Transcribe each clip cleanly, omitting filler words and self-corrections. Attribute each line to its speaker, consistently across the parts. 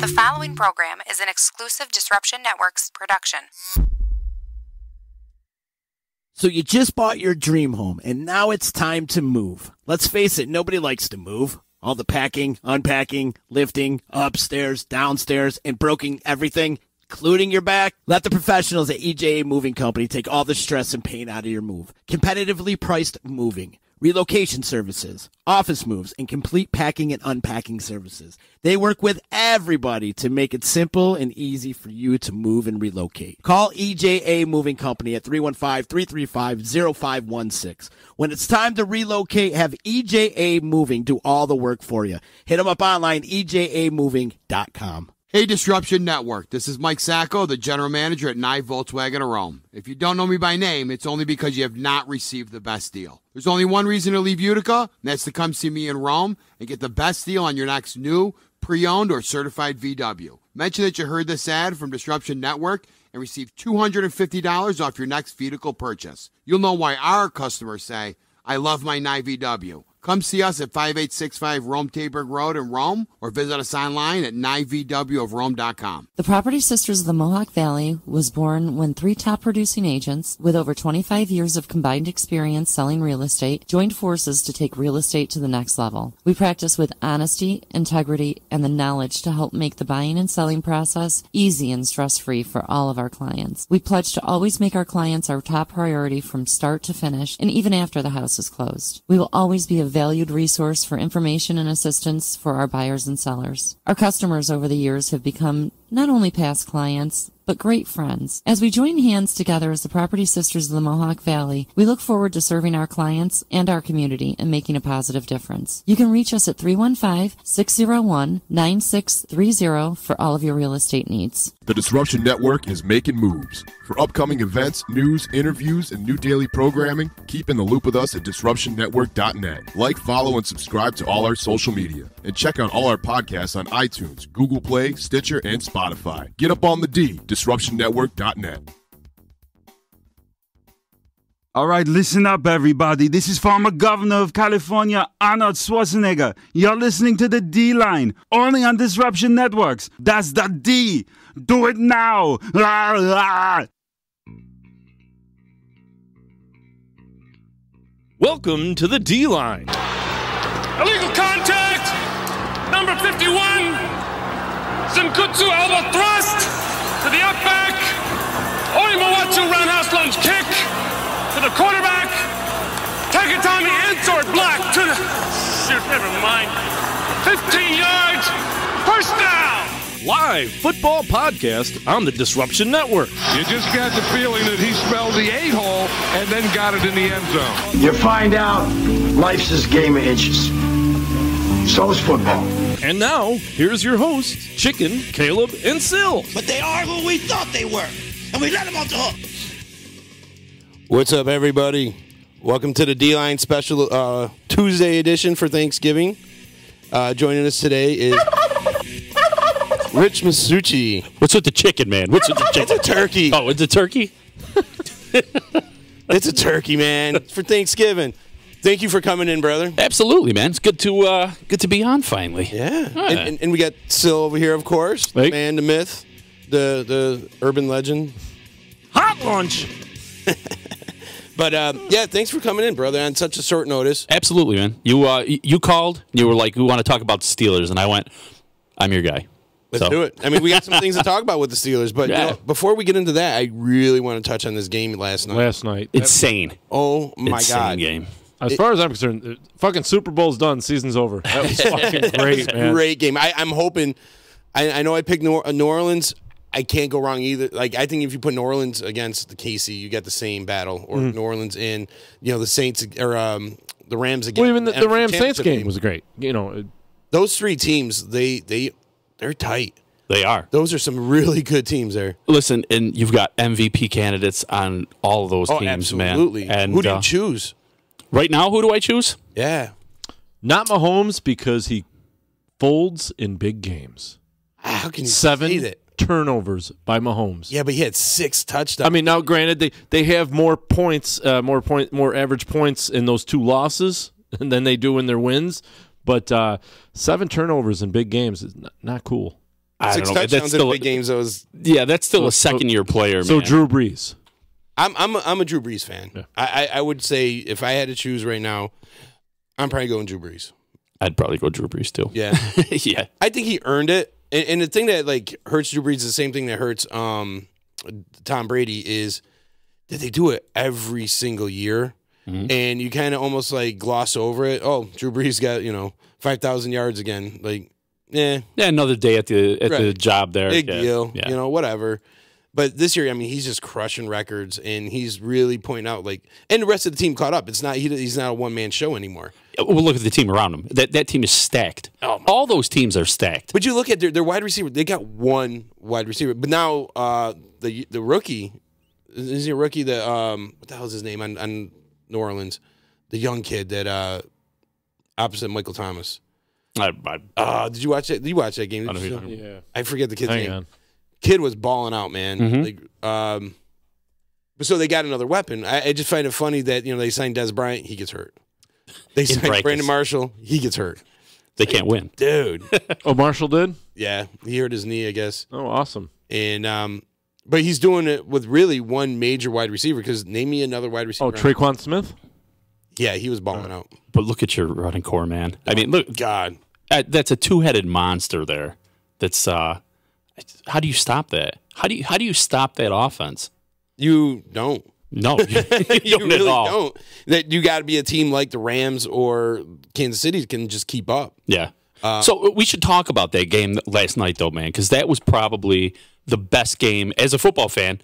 Speaker 1: following program is an exclusive Disruption Networks production.
Speaker 2: So you just bought your dream home, and now it's time to move. Let's face it, nobody likes to move. All the packing, unpacking, lifting, upstairs, downstairs, and broking everything, including your back. Let the professionals at EJA Moving Company take all the stress and pain out of your move. Competitively priced moving, relocation services, office moves, and complete packing and unpacking services. They work with everybody to make it simple and easy for you to move and relocate. Call EJA Moving Company at 315-335-0516. When it's time to relocate, have EJA Moving do all the work for you. Hit them up online, ejamoving.com.
Speaker 3: Hey, Disruption Network. This is Mike Sacco, the general manager at NYE Volkswagen of Rome. If you don't know me by name, it's only because you have not received the best deal. There's only one reason to leave Utica, and that's to come see me in Rome and get the best deal on your next new, pre-owned, or certified VW. Mention that you heard this ad from Disruption Network and receive $250 off your next vehicle purchase. You'll know why our customers say, I love my NYE VW. Come see us at 5865 Rome Taberg Road in Rome, or visit us online at nyevwofrome.com.
Speaker 4: The Property Sisters of the Mohawk Valley was born when 3 top producing agents with over 25 years of combined experience selling real estate joined forces to take real estate to the next level. We practice with honesty, integrity, and the knowledge to help make the buying and selling process easy and stress-free for all of our clients. We pledge to always make our clients our top priority from start to finish, and even after the house is closed. We will always be a valued resource for information and assistance for our buyers and sellers. Our customers over the years have become not only past clients, but great friends. As we join hands together as the Property Sisters of the Mohawk Valley, we look forward to serving our clients and our community and making a positive difference. You can reach us at 315-601-9630 for all of your real estate needs.
Speaker 5: The Disruption Network is making moves. For upcoming events, news, interviews, and new daily programming, keep in the loop with us at DisruptionNetwork.net. Like, follow, and subscribe to all our social media. And check out all our podcasts on iTunes, Google Play, Stitcher, and Spotify. Get up on the D, DisruptionNetwork.net.
Speaker 6: All right, listen up, everybody. This is former governor of California, Arnold Schwarzenegger. You're listening to the D-Line, only on Disruption Networks. That's the D. Do it now. Rah, rah.
Speaker 7: Welcome to the D-Line.
Speaker 8: Illegal contact, number 51, Zenkutsu elbow thrust to the up back, Orimawatsu roundhouse lunge kick to the quarterback, Takatami insword block to the, shoot, never mind, 15 yards, first down.
Speaker 7: Live football podcast on the Disruption Network.
Speaker 9: You just got the feeling that he spelled the 8-hole and then got it in the end zone.
Speaker 10: You find out life's this game of inches. So is football.
Speaker 7: And now, here's your hosts, Chicken, Caleb, and Sil.
Speaker 11: But they are who we thought they were, and we let them off the hook.
Speaker 12: What's up, everybody? Welcome to the D-Line special Tuesday edition for Thanksgiving. Joining us today is Rich Massucci.
Speaker 7: What's with the chicken, man? What's with the chicken?
Speaker 12: It's a turkey.
Speaker 7: Oh, it's a turkey?
Speaker 12: It's a turkey, man. It's for Thanksgiving. Thank you for coming in, brother.
Speaker 7: Absolutely, man. It's good to be on finally.
Speaker 12: Yeah. And we got Sil over here, of course. The man, the myth, the urban legend.
Speaker 7: Hot lunch.
Speaker 12: But, yeah, thanks for coming in, brother, on such a short notice.
Speaker 7: Absolutely, man. You called. You were like, we want to talk about the Steelers. And I went, I'm your guy.
Speaker 12: Let's do it. I mean, we got some things to talk about with the Steelers, but
Speaker 7: yeah.
Speaker 12: You know, before we get into that, I really want to touch on this game last night.
Speaker 7: Insane.
Speaker 12: Oh, my
Speaker 7: Insane
Speaker 12: God.
Speaker 7: Game.
Speaker 13: As far as I'm concerned, fucking Super Bowl's done. Season's over. That was fucking great, man.
Speaker 12: Great game. I'm hoping. I know I picked New Orleans. I can't go wrong either. Like, I think if you put New Orleans against the KC, you get the same battle. Or New Orleans in, the Saints or the Rams again.
Speaker 13: Well, even the Rams-Saints game was great.
Speaker 12: Those three teams, they're tight.
Speaker 7: They are.
Speaker 12: Those are some really good teams there.
Speaker 7: Listen, and you've got MVP candidates on all of those teams,
Speaker 12: absolutely.
Speaker 7: Man. And
Speaker 12: who do you choose?
Speaker 7: Right now, who do I choose?
Speaker 12: Yeah.
Speaker 13: Not Mahomes, because he folds in big games.
Speaker 12: How can you
Speaker 13: 7
Speaker 12: say that?
Speaker 13: turnovers by Mahomes.
Speaker 12: Yeah, but he had 6 touchdowns.
Speaker 13: I mean, now granted, they have more points, more average points in those 2 losses than they do in their wins. But 7 turnovers in big games is not cool.
Speaker 7: I
Speaker 12: 6
Speaker 7: don't know.
Speaker 12: touchdowns in big games.
Speaker 7: That's still a second-year player,
Speaker 13: So
Speaker 7: man.
Speaker 13: Drew Brees.
Speaker 12: I'm a Drew Brees fan. Yeah. I would say if I had to choose right now, I'm probably going Drew Brees.
Speaker 7: I'd probably go Drew Brees too.
Speaker 12: Yeah.
Speaker 7: Yeah.
Speaker 12: I think he earned it. And the thing that like hurts Drew Brees is the same thing that hurts Tom Brady is that they do it every single year. Mm-hmm. And you kind of almost like gloss over it. Oh, Drew Brees got, 5,000 yards again. Like, yeah,
Speaker 7: another day at the job there.
Speaker 12: Big deal. Yeah. Whatever. But this year, I mean, he's just crushing records, and he's really pointing out, like, and the rest of the team caught up. It's not he's not a one-man show anymore.
Speaker 7: Well, look at the team around him. That team is stacked. All those teams are stacked.
Speaker 12: But you look at their wide receiver. They got one wide receiver. But now the rookie, is he a rookie? What the hell is his name on New Orleans? The young kid that opposite Michael Thomas. Did you watch that? Did you watch that game?
Speaker 13: Yeah.
Speaker 12: I forget the kid's name.
Speaker 13: On.
Speaker 12: Kid was balling out, man.
Speaker 7: Mm-hmm.
Speaker 12: So they got another weapon. I just find it funny that they signed Des Bryant, he gets hurt. They signed Brandon Marshall, he gets hurt.
Speaker 7: They can't win,
Speaker 12: dude.
Speaker 13: Oh, Marshall did?
Speaker 12: Yeah, he hurt his knee, I guess.
Speaker 13: Oh, awesome.
Speaker 12: And but he's doing it with really one major wide receiver. Because name me another wide receiver.
Speaker 13: Oh, Traquan Smith.
Speaker 12: Yeah, he was balling out.
Speaker 7: But look at your running core, man. I mean, look,
Speaker 12: God,
Speaker 7: that's a two-headed monster there. That's how do you stop that? How do you stop that offense?
Speaker 12: You don't.
Speaker 7: No,
Speaker 12: you really don't. That you got to be a team like the Rams or Kansas City can just keep up.
Speaker 7: Yeah. So we should talk about that game last night, though, man, because that was probably the best game as a football fan.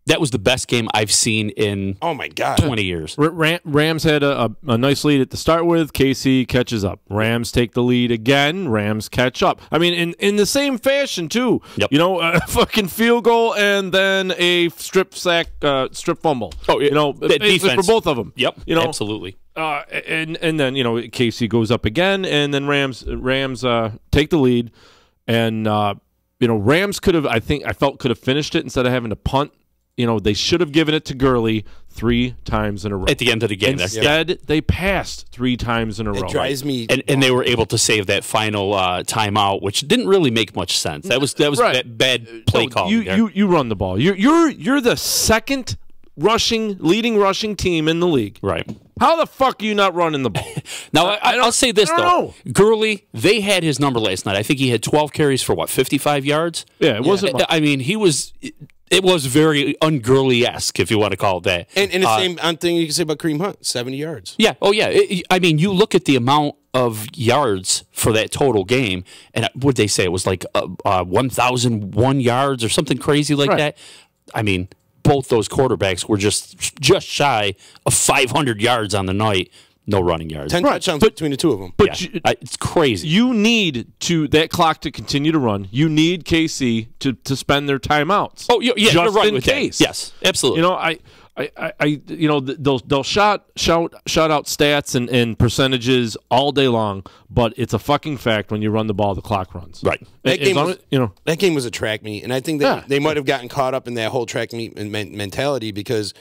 Speaker 7: That was the best game I've seen in 20 years.
Speaker 13: Rams had a nice lead at the start with. KC catches up. Rams take the lead again. Rams catch up. I mean, in the same fashion, too.
Speaker 7: Yep.
Speaker 13: A fucking field goal and then a strip sack, strip fumble.
Speaker 7: Oh, defense
Speaker 13: for both of them.
Speaker 7: Yep, absolutely.
Speaker 13: And then, KC goes up again, and then Rams take the lead. And, Rams could have, I felt could have finished it instead of having to punt. They should have given it to Gurley 3 times in a row.
Speaker 7: At the end of the game.
Speaker 13: Instead, they passed 3 times in a row.
Speaker 12: It drives me.
Speaker 7: And they were able to save that final timeout, which didn't really make much sense. That was right. bad play call.
Speaker 13: You run the ball. You're the second leading rushing team in the league.
Speaker 7: Right.
Speaker 13: How the fuck are you not running the ball?
Speaker 7: Now, I'll say this, though. Gurley, they had his number last night. I think he had 12 carries for, 55 yards?
Speaker 13: Yeah, it wasn't much.
Speaker 7: I mean, it was very un-Gurley-esque, if you want to call it that.
Speaker 12: And the same thing you can say about Kareem Hunt, 70 yards.
Speaker 7: Yeah. Oh, yeah. I mean, you look at the amount of yards for that total game, and what did they say? It was like 1,001 yards or something crazy like that. I mean, both those quarterbacks were just shy of 500 yards on the night. No running yards.
Speaker 12: 10 touchdowns between the two of them.
Speaker 13: But
Speaker 7: it's crazy.
Speaker 13: You need that clock to continue to run. You need KC to spend their timeouts.
Speaker 7: Oh, yeah,
Speaker 13: just
Speaker 7: you're right
Speaker 13: in
Speaker 7: with
Speaker 13: case.
Speaker 7: That. Yes, absolutely.
Speaker 13: They'll shout out stats and percentages all day long, but it's a fucking fact when you run the ball, the clock runs.
Speaker 7: Right.
Speaker 12: That game was a track meet, and I think they might have gotten caught up in that whole track meet mentality because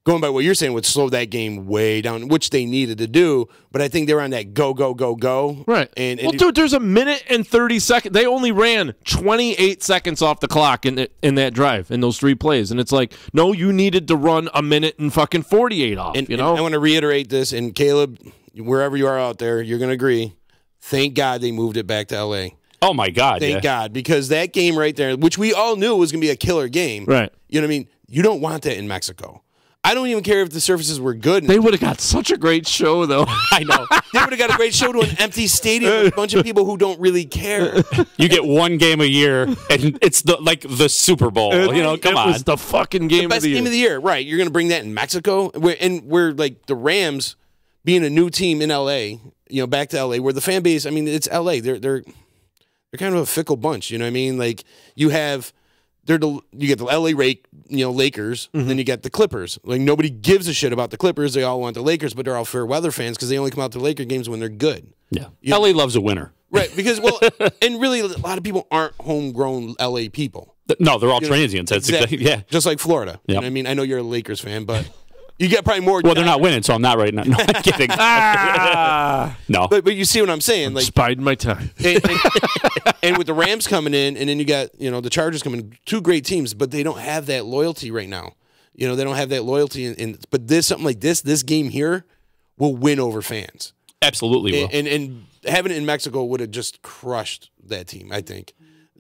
Speaker 12: going by what you're saying would slow that game way down, which they needed to do. But I think they were on that go, go, go, go.
Speaker 13: Right. Dude, there's a minute and 30 seconds. They only ran 28 seconds off the clock in that drive, in those 3 plays. And it's like, no, you needed to run a minute and fucking 48 off,
Speaker 12: And I want to reiterate this, and Caleb, wherever you are out there, you're going to agree. Thank God they moved it back to L.A.
Speaker 7: Oh, my God.
Speaker 12: Thank God, because that game right there, which we all knew was going to be a killer game.
Speaker 13: Right.
Speaker 12: You know what I mean? You don't want that in Mexico. I don't even care if the surfaces were good.
Speaker 13: They would have got such a great show, though.
Speaker 7: I know.
Speaker 12: They would have got a great show to an empty stadium with a bunch of people who don't really care.
Speaker 7: You get one game a year, and it's the Super Bowl. Come on.
Speaker 13: It was the fucking game
Speaker 12: of the year. Best game of the year, right. You're going to bring that in Mexico? We're like the Rams being a new team in L.A., back to L.A., where the fan base, I mean, it's L.A. They're kind of a fickle bunch, you know what I mean? Like, you get the LA Lakers, and then you get the Clippers. Like, nobody gives a shit about the Clippers. They all want the Lakers, but they're all fair weather fans because they only come out to Laker games when they're good.
Speaker 7: Yeah. LA loves a winner.
Speaker 12: Right, because, and really, a lot of people aren't homegrown LA people.
Speaker 7: No, they're all transients. That's
Speaker 12: exactly.
Speaker 7: Yeah.
Speaker 12: Just like Florida.
Speaker 7: Yep.
Speaker 12: You know what I mean? I know you're a Lakers fan, but You get probably more.
Speaker 7: Well, they're not winning, so I'm not right now. No, I'm kidding. No.
Speaker 12: But you see what I'm saying? Like,
Speaker 13: biding my time.
Speaker 12: And with the Rams coming in, and then you got the Chargers coming in, two great teams, but they don't have that loyalty right now. They don't have that loyalty. But something like this game here will win over fans.
Speaker 7: Absolutely will.
Speaker 12: And having it in Mexico would have just crushed that team. I think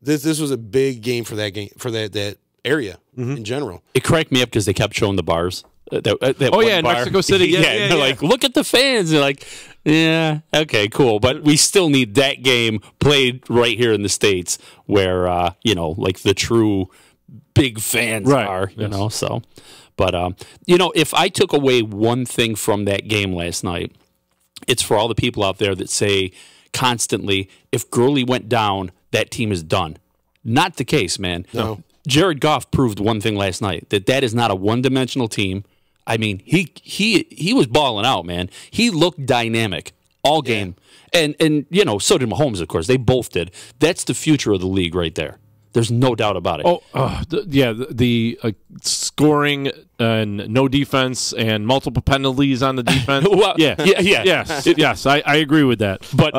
Speaker 12: this was a big game for that area in general.
Speaker 7: It cracked me up because they kept showing the bars.
Speaker 13: In Mexico City. Yeah,
Speaker 7: they're like, look at the fans. They're like, yeah, okay, cool. But we still need that game played right here in the States where, like the true big fans are, you know. So, but, if I took away one thing from that game last night, it's for all the people out there that say constantly, if Gurley went down, that team is done. Not the case, man.
Speaker 12: No.
Speaker 7: Jared Goff proved one thing last night, that is not a one-dimensional team. I mean, he was balling out, man. He looked dynamic all game. And so did Mahomes, of course. They both did. That's the future of the league right there. There's no doubt about it.
Speaker 13: The scoring and no defense and multiple penalties on the defense.
Speaker 7: Well,
Speaker 13: yes, I agree with that.
Speaker 7: But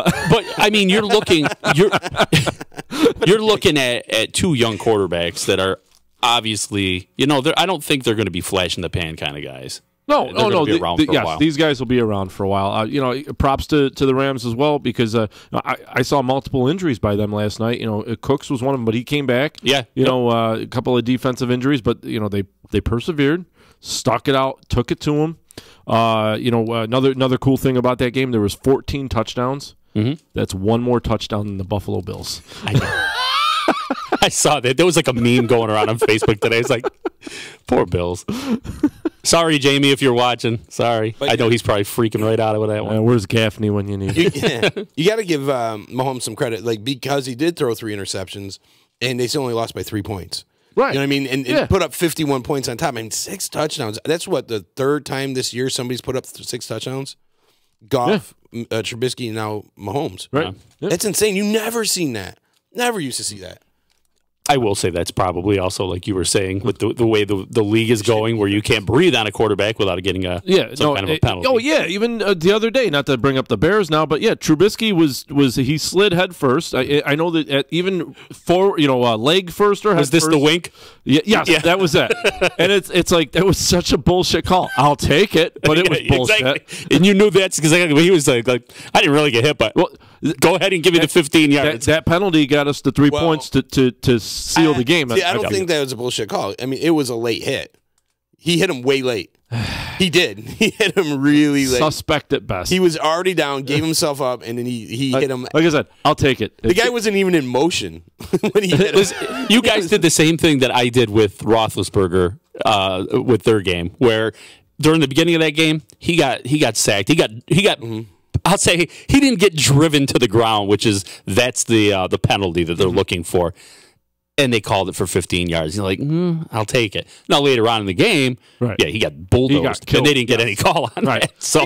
Speaker 7: I mean, you're looking at two young quarterbacks that are obviously, I don't think they're going to be flash in the pan kind of guys.
Speaker 13: No.
Speaker 7: Be around for a while.
Speaker 13: These guys will be around for a while. Props to the Rams as well because I saw multiple injuries by them last night. Cooks was one of them, but he came back.
Speaker 7: Yeah.
Speaker 13: A couple of defensive injuries, but they persevered, stuck it out, took it to them. Another cool thing about that game, there was 14 touchdowns.
Speaker 7: Mm-hmm.
Speaker 13: That's one more touchdown than the Buffalo Bills.
Speaker 7: I saw that. There was like a meme going around on Facebook today. It's like, poor Bills. Sorry, Jamie, if you're watching. Sorry. But I know he's probably freaking right out of that one.
Speaker 13: Where's Gaffney when you need him?
Speaker 12: You got to give Mahomes some credit, because he did throw 3 interceptions, and they still only lost by 3 points.
Speaker 13: Right.
Speaker 12: You know what I mean? And put up 51 points on top. I mean, 6 touchdowns. That's the third time this year somebody's put up 6 touchdowns. Goff, Trubisky, and now Mahomes.
Speaker 13: Right.
Speaker 12: Yeah. That's insane. You never seen that. Never used to see that.
Speaker 7: I will say that's probably also, like you were saying, with the way the league is going, where you can't breathe on a quarterback without getting some kind of a penalty.
Speaker 13: Even the other day, not to bring up the Bears now, but Trubisky he slid head first. I know that even leg first or head
Speaker 7: was this
Speaker 13: first.
Speaker 7: The wink?
Speaker 13: Yes, that was it. And it's like that was such a bullshit call. I'll take it, but it was bullshit.
Speaker 7: Exactly. And you knew that's because he was like I didn't really get hit, but go ahead and give me the 15 yards.
Speaker 13: That penalty got us the 3 points to seal the game.
Speaker 12: I don't think that was a bullshit call. I mean, it was a late hit. He hit him way late. He did. He hit him really late.
Speaker 13: Suspect at best.
Speaker 12: He was already down, gave himself up, and then he hit him.
Speaker 13: Like I said, I'll take it.
Speaker 12: The guy wasn't even in motion when he hit him.
Speaker 7: You guys did the same thing that I did with Roethlisberger with their game, where during the beginning of that game, he got sacked. He got. Mm-hmm. I'll say he didn't get driven to the ground, that's the penalty that they're looking for. And they called it for 15 yards. You're like, I'll take it. Now, later on in the game, he got bulldozed, and they didn't get any call on that. So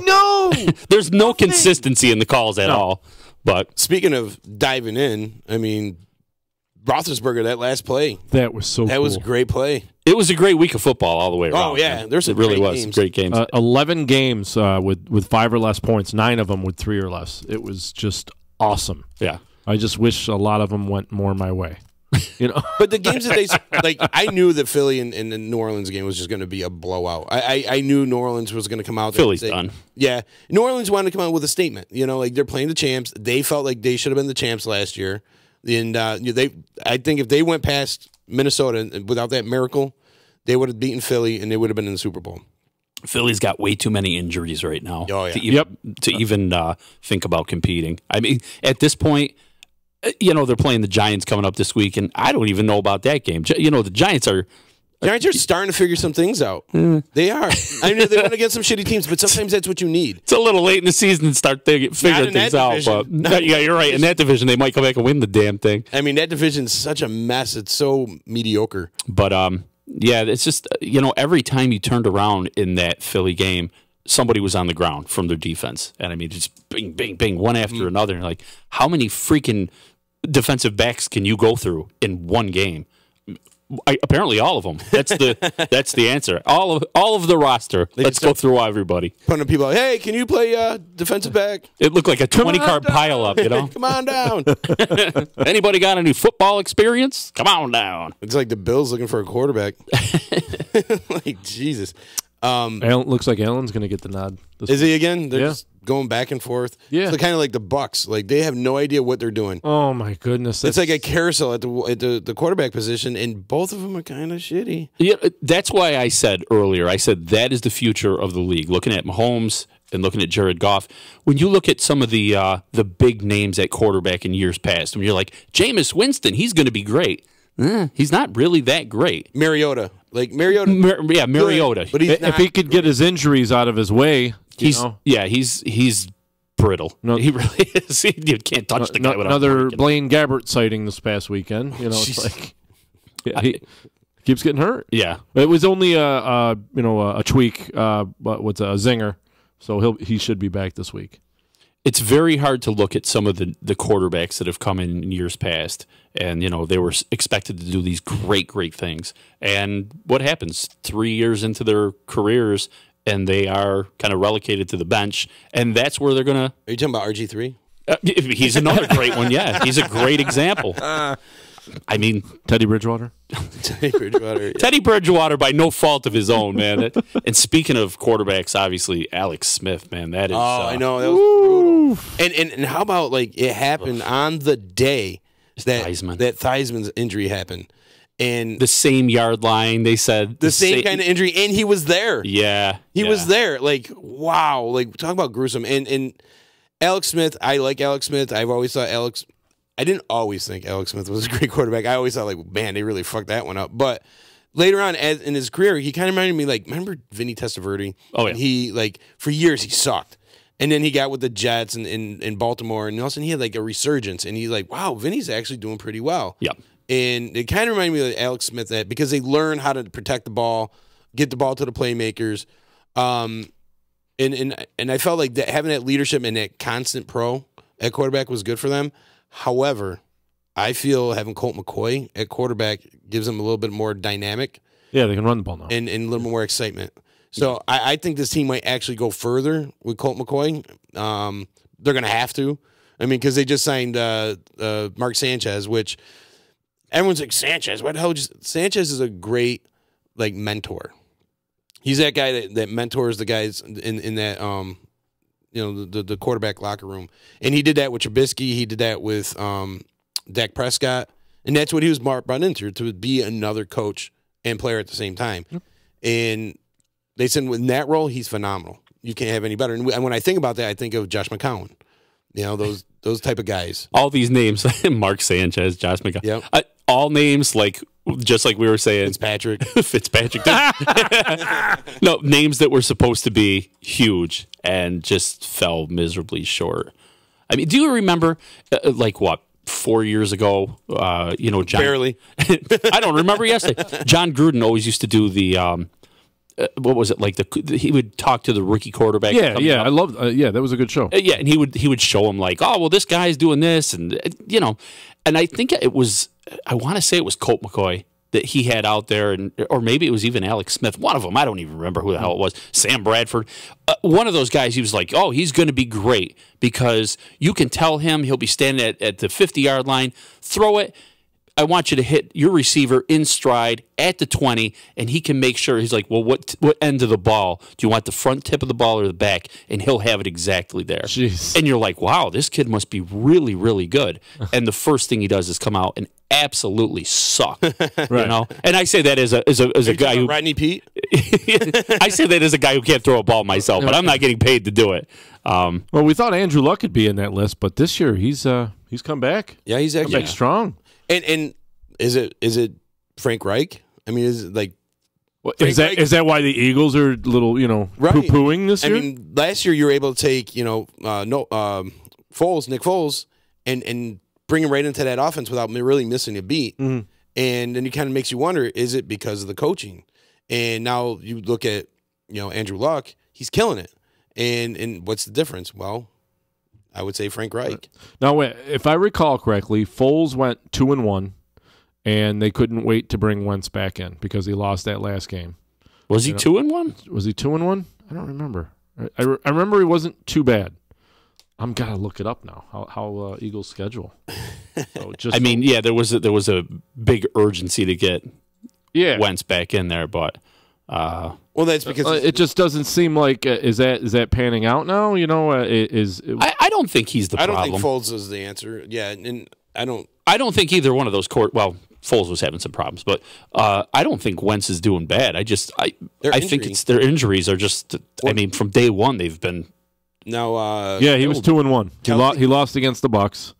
Speaker 7: there's no consistency in the calls at all. But
Speaker 12: speaking of diving in, I mean, Roethlisberger, that last play.
Speaker 13: That was so cool.
Speaker 12: That was a great play.
Speaker 7: It was a great week of football all the way around.
Speaker 12: Oh, yeah. There's some
Speaker 7: great games.
Speaker 13: 11 games with 5 or less points, 9 of them with 3 or less. It was just awesome.
Speaker 7: Yeah.
Speaker 13: I just wish a lot of them went more my way.
Speaker 12: But the games that I knew that Philly and the New Orleans game was just going to be a blowout. I knew New Orleans was going to come out.
Speaker 7: Philly's done.
Speaker 12: Yeah, New Orleans wanted to come out with a statement. They're playing the champs. They felt like they should have been the champs last year, and I think if they went past Minnesota without that miracle, they would have beaten Philly and they would have been in the Super Bowl.
Speaker 7: Philly's got way too many injuries right now
Speaker 12: to
Speaker 7: even think about competing. I mean, at this point. They're playing the Giants coming up this week, and I don't even know about that game. The Giants are
Speaker 12: starting to figure some things out. They are. I know they went against some shitty teams, but sometimes that's what you need.
Speaker 7: It's a little late in the season to start figuring things out. But you're right. In that division, they might come back and win the damn thing.
Speaker 12: I mean, that division's such a mess. It's so mediocre.
Speaker 7: But it's just every time you turned around in that Philly game, somebody was on the ground from their defense. And I mean, just bing, bing, bing, one after another. And how many freaking defensive backs can you go through in one game? Apparently, all of them. That's the answer. All of the roster. Let's go through everybody.
Speaker 12: Putting people out, hey, can you play defensive back?
Speaker 7: It looked like a 20-card pileup, you know?
Speaker 12: Come on down.
Speaker 7: Anybody got any football experience? Come on down.
Speaker 12: It's like the Bills looking for a quarterback. Like, Jesus.
Speaker 13: Looks like Allen's going to get the nod.
Speaker 12: Is he again? They're just going back and forth.
Speaker 13: Yeah.
Speaker 12: So kind of like the Bucks. Like, they have no idea what they're doing.
Speaker 13: Oh, my goodness.
Speaker 12: It's like a carousel at the quarterback position, and both of them are kind of shitty.
Speaker 7: Yeah, that's why I said earlier, that is the future of the league. Looking at Mahomes and looking at Jared Goff, when you look at some of the big names at quarterback in years past, when you're like, Jameis Winston, he's going to be great. He's not really that great.
Speaker 12: Mariota.
Speaker 7: Mariota.
Speaker 12: But he's
Speaker 13: if he could get his injuries out of his way,
Speaker 7: he's brittle. No, he really is. You can't touch the guy without
Speaker 13: another Blaine Gabbert sighting this past weekend. You know, it's like he keeps getting hurt.
Speaker 7: Yeah,
Speaker 13: it was only a tweak, but what's a zinger, so he should be back this week.
Speaker 7: It's very hard to look at some of the quarterbacks that have come in years past, and they were expected to do these great things. And what happens 3 years into their careers, and they are kind of relegated to the bench, and that's where they're gonna.
Speaker 12: Are you talking about RG3?
Speaker 7: He's another great one. Yeah, he's a great example. I mean,
Speaker 13: Teddy Bridgewater.
Speaker 7: Teddy Bridgewater by no fault of his own, man. And speaking of quarterbacks, obviously Alex Smith, man. That is.
Speaker 12: Oh, I know that was brutal. And how about it happened on the day that Theismann's injury happened, and
Speaker 7: the same yard line. They said
Speaker 12: the same kind of injury, and he was there.
Speaker 7: Yeah,
Speaker 12: he was there. Like, wow. Like, talk about gruesome. And Alex Smith, I like Alex Smith. I've always thought I didn't always think Alex Smith was a great quarterback. I always thought, man, they really fucked that one up. But later on in his career, he kind of reminded me, remember Vinny Testaverde?
Speaker 7: Oh, yeah.
Speaker 12: He, for years, he sucked. And then he got with the Jets in Baltimore, and all of a sudden he had, a resurgence. And he's like, wow, Vinny's actually doing pretty well.
Speaker 7: Yeah.
Speaker 12: And it kind of reminded me of Alex Smith because they learn how to protect the ball, get the ball to the playmakers. And I felt like that having that leadership and that constant pro at quarterback was good for them. However, I feel having Colt McCoy at quarterback gives them a little bit more dynamic.
Speaker 13: Yeah, they can run the ball now.
Speaker 12: And a little more excitement. So I think this team might actually go further with Colt McCoy. They're going to have to. I mean, because they just signed Mark Sanchez, which everyone's like, Sanchez? What the hell? Sanchez is a great, mentor. He's that guy that mentors the guys in that the quarterback locker room. And he did that with Trubisky. He did that with Dak Prescott. And that's what he was brought into, to be another coach and player at the same time. Yep. And they said in that role, he's phenomenal. You can't have any better. And when I think about that, I think of Josh McCown. Those type of guys.
Speaker 7: All these names, Mark Sanchez, Josh McCown.
Speaker 12: Yep.
Speaker 7: All names just like we were saying.
Speaker 12: Fitzpatrick.
Speaker 7: No, names that were supposed to be huge and just fell miserably short. I mean, do you remember, 4 years ago, John...
Speaker 12: Barely.
Speaker 7: I don't remember yesterday. John Gruden always used to do the... what was it he would talk to the rookie quarterback?
Speaker 13: Yeah. I loved. That was a good show.
Speaker 7: And he would show him this guy's doing this, and and I think it was. I want to say it was Colt McCoy that he had out there, or maybe it was even Alex Smith. One of them, I don't even remember who the hell it was. Sam Bradford, one of those guys. He was like, "Oh, he's going to be great because you can tell him he'll be standing at the 50-yard line, throw it." I want you to hit your receiver in stride at the 20, and he can make sure. He's like, well, what end of the ball? Do you want the front tip of the ball or the back? And he'll have it exactly there.
Speaker 13: Jeez.
Speaker 7: And you're like, wow, this kid must be really, really good. And the first thing he does is come out and absolutely suck.
Speaker 13: Right.
Speaker 7: And I say that as a guy who
Speaker 12: Rodney Pete.
Speaker 7: I say that as a guy who can't throw a ball myself, but I'm not getting paid to do it.
Speaker 13: Well, we thought Andrew Luck could be in that list, but this year he's come back.
Speaker 12: Yeah, he's actually
Speaker 13: come back strong.
Speaker 12: And is it Frank Reich? I mean, is it like
Speaker 13: is that why the Eagles are a little poo-pooing this year?
Speaker 12: I mean, last year you were able to take Nick Foles, and bring him right into that offense without really missing a beat.
Speaker 13: Mm-hmm.
Speaker 12: And then it kind of makes you wonder: is it because of the coaching? And now you look at Andrew Luck, he's killing it. And what's the difference? Well, I would say Frank Reich.
Speaker 13: Now, if I recall correctly, Foles went 2-1, and they couldn't wait to bring Wentz back in because he lost that last game.
Speaker 7: Was he 2-1?
Speaker 13: Was he 2-1? I don't remember. I remember he wasn't too bad. I'm gotta look it up now. How Eagles schedule? So
Speaker 7: there was a big urgency to get Wentz back in there, but
Speaker 12: well, that's because
Speaker 13: it just doesn't seem like is that panning out now? You know,
Speaker 7: I don't think he's the problem.
Speaker 12: I don't think Foles is the answer. Yeah, and I
Speaker 7: don't think either one of those Foles was having some problems, but I don't think Wentz is doing bad. I think it's their injuries are just. I mean, from day one they've been.
Speaker 12: Now,
Speaker 13: he was 2-1. He lost against the Bucs.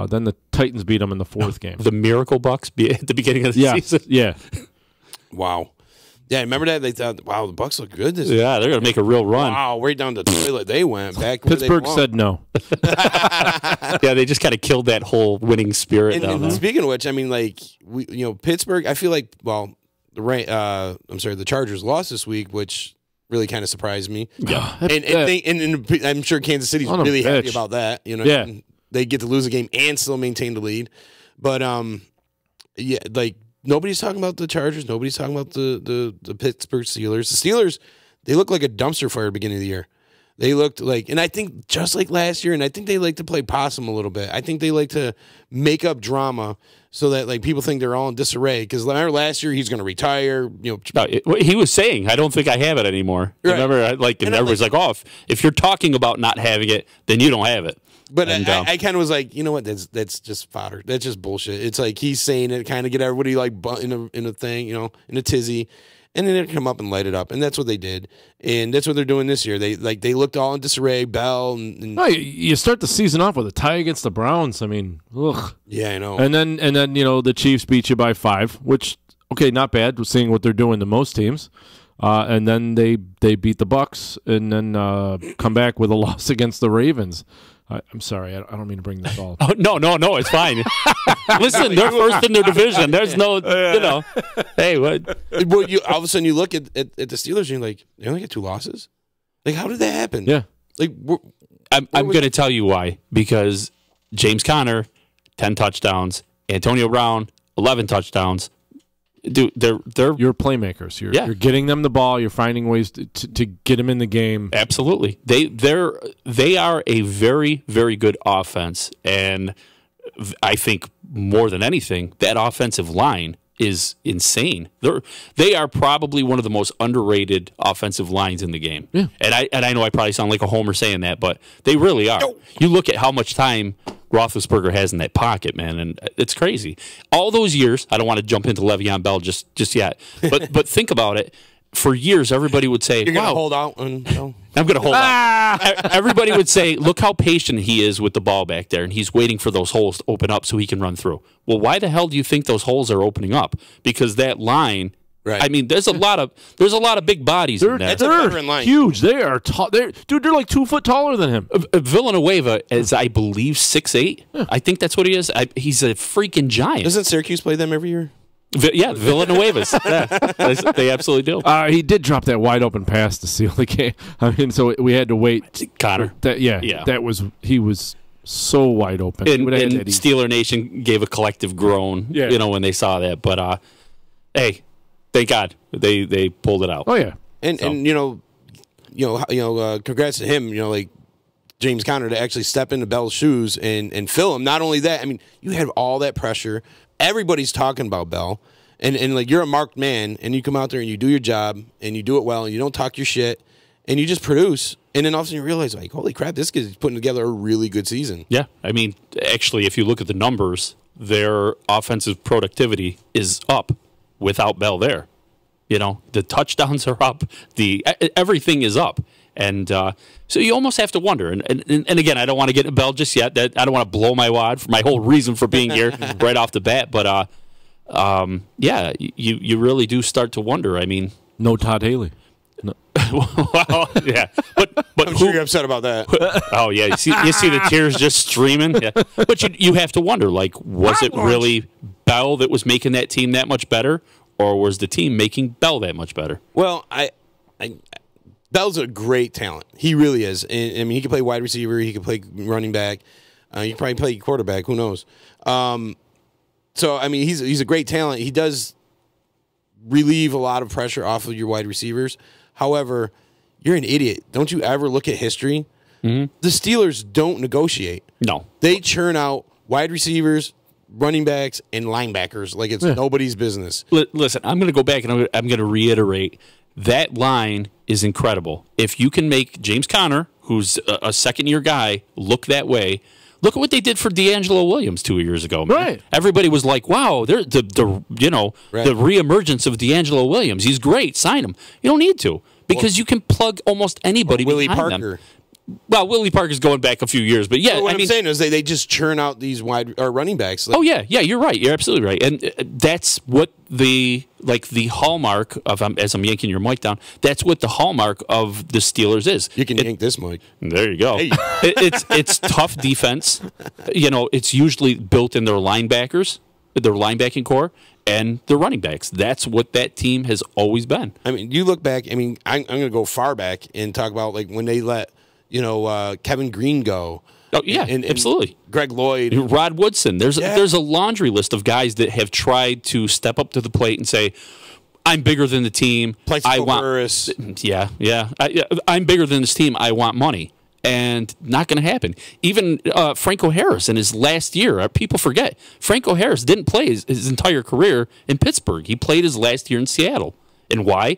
Speaker 13: Then the Titans beat him in the fourth game.
Speaker 7: The Miracle Bucs at the beginning of the season.
Speaker 13: Yeah.
Speaker 12: Wow. Yeah, remember that? They thought, wow, the Bucs look good this year.
Speaker 7: Yeah, they're going to make a real run.
Speaker 12: Wow, right down the toilet they went. Back
Speaker 13: Pittsburgh said no.
Speaker 7: Yeah, they just kind of killed that whole winning spirit down there.
Speaker 12: Speaking of which, I mean, like, Pittsburgh, I feel like, the Chargers lost this week, which really kind of surprised me.
Speaker 13: Yeah.
Speaker 12: And I'm sure Kansas City's really happy about that.
Speaker 13: Yeah.
Speaker 12: They get to lose a game and still maintain the lead. But, nobody's talking about the Chargers. Nobody's talking about the Pittsburgh Steelers. The Steelers, they look like a dumpster fire at the beginning of the year. They looked like, and I think just like last year, and I think they like to play possum a little bit. I think they like to make up drama so that like people think they're all in disarray. Because remember last year he's going to retire.
Speaker 7: He was saying, "I don't think I have it anymore." Right. Remember, and everybody's like, "Oh, if you're talking about not having it, then you don't have it."
Speaker 12: But I kind of was like, you know what? That's just fodder. That's just bullshit. It's like he's saying it, kind of get everybody like in a thing, in a tizzy, and then they come up and light it up, and that's what they did, and that's what they're doing this year. They looked all in disarray. Bell and
Speaker 13: no, you start the season off with a tie against the Browns. I mean, ugh.
Speaker 12: Yeah, I know.
Speaker 13: And then the Chiefs beat you by 5, which not bad. We're seeing what they're doing to most teams. And then they beat the Bucs, and then come back with a loss against the Ravens. I'm sorry, I don't mean to bring this all.
Speaker 7: Oh, no, it's fine. Listen, they're first in their division. There's no, hey, what?
Speaker 12: Well, all of a sudden you look at the Steelers and you're like, they only get 2 losses? Like, how did that happen?
Speaker 13: Yeah.
Speaker 7: Like, I'm going to tell you why. Because James Conner, 10 touchdowns. Antonio Brown, 11 touchdowns. Dude,
Speaker 13: you're playmakers. You're getting them the ball. You're finding ways to get them in the game.
Speaker 7: Absolutely, they are a very, very good offense, and I think more than anything, that offensive line is insane. They are probably one of the most underrated offensive lines in the game.
Speaker 13: Yeah.
Speaker 7: And I know I probably sound like a homer saying that, but they really are. You look at how much time Roethlisberger has in that pocket, man, and it's crazy. All those years, I don't want to jump into Le'Veon Bell just yet, but think about it. For years, everybody would say,
Speaker 12: "You're going to hold out."
Speaker 7: I'm going to hold out. Everybody would say, "Look how patient he is with the ball back there, and he's waiting for those holes to open up so he can run through." Well, why the hell do you think those holes are opening up? Because that line.
Speaker 12: Right.
Speaker 7: I mean, there's a lot of big bodies in there.
Speaker 12: That's a veteran line.
Speaker 13: Huge. They are tall. They're like 2 foot taller than him.
Speaker 7: Villanueva is, I believe, 6'8". Yeah. I think that's what he is. He's a freaking giant.
Speaker 12: Doesn't Syracuse play them every year?
Speaker 7: Villanueva's. They absolutely do.
Speaker 13: He did drop that wide open pass to seal the game. I mean, so we had to wait.
Speaker 7: Connor.
Speaker 13: He was so wide open.
Speaker 7: And Steeler Nation gave a collective groan, when they saw that. But hey, thank God they pulled it out.
Speaker 13: Oh yeah,
Speaker 12: and congrats to him. Like James Conner to actually step into Bell's shoes and fill him. Not only that, I mean, you have all that pressure. Everybody's talking about Bell, and like you're a marked man, and you come out there and you do your job and you do it well, and you don't talk your shit, and you just produce. And then all of a sudden you realize, like, holy crap, this kid's putting together a really good season.
Speaker 7: Yeah, I mean, actually, if you look at the numbers, their offensive productivity is up without Bell there. The touchdowns are up, everything is up. And so you almost have to wonder. And again, I don't want to get into Bell just yet. I don't want to blow my wad for my whole reason for being here right off the bat. But, you really do start to wonder. I mean.
Speaker 13: No Todd Haley. No.
Speaker 7: Well, yeah. But
Speaker 12: I'm sure you're upset about that.
Speaker 7: Oh, yeah. You see the tears just streaming. Yeah. But you have to wonder, like, was it really Bell that was making that team that much better? Or was the team making Bell that much better?
Speaker 12: Well, Bell's a great talent. He really is. And, I mean, he can play wide receiver. He can play running back. He can probably play quarterback. Who knows? So I mean, he's a great talent. He does relieve a lot of pressure off of your wide receivers. However, you're an idiot. Don't you ever look at history? The Steelers don't negotiate.
Speaker 7: No.
Speaker 12: They churn out wide receivers, running backs, and linebackers like it's nobody's business.
Speaker 7: Listen, I'm going to go back and I'm going to reiterate that line is incredible. If you can make James Conner, who's a second-year guy, look that way, look at what they did for D'Angelo Williams 2 years ago. Man.
Speaker 13: Right.
Speaker 7: Everybody was like, "Wow, they're the reemergence of D'Angelo Williams. He's great. Sign him." You don't need to because you can plug almost anybody.
Speaker 12: Willie
Speaker 7: behind
Speaker 12: Parker.
Speaker 7: them. Well, Willie Parker's going back a few years, but yeah,
Speaker 12: what I'm saying is they just churn out these wide or running backs.
Speaker 7: Oh yeah, you're right. You're absolutely right, and that's what the hallmark of as I'm yanking your mic down. That's what the hallmark of the Steelers is.
Speaker 12: You can yank this mic.
Speaker 7: There you go.
Speaker 12: Hey.
Speaker 7: It's tough defense. It's usually built in their linebackers, their linebacking core, and the running backs. That's what that team has always been.
Speaker 12: I mean, you look back. I mean, I'm going to go far back and talk about like when they let Kevin Green go.
Speaker 7: Oh yeah,
Speaker 12: and
Speaker 7: absolutely.
Speaker 12: Greg Lloyd,
Speaker 7: Rod Woodson. There's a laundry list of guys that have tried to step up to the plate and say, "I'm bigger than the team. I want."
Speaker 12: Burris.
Speaker 7: Yeah. I'm bigger than this team. I want money, and not going to happen. Even Franco Harris in his last year, people forget Franco Harris didn't play his entire career in Pittsburgh. He played his last year in Seattle, and why?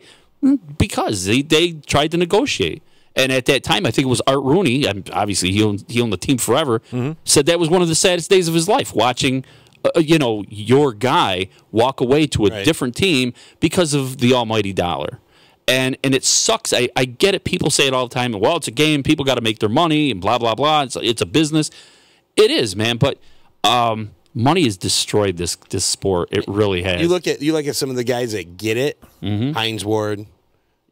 Speaker 7: Because they tried to negotiate. And at that time, I think it was Art Rooney, and obviously he owned the team forever, said that was one of the saddest days of his life, watching your guy walk away to a different team because of the almighty dollar. And it sucks. I get it. People say it all the time. Well, it's a game. People got to make their money and blah, blah, blah. It's a business. It is, man. But money has destroyed this sport. It really has.
Speaker 12: You look at some of the guys that get it. Hines Ward,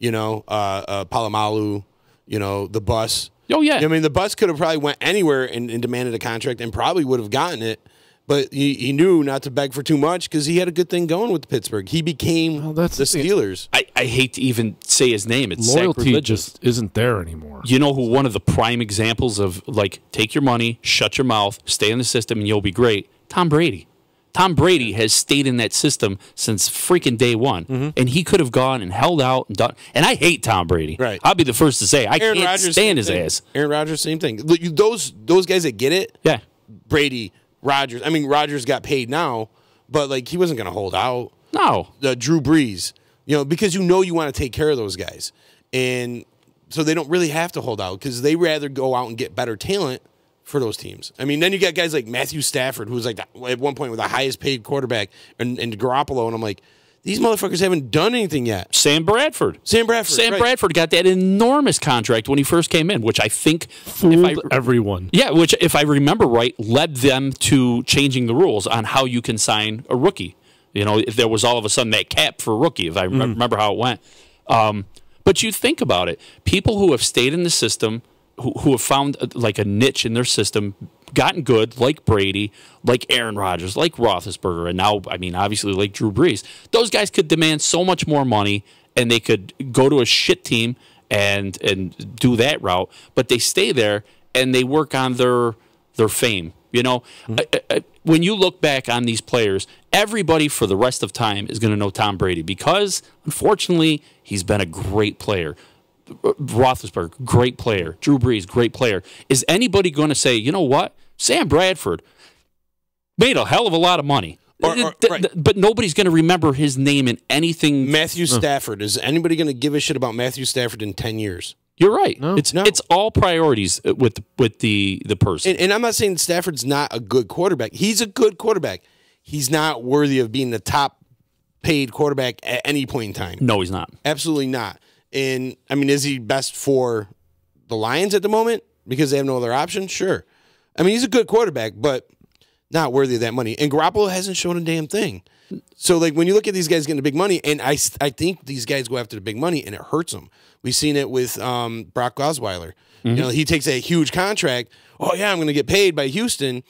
Speaker 12: Palomalu. The bus.
Speaker 7: Oh, yeah.
Speaker 12: I mean, the bus could have probably went anywhere and demanded a contract and probably would have gotten it, but he knew not to beg for too much because he had a good thing going with Pittsburgh. He became the Steelers.
Speaker 7: I hate to even say his name. It's
Speaker 13: loyalty
Speaker 7: sacrilegious.
Speaker 13: just isn't there anymore.
Speaker 7: You know who one of the prime examples of, like, take your money, shut your mouth, stay in the system, and you'll be great? Tom Brady. Tom Brady has stayed in that system since freaking day one, and he could have gone and held out and done. And I hate Tom Brady.
Speaker 12: Right.
Speaker 7: I'll be the first to say I
Speaker 12: Aaron
Speaker 7: can't
Speaker 12: Rodgers,
Speaker 7: stand his ass.
Speaker 12: Aaron Rodgers, same thing. Look, those guys that get it.
Speaker 7: Yeah.
Speaker 12: Brady, Rodgers. I mean, Rodgers got paid now, but like he wasn't going to hold out.
Speaker 7: No.
Speaker 12: Drew Brees, because you want to take care of those guys, and so they don't really have to hold out because they rather go out and get better talent for those teams. I mean, then you got guys like Matthew Stafford, who's like at one point with the highest paid quarterback, and Garoppolo, and I'm like, these motherfuckers haven't done anything yet.
Speaker 7: Sam Bradford
Speaker 12: right.
Speaker 7: Bradford got that enormous contract when he first came in, which I think
Speaker 13: fooled everyone.
Speaker 7: Yeah, which if I remember right, led them to changing the rules on how you can sign a rookie. If there was all of a sudden that cap for a rookie, if I remember how it went. But you think about it, people who have stayed in the system, who have found like a niche in their system, gotten good, like Brady, like Aaron Rodgers, like Roethlisberger, and now, I mean, obviously like Drew Brees. Those guys could demand so much more money, and they could go to a shit team and do that route, but they stay there and they work on their fame. When you look back on these players, everybody for the rest of time is going to know Tom Brady because, unfortunately, he's been a great player. Roethlisberger, great player. Drew Brees, great player. Is anybody going to say, you know what? Sam Bradford made a hell of a lot of money. But nobody's going to remember his name in anything.
Speaker 12: Matthew Stafford. Is anybody going to give a shit about Matthew Stafford in 10 years?
Speaker 7: You're right. No. It's all priorities with the person.
Speaker 12: And I'm not saying Stafford's not a good quarterback. He's a good quarterback. He's not worthy of being the top paid quarterback at any point in time.
Speaker 7: No, he's not.
Speaker 12: Absolutely not. And, I mean, is he best for the Lions at the moment because they have no other option? Sure. I mean, he's a good quarterback, but not worthy of that money. And Garoppolo hasn't shown a damn thing. So, like, when you look at these guys getting the big money, and I think these guys go after the big money, and it hurts them. We've seen it with Brock Osweiler. He takes a huge contract. Oh, yeah, I'm going to get paid by Houston.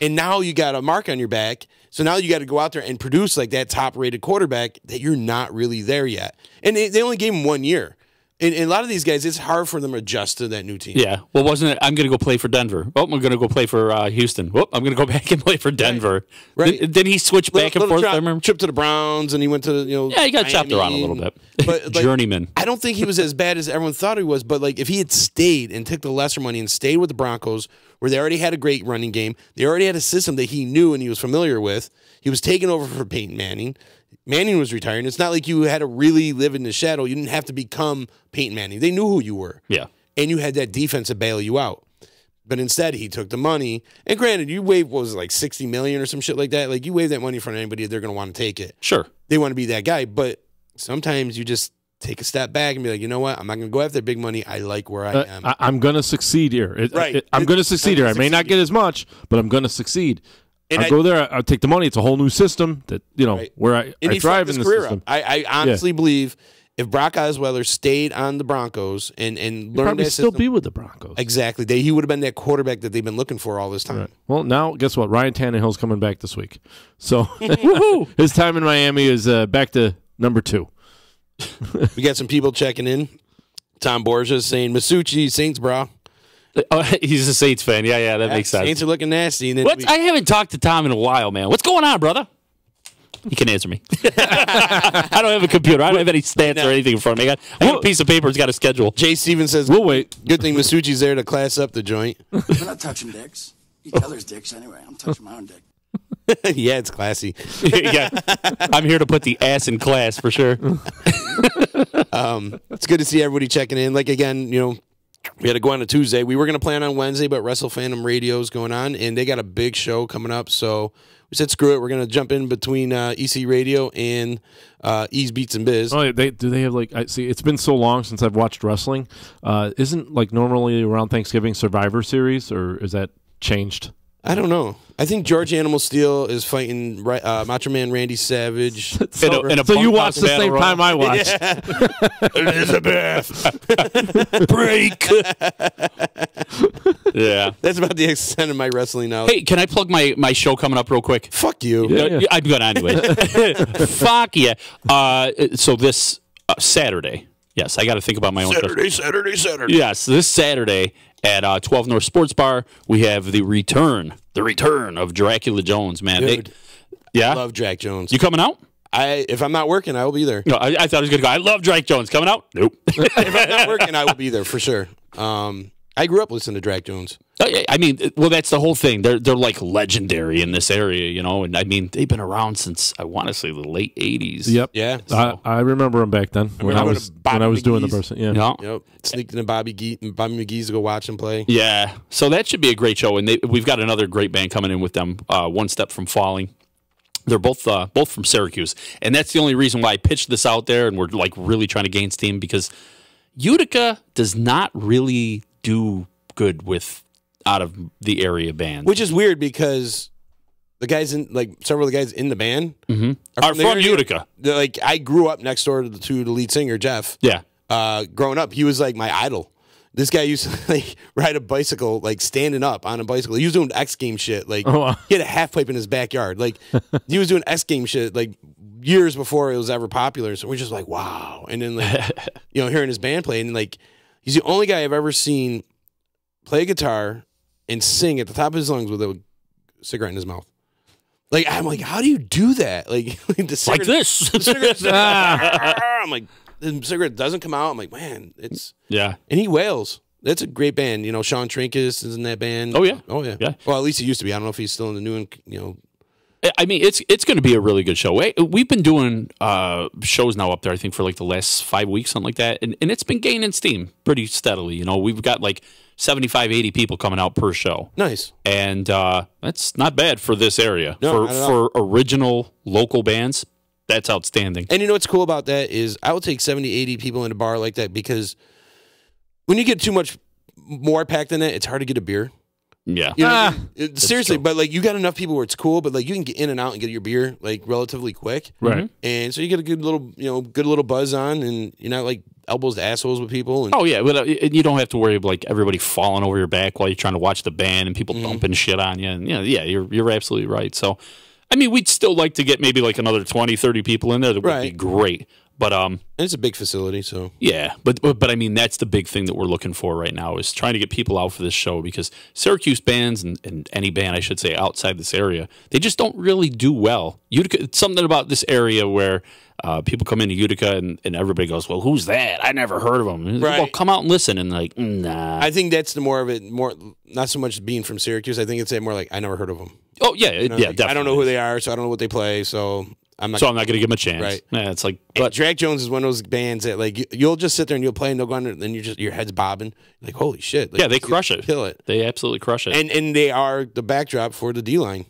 Speaker 12: And now you got a mark on your back. So now you got to go out there and produce like that top-rated quarterback that you're not really there yet. And they only gave him 1 year. And a lot of these guys, it's hard for them to adjust to that new team.
Speaker 7: Yeah. Well, wasn't it? I'm going to go play for Denver. Oh, I'm going to go play for Houston. Oh, I'm going to go back and play for Denver.
Speaker 12: Right.
Speaker 7: Then he switched back and forth. I remember.
Speaker 12: Trip to the Browns, and he went to
Speaker 7: Yeah, he got chopped around a little bit.
Speaker 12: But
Speaker 7: Journeyman.
Speaker 12: I don't think he was as bad as everyone thought he was. But like, if he had stayed and took the lesser money and stayed with the Broncos, where they already had a great running game, they already had a system that he knew and he was familiar with. He was taking over for Peyton Manning. Manning was retiring. It's not like you had to really live in the shadow. You didn't have to become Peyton Manning. They knew who you were.
Speaker 7: Yeah.
Speaker 12: And you had that defense to bail you out. But instead, he took the money. And granted, you waived, what was it, like $60 million or some shit like that? Like, you waive that money in front of anybody, they're going to want to take it.
Speaker 7: Sure.
Speaker 12: They want to be that guy. But sometimes you just take a step back and be like, you know what? I'm not going to go after big money. I like where I am.
Speaker 13: I'm going to succeed here. I'm going to succeed here. I may not get as much, but I'm going to succeed. And I go there, I'll take the money. It's a whole new system that, where I thrive in the system.
Speaker 12: I honestly believe if Brock Osweiler stayed on the Broncos and learned
Speaker 13: probably
Speaker 12: that
Speaker 13: still
Speaker 12: system,
Speaker 13: be with the Broncos.
Speaker 12: Exactly. He would have been that quarterback that they've been looking for all this time.
Speaker 13: Right. Well, now, guess what? Ryan Tannehill's coming back this week. So his time in Miami is back to number 2.
Speaker 12: We got some people checking in. Tom Borgia saying, Massucci, Saints, bro.
Speaker 7: Oh, he's a Saints fan. Yeah, that makes sense.
Speaker 12: Saints are looking nasty. And then
Speaker 7: I haven't talked to Tom in a while, man. What's going on, brother? He can answer me. I don't have a computer. I don't have any stats or anything in front of me. I got a piece of paper. It's got a schedule.
Speaker 12: Jay Stevens says,
Speaker 13: we'll wait.
Speaker 12: Good thing Massucci's there to class up the joint.
Speaker 11: We're not touching dicks. Each other's dicks anyway. I'm touching my own dick.
Speaker 12: Yeah, it's classy.
Speaker 7: Yeah, I'm here to put the ass in class for sure.
Speaker 12: It's good to see everybody checking in. Like, again, we had to go on a Tuesday. We were going to plan on Wednesday, but Wrestle Fandom Radio is going on, and they got a big show coming up. So we said, screw it. We're going to jump in between EC Radio and Ease Beats and Bizz.
Speaker 13: Oh, do they have I see? It's been so long since I've watched wrestling. Isn't normally around Thanksgiving Survivor Series, or is that changed?
Speaker 12: I don't know. I think George Animal Steel is fighting Macho Man Randy Savage.
Speaker 13: So you watch the same time I watch.
Speaker 12: Yeah. Elizabeth. Break.
Speaker 7: Yeah.
Speaker 12: That's about the extent of my wrestling now.
Speaker 7: Hey, can I plug my show coming up real quick?
Speaker 12: Fuck you.
Speaker 7: Yeah. I'm going to anyway. Fuck yeah. So this Saturday. Yes, I got to think about my own show.
Speaker 12: Saturday.
Speaker 7: Yes, this Saturday at 12 North Sports Bar, we have the return of Dracula Jones, man.
Speaker 12: Dude,
Speaker 7: yeah?
Speaker 12: I love Drac Jones.
Speaker 7: You coming out?
Speaker 12: If I'm not working, I will be there.
Speaker 7: No, I thought he was going to go, I love Drac Jones. Coming out? Nope.
Speaker 12: If I'm not working, I will be there for sure. I grew up listening to Drac Jones.
Speaker 7: I mean, well, that's the whole thing. They're like legendary in this area, and I mean, they've been around since I want to say the late '80s.
Speaker 13: Yep.
Speaker 12: Yeah.
Speaker 13: So. I remember them back then when I was doing the person. Yeah.
Speaker 12: Yep. Sneaked into Bobby McGee's to go watch him play.
Speaker 7: Yeah. So that should be a great show, and we've got another great band coming in with them. One Step from Falling. They're both from Syracuse, and that's the only reason why I pitched this out there, and we're like really trying to gain steam because Utica does not really do good with out of the area bands,
Speaker 12: which is weird because the guys in several of the guys in the band
Speaker 7: are from Utica.
Speaker 12: Like, I grew up next door to the lead singer Jeff.
Speaker 7: Yeah,
Speaker 12: growing up, he was like my idol. This guy used to ride a bicycle, standing up on a bicycle. He was doing X Game shit. He had a half pipe in his backyard. He was doing X Game shit years before it was ever popular. So we're just like, wow. And then hearing his band play, and he's the only guy I've ever seen play guitar and sing at the top of his lungs with a cigarette in his mouth. I'm like, how do you do that? The cigarette,
Speaker 7: like this.
Speaker 12: The cigarette, I'm like, the cigarette doesn't come out. I'm like, man, it's
Speaker 7: yeah.
Speaker 12: And he wails. That's a great band. Sean Trinkus is in that band.
Speaker 7: Oh yeah.
Speaker 12: Yeah. Well, at least he used to be. I don't know if he's still in the new one.
Speaker 7: I mean, it's going to be a really good show. We've been doing shows now up there, I think, for the last 5 weeks, something like that, and it's been gaining steam pretty steadily. We've got 75, 80 people coming out per show.
Speaker 12: Nice.
Speaker 7: And that's not bad for this area.
Speaker 12: No,
Speaker 7: for original local bands, that's outstanding.
Speaker 12: And what's cool about that is I will take 70, 80 people in a bar like that because when you get too much more packed than that, it's hard to get a beer.
Speaker 7: Yeah.
Speaker 12: Seriously, but you got enough people where it's cool, but you can get in and out and get your beer relatively quick.
Speaker 13: Right.
Speaker 12: And so you get a good little buzz on, and you're not elbows to assholes with people. And,
Speaker 7: oh yeah, but you don't have to worry about everybody falling over your back while you're trying to watch the band and people dumping shit on you. And you're absolutely right. So I mean, we'd still like to get maybe another 20, 30 people in there. That would be great. But
Speaker 12: And it's a big facility, so
Speaker 7: yeah. But I mean, that's the big thing that we're looking for right now is trying to get people out for this show because Syracuse bands and any band, I should say, outside this area, they just don't really do well. Utica, it's something about this area where people come into Utica and everybody goes, "Well, who's that? I never heard of them."
Speaker 12: Right.
Speaker 7: Well, come out and listen, and like, nah.
Speaker 12: I think that's the more of it. More not so much being from Syracuse. I think it's more like I never heard of them.
Speaker 7: Oh yeah,
Speaker 12: You know,
Speaker 7: yeah,
Speaker 12: like,
Speaker 7: definitely.
Speaker 12: I don't know who they are, so I don't know what they play. So I'm not
Speaker 7: going to give them a chance.
Speaker 12: Right.
Speaker 7: Yeah, it's like,
Speaker 12: but Drag Jones is one of those bands that like you'll just sit there and you'll play and they'll go under, and then your head's bobbing. Like holy shit! Like,
Speaker 7: yeah, they crush it.
Speaker 12: Kill it.
Speaker 7: They absolutely crush it.
Speaker 12: And they are the backdrop for the D line.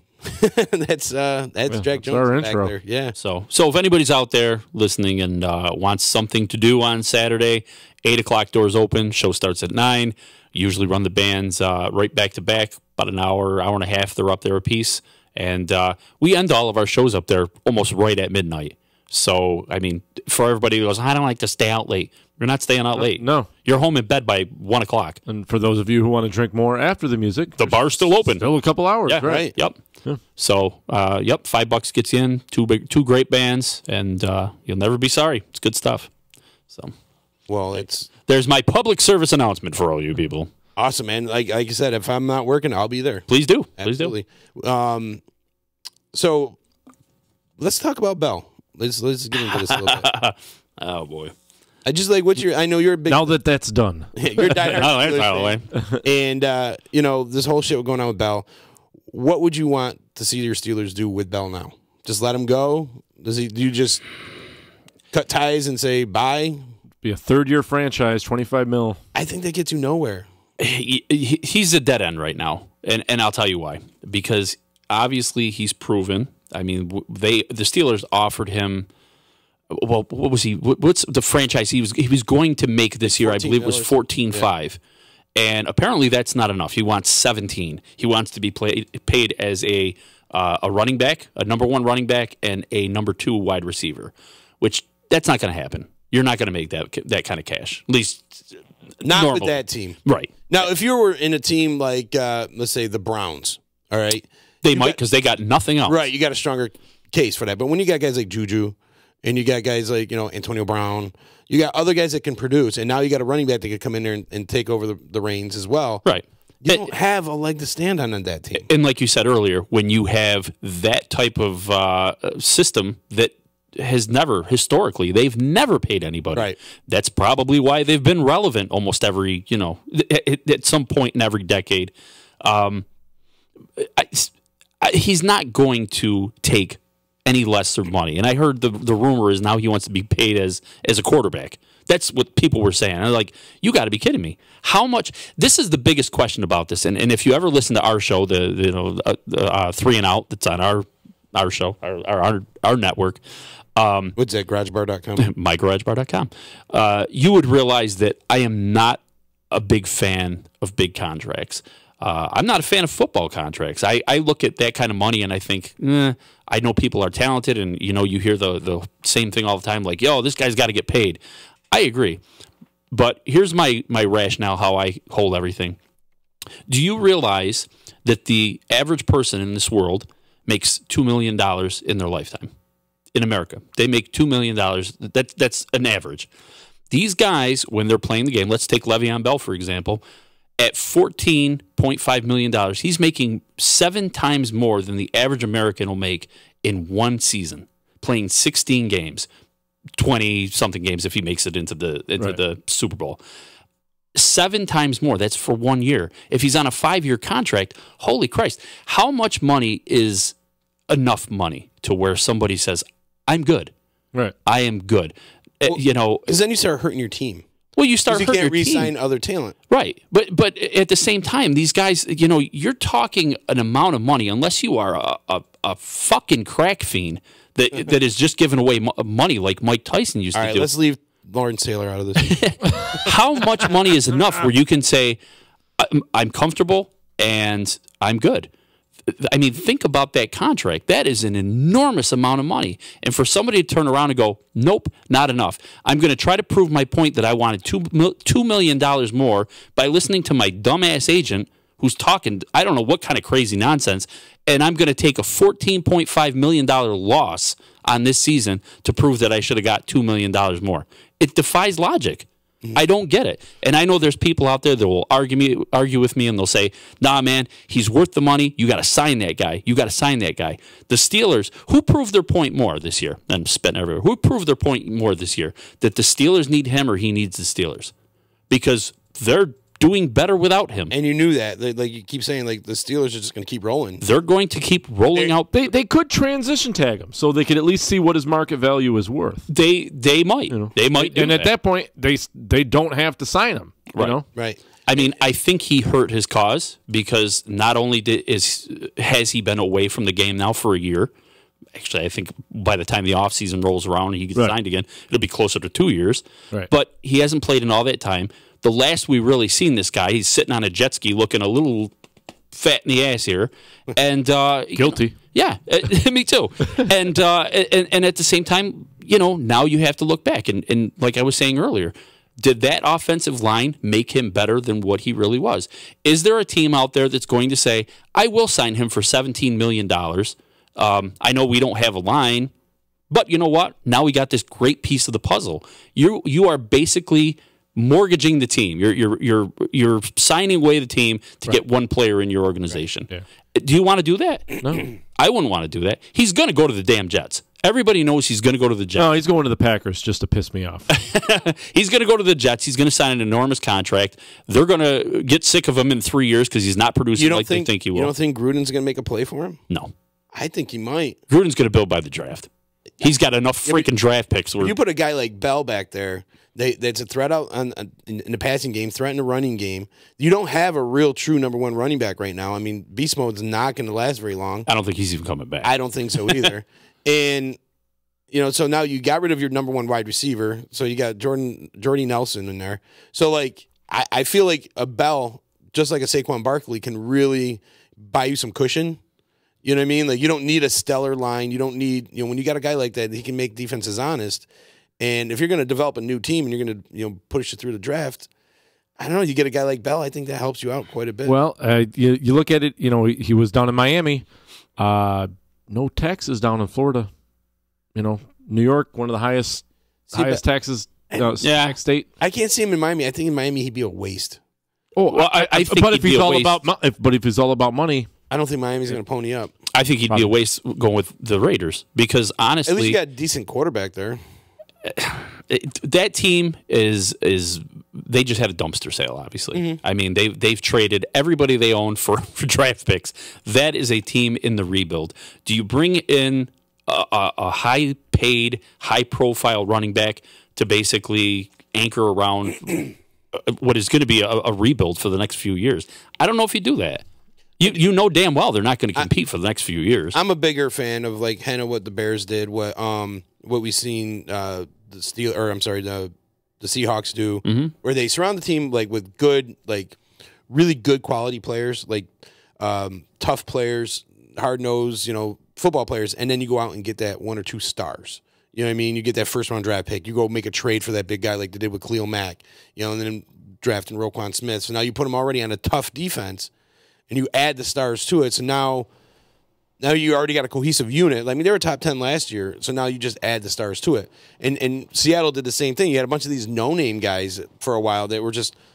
Speaker 12: that's Drag Jones
Speaker 13: our
Speaker 12: back
Speaker 13: intro.
Speaker 12: there. Yeah.
Speaker 7: So if anybody's out there listening and wants something to do on Saturday, 8:00 doors open. Show starts at 9. Usually run the bands right back to back, about an hour and a half. They're up there a piece, and we end all of our shows up there almost right at midnight. So I mean, for everybody who goes, I don't like to stay out late. You're not staying out late.
Speaker 13: No,
Speaker 7: you're home in bed by 1 o'clock.
Speaker 13: And for those of you who want to drink more after the music,
Speaker 7: the bar's still open.
Speaker 13: Still a couple hours.
Speaker 7: Yeah,
Speaker 13: right.
Speaker 7: Yep.
Speaker 13: Yeah.
Speaker 7: So, yep, $5 gets you in. Two great bands, and you'll never be sorry. It's good stuff. So,
Speaker 12: well,
Speaker 7: there's my public service announcement for all you people.
Speaker 12: Awesome, man. Like I said, if I'm not working, I'll be there.
Speaker 7: Please do.
Speaker 12: Absolutely. So let's talk about Bell. Let's get into this a little bit.
Speaker 7: Oh boy.
Speaker 12: I just like I know you're a big.
Speaker 13: Now that's done.
Speaker 12: You're diehard.
Speaker 7: Oh, that's out of the way.
Speaker 12: And you know this whole shit going on with Bell. What would you want to see your Steelers do with Bell now? Just let him go? Do you just cut ties and say bye?
Speaker 13: Be a third-year franchise, $25 million.
Speaker 12: I think that gets you nowhere.
Speaker 7: He's a dead end right now, and I'll tell you why. Because obviously he's proven. I mean, the Steelers offered him. Well, what was he? What's the franchise he was going to make this year? I believe it was $14.5, and apparently that's not enough. He wants $17. He wants to be paid as a running back, a number 1 running back, and a number 2 wide receiver. Which that's not going to happen. You're not going to make that kind of cash, at least
Speaker 12: not
Speaker 7: normally.
Speaker 12: with that team,
Speaker 7: right?
Speaker 12: Now, if you were in a team like let's say the Browns, all right,
Speaker 7: they might because they got nothing else.
Speaker 12: Right, you got a stronger case for that. But when you got guys like Juju. And you got guys like, Antonio Brown. You got other guys that can produce. And now you got a running back that could come in there and take over the reins as well.
Speaker 7: Right.
Speaker 12: You don't have a leg to stand on that team.
Speaker 7: And like you said earlier, when you have that type of system that has never, historically, they've never paid anybody.
Speaker 12: Right.
Speaker 7: That's probably why they've been relevant almost every, at some point in every decade. He's not going to take any lesser money. And I heard the rumor is now he wants to be paid as a quarterback. That's what people were saying. I'm like, you got to be kidding me. How much? This is the biggest question about this. And if you ever listen to our show, the 3 and Out that's on our show, our network.
Speaker 12: What's that, garagebar.com?
Speaker 7: mygaragebar.com. You would realize that I am not a big fan of big contracts. I'm not a fan of football contracts. I look at that kind of money and I think, I know people are talented, and you hear the same thing all the time, like, yo, this guy's got to get paid. I agree. But here's my rationale, how I hold everything. Do you realize that the average person in this world makes $2 million in their lifetime? In America, they make $2 million. That's an average. These guys, when they're playing the game, let's take Le'Veon Bell, for example, at $14.5 million, he's making 7 times more than the average American will make in one season, playing 16 games, 20-something games if he makes it into the Super Bowl. 7 times more. That's for 1 year. If he's on a 5-year contract, holy Christ, how much money is enough money to where somebody says, I'm good.
Speaker 13: Right.
Speaker 7: I am good.
Speaker 12: Because then you start hurting your team.
Speaker 7: Well, you start hurting your team.
Speaker 12: You can't re-sign other talent.
Speaker 7: Right. But at the same time, these guys, you're talking an amount of money, unless you are a fucking crack fiend that is just giving away money like Mike Tyson used to do.
Speaker 12: All right, let's leave Lawrence Taylor out of this.
Speaker 7: How much money is enough where you can say, I'm comfortable and I'm good? I mean, think about that contract. That is an enormous amount of money. And for somebody to turn around and go, nope, not enough. I'm going to try to prove my point that I wanted $2 million more by listening to my dumbass agent who's talking, I don't know what kind of crazy nonsense, and I'm going to take a $14.5 million loss on this season to prove that I should have got $2 million more. It defies logic. I don't get it. And I know there's people out there that will argue with me, and they'll say, nah, man, he's worth the money. You got to sign that guy. You got to sign that guy. The Steelers, who proved their point more this year? I'm spitting everywhere. Who proved their point more this year? That the Steelers need him or he needs the Steelers? Because they're doing better without him.
Speaker 12: And you knew that. Like you keep saying, like the Steelers are just going to keep rolling.
Speaker 7: They're going to keep rolling out.
Speaker 13: They could transition tag him so they could at least see what his market value is worth.
Speaker 7: They might. They might do
Speaker 13: and
Speaker 7: that.
Speaker 13: At that point, they don't have to sign him. You know?
Speaker 12: Right.
Speaker 7: I mean, I think he hurt his cause because not only has he been away from the game now for a year. Actually, I think by the time the offseason rolls around and he gets signed again, it'll be closer to 2 years.
Speaker 13: Right.
Speaker 7: But he hasn't played in all that time. The last we really seen this guy, he's sitting on a jet ski looking a little fat in the ass here. And
Speaker 13: guilty.
Speaker 7: Yeah, me too. And at the same time, now you have to look back. And like I was saying earlier, did that offensive line make him better than what he really was? Is there a team out there that's going to say, I will sign him for $17 million? I know we don't have a line, but you know what? Now we got this great piece of the puzzle. You are basically mortgaging the team. You're signing away the team to get one player in your organization.
Speaker 13: Right.
Speaker 7: Do you want to do that?
Speaker 13: No.
Speaker 7: I wouldn't want to do that. He's going to go to the damn Jets. Everybody knows he's going to go to the Jets.
Speaker 13: No, he's going to the Packers just to piss me off.
Speaker 7: He's going to go to the Jets. He's going to sign an enormous contract. They're going to get sick of him in 3 years because he's not producing they think he will.
Speaker 12: You don't think Gruden's going to make a play for him?
Speaker 7: No.
Speaker 12: I think he might.
Speaker 7: Gruden's going to build by the draft. He's got enough freaking draft picks.
Speaker 12: You put a guy like Bell back there, that's a threat out in the passing game, threat in the running game. You don't have a real true number one running back right now. I mean, beast mode's not going to last very long.
Speaker 7: I don't think he's even coming back.
Speaker 12: I don't think so either. And so now you got rid of your number one wide receiver. So you got Jordy Nelson in there. So like I feel like a Bell, just like a Saquon Barkley, can really buy you some cushion. You know what I mean? Like you don't need a stellar line. You don't need when you got a guy like that, he can make defenses honest. And if you're going to develop a new team and you're going to push it through the draft, I don't know. You get a guy like Bell, I think that helps you out quite a bit.
Speaker 13: Well, you look at it. He was down in Miami. No taxes down in Florida. New York, one of the highest taxes tax state.
Speaker 12: I can't see him in Miami. I think in Miami he'd be a waste.
Speaker 13: Oh, well, I think but if he's all about money,
Speaker 12: I don't think Miami's going to pony up.
Speaker 7: I think he'd be a waste going with the Raiders because honestly,
Speaker 12: at least you got a decent quarterback there.
Speaker 7: That team is they just had a dumpster sale. Obviously,
Speaker 12: Mm-hmm.
Speaker 7: I mean they've traded everybody they own for draft picks. That is a team in the rebuild. Do you bring in a high-paid, high-profile running back to basically anchor around what is going to be a rebuild for the next few years? I don't know if you do that. You know damn well they're not going to compete for the next few years.
Speaker 12: I'm a bigger fan of like kind of what the Bears did, what we've seen the Seahawks do, where they surround the team like with good, like really good quality players, like tough players, hard nosed, football players, and then you go out and get that one or two stars. You know what I mean? You get that first round draft pick. You go make a trade for that big guy like they did with Khalil Mack, and then drafting Roquan Smith. So now you put them already on a tough defense, and you add the stars to it. So now you already got a cohesive unit. I mean, they were top 10 last year, so now you just add the stars to it. And Seattle did the same thing. You had a bunch of these no-name guys for a while that were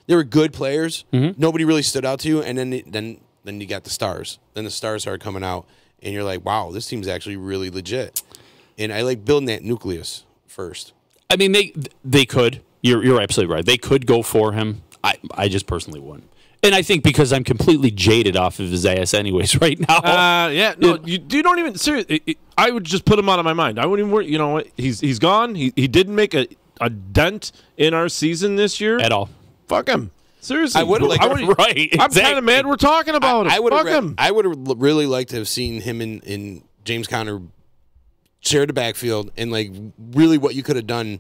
Speaker 12: they were good players. Nobody really stood out to you, and then you got the stars. Then the stars started coming out, and you're like, wow, this team's actually really legit. And I like building that nucleus first.
Speaker 7: I mean, they could. You're absolutely right. They could go for him. I just personally wouldn't. And I think because I'm completely jaded off of his ass anyways right now.
Speaker 13: You don't even seriously. I would just put him out of my mind. I wouldn't even worry. You know what? He's gone. He didn't make a dent in our season this year
Speaker 7: at all.
Speaker 13: Fuck him. Seriously,
Speaker 12: I would like
Speaker 7: right. Exactly.
Speaker 13: I'm kind of mad we're talking about him. Fuck him.
Speaker 12: I would have really liked to have seen him in James Conner share the backfield and like really what you could have done.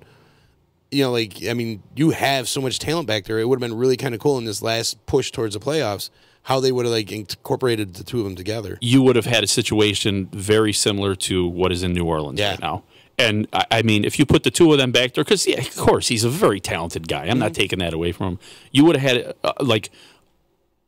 Speaker 12: You have so much talent back there. It would have been really kind of cool in this last push towards the playoffs, how they would have like incorporated the two of them together.
Speaker 7: You would have had a situation very similar to what is in New Orleans right now. And I mean, if you put the two of them back there, because of course he's a very talented guy. I'm not taking that away from him. You would have had like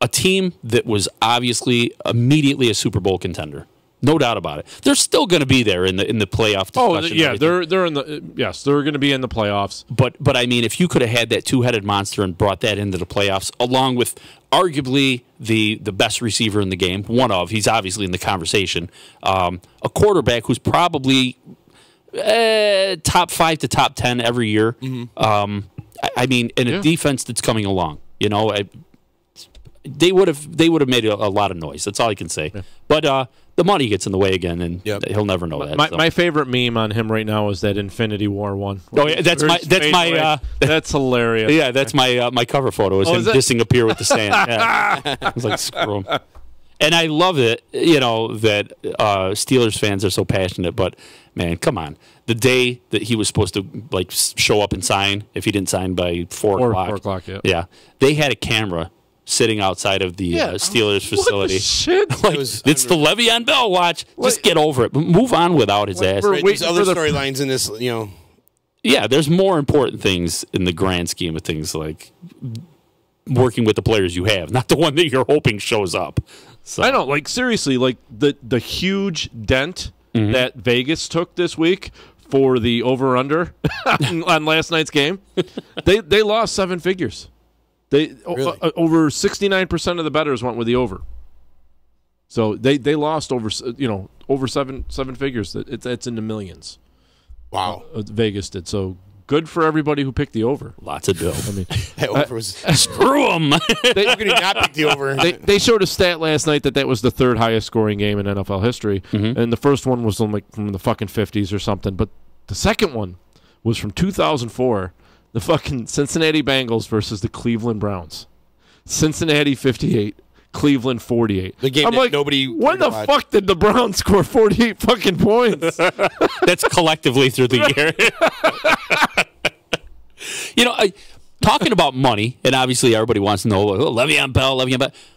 Speaker 7: a team that was obviously immediately a Super Bowl contender. No doubt about it. They're still going to be there in the playoff discussion.
Speaker 13: They're in the they're going to be in the playoffs.
Speaker 7: But I mean, if you could have had that two-headed monster and brought that into the playoffs, along with arguably the best receiver in the game, he's obviously in the conversation, a quarterback who's probably top 5 to top 10 every year. I mean, in a defense that's coming along, they would have made a lot of noise. That's all I can say. Yeah. But the money gets in the way again, and he'll never know that.
Speaker 13: My favorite meme on him right now is that Infinity War one.
Speaker 7: Oh yeah, that's
Speaker 13: that's hilarious.
Speaker 7: Yeah, that's my cover photo. Is him dissing up here with the sand. Yeah. I was like, screw him. And I love it, that Steelers fans are so passionate. But man, come on, the day that he was supposed to show up and sign, if he didn't sign by 4 o'clock,
Speaker 13: 4 o'clock,
Speaker 7: yeah, they had a camera sitting outside of the Steelers facility.
Speaker 13: What the shit?
Speaker 7: It's the Le'Veon Bell watch. Just get over it. Move on without his ass.
Speaker 12: There's other storylines in this,
Speaker 7: Yeah, there's more important things in the grand scheme of things, like working with the players you have, not the one that you're hoping shows up. So.
Speaker 13: I know, seriously, the huge dent that Vegas took this week for the over-under on last night's game, they lost 7 figures. Really? Over 69% of the bettors went with the over. So they lost over seven figures. It's in the millions.
Speaker 12: Wow.
Speaker 13: Vegas did. So good for everybody who picked the over.
Speaker 7: Lots of dough.
Speaker 12: I mean, that over was
Speaker 7: screw them.
Speaker 12: How could he not pick the over?
Speaker 13: They showed a stat last night that was the 3rd highest scoring game in NFL history, and the first one was from the fucking 50s or something. But the second one was from 2004. The fucking Cincinnati Bengals versus the Cleveland Browns. Cincinnati 58, Cleveland 48.
Speaker 12: The game nobody.
Speaker 13: When the fuck did the Browns score 48 fucking points?
Speaker 7: That's collectively through the year. Talking about money, and obviously everybody wants to know, Le'Veon Bell.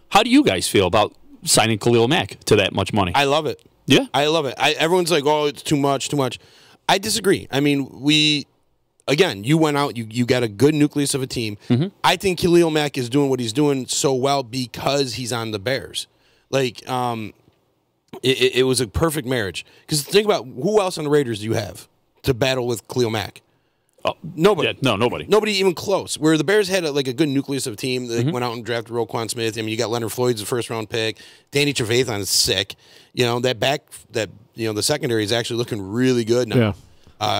Speaker 7: How do you guys feel about signing Khalil Mack to that much money?
Speaker 12: I love it.
Speaker 7: Yeah?
Speaker 12: I love it. Everyone's like, oh, it's too much. I disagree. I mean, Again, you went out, you got a good nucleus of a team. I think Khalil Mack is doing what he's doing so well because he's on the Bears. It was a perfect marriage. Because think about who else on the Raiders do you have to battle with Khalil Mack? Nobody.
Speaker 7: Yeah, no, nobody.
Speaker 12: Nobody even close. Where the Bears had a good nucleus of a team. They went out and drafted Roquan Smith. I mean, you got Leonard Floyd's a first-round pick. Danny Trevathan is sick. The secondary is actually looking really good now.
Speaker 13: Yeah.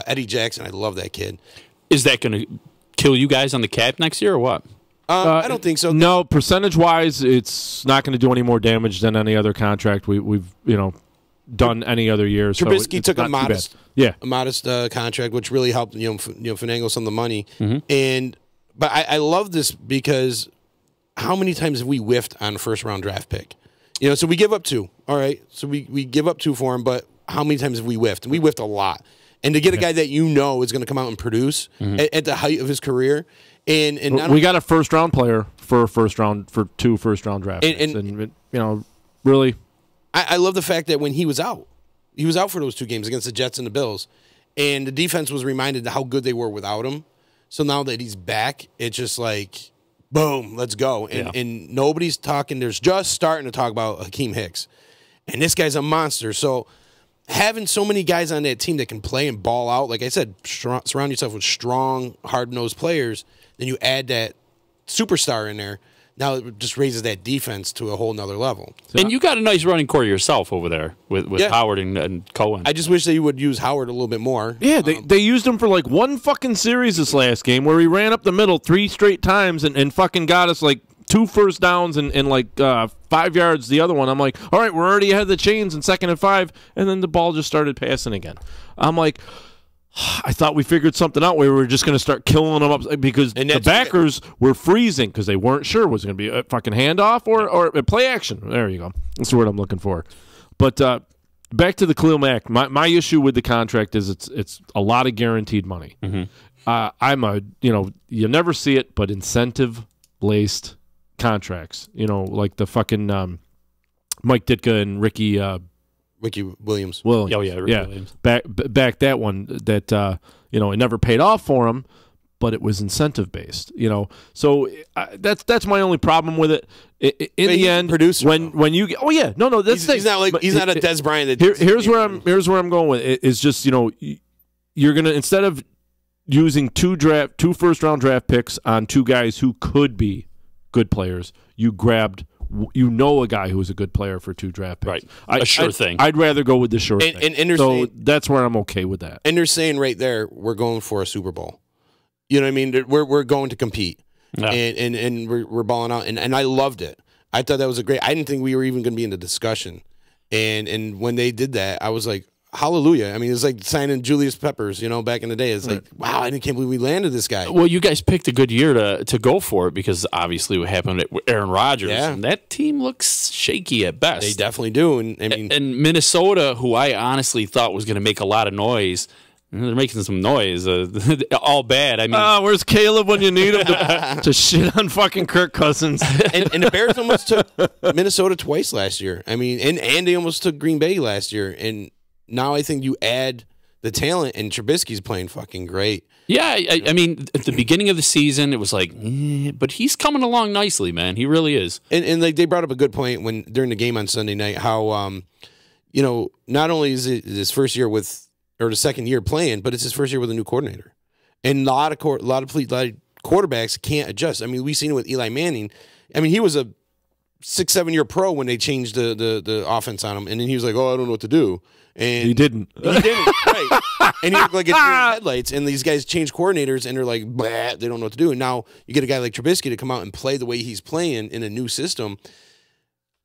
Speaker 12: Eddie Jackson, I love that kid.
Speaker 7: Is that going to kill you guys on the cap next year or what?
Speaker 12: I don't think so.
Speaker 13: No, percentage-wise, it's not going to do any more damage than any other contract we've done any other year.
Speaker 12: Trubisky took a modest contract, which really helped finagle some of the money. But I love this because how many times have we whiffed on a first-round draft pick? So we give up 2. All right, so we give up 2 for him, but how many times have we whiffed? And we whiffed a lot. And to get a guy that is going to come out and produce at the height of his career, and
Speaker 13: we got a first-round player for 2 first-round draft picks, and really,
Speaker 12: I love the fact that when he was out for those 2 games against the Jets and the Bills, and the defense was reminded how good they were without him. So now that he's back, it's just like, boom, let's go. And nobody's talking. There's just starting to talk about Hakeem Hicks, and this guy's a monster. So having so many guys on that team that can play and ball out, like I said, surround yourself with strong, hard-nosed players, then you add that superstar in there, now it just raises that defense to a whole nother level.
Speaker 7: And you got a nice running core yourself over there with Howard and Cohen.
Speaker 12: I just wish they would use Howard a little bit more.
Speaker 13: Yeah, they used him for 1 fucking series this last game where he ran up the middle 3 straight times and fucking got us 2 first downs and 5 yards the other one. I'm like, all right, we're already ahead of the chains in 2nd and 5, and then the ball just started passing again. I'm like, I thought we figured something out where we were just going to start killing them up because the backers were freezing because they weren't sure was it going to be a fucking handoff or a play action. There you go. That's the word I'm looking for. But back to the Khalil Mack. My issue with the contract is it's a lot of guaranteed money. You never see it, but incentive-laced contracts, like the fucking Mike Ditka and Ricky
Speaker 12: Williams.
Speaker 7: Ricky Williams.
Speaker 13: Back that one that it never paid off for him, but it was incentive based. So that's my only problem with it. In the end,
Speaker 12: producer,
Speaker 13: when you get,
Speaker 12: he's not like he's not a Des Bryant.
Speaker 13: Here's where I'm going with it. Is just you're gonna, instead of using two first round draft picks on two guys who could be good players, you grabbed a guy who was a good player for 2 draft picks.
Speaker 7: Right. A sure thing.
Speaker 13: I'd rather go with the sure thing.
Speaker 12: And
Speaker 13: so that's where I'm okay with that.
Speaker 12: And they're saying right there, we're going for a Super Bowl. You know what I mean? We're going to compete. Yeah. And we're balling out. And I loved it. I thought that was I didn't think we were even going to be in the discussion. And when they did that, I was like, hallelujah. I mean, it's like signing Julius Peppers, back in the day. It's like, wow, I can't believe we landed this guy.
Speaker 7: Well, you guys picked a good year to go for it, because obviously what happened with Aaron Rodgers, and that team looks shaky at best.
Speaker 12: They definitely do.
Speaker 7: And Minnesota, who I honestly thought was going to make a lot of noise, they're making some noise. All bad. I mean,
Speaker 13: where's Caleb when you need him to shit on fucking Kirk Cousins?
Speaker 12: and the Bears almost took Minnesota twice last year. I mean, and they almost took Green Bay last year. And now I think you add the talent, and Trubisky's playing fucking great.
Speaker 7: Yeah, I mean, at the beginning of the season, it was like, but he's coming along nicely, man. He really is.
Speaker 12: And like they brought up a good point during the game on Sunday night, how not only is it his first year the second year playing, but it's his first year with a new coordinator, and a lot of quarterbacks can't adjust. I mean, we've seen it with Eli Manning. I mean, he was a 6-7 year pro when they changed the offense on him, and then he was like, "Oh, I don't know what to do." And
Speaker 13: he didn't.
Speaker 12: Right. And he looked like a deer in headlights. And these guys change coordinators, and they're like, blah, they don't know what to do. And now you get a guy like Trubisky to come out and play the way he's playing in a new system.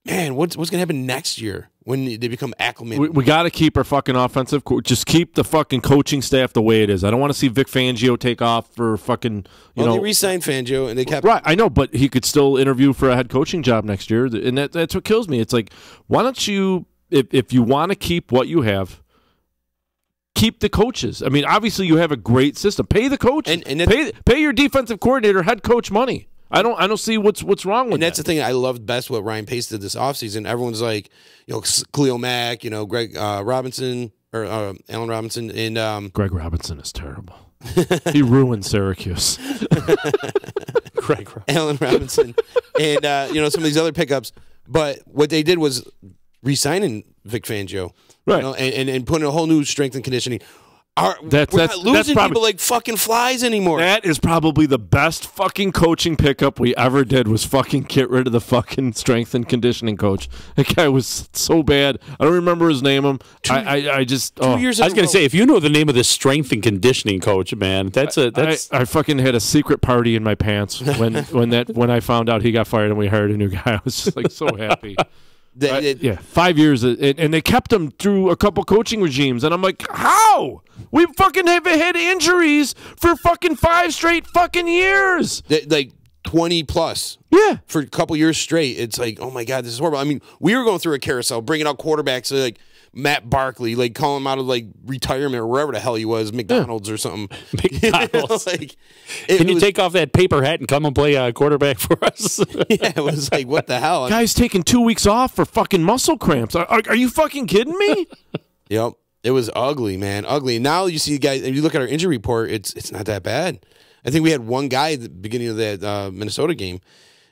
Speaker 12: Man, what's going to happen next year when they become acclimated?
Speaker 13: We got to keep our fucking offensive. Just keep the fucking coaching staff the way it is. I don't want to see Vic Fangio take off for fucking.
Speaker 12: They re-signed Fangio, and they kept.
Speaker 13: Right, I know, but he could still interview for a head coaching job next year, and that's what kills me. It's like, why don't you? If you want to keep what you have, keep the coaches. I mean, obviously you have a great system. Pay the coach. And pay your defensive coordinator, head coach money. I don't see what's wrong with that.
Speaker 12: And that's the thing I loved best what Ryan Pace did this offseason. Everyone's like, Khalil Mack, Greg Robinson or Allen Robinson, and
Speaker 13: Greg Robinson is terrible. He ruined Syracuse.
Speaker 12: Allen Robinson, and some of these other pickups. But what they did was re-signing Vic Fangio,
Speaker 13: right?
Speaker 12: And putting a whole new strength and conditioning. We're not losing people like fucking flies anymore.
Speaker 13: That is probably the best fucking coaching pickup we ever did, was fucking get rid of the fucking strength and conditioning coach. That guy was so bad. I don't remember his name. I just
Speaker 12: 2 years
Speaker 7: I was going to say, if you know the name of the strength and conditioning coach, man,
Speaker 13: I fucking had a secret party in my pants when I found out he got fired and we hired a new guy. I was just like so happy. 5 years, and they kept him through a couple coaching regimes, and I'm like, how? We fucking have had injuries for fucking 5 straight fucking years.
Speaker 12: Like 20 plus.
Speaker 13: Yeah.
Speaker 12: For a couple years straight. It's like, oh my God, this is horrible. I mean, we were going through a carousel, bringing out quarterbacks like Matt Barkley, like calling him out of like retirement or wherever the hell he was, McDonald's or something.
Speaker 7: McDonald's. Can you take off that paper hat and come and play quarterback for us?
Speaker 12: Yeah, it was like, what the hell?
Speaker 13: Guy's taking 2 weeks off for fucking muscle cramps. Are you fucking kidding me?
Speaker 12: Yep. It was ugly, man. Ugly. Now you see guys, if you look at our injury report, it's not that bad. I think we had one guy at the beginning of that Minnesota game.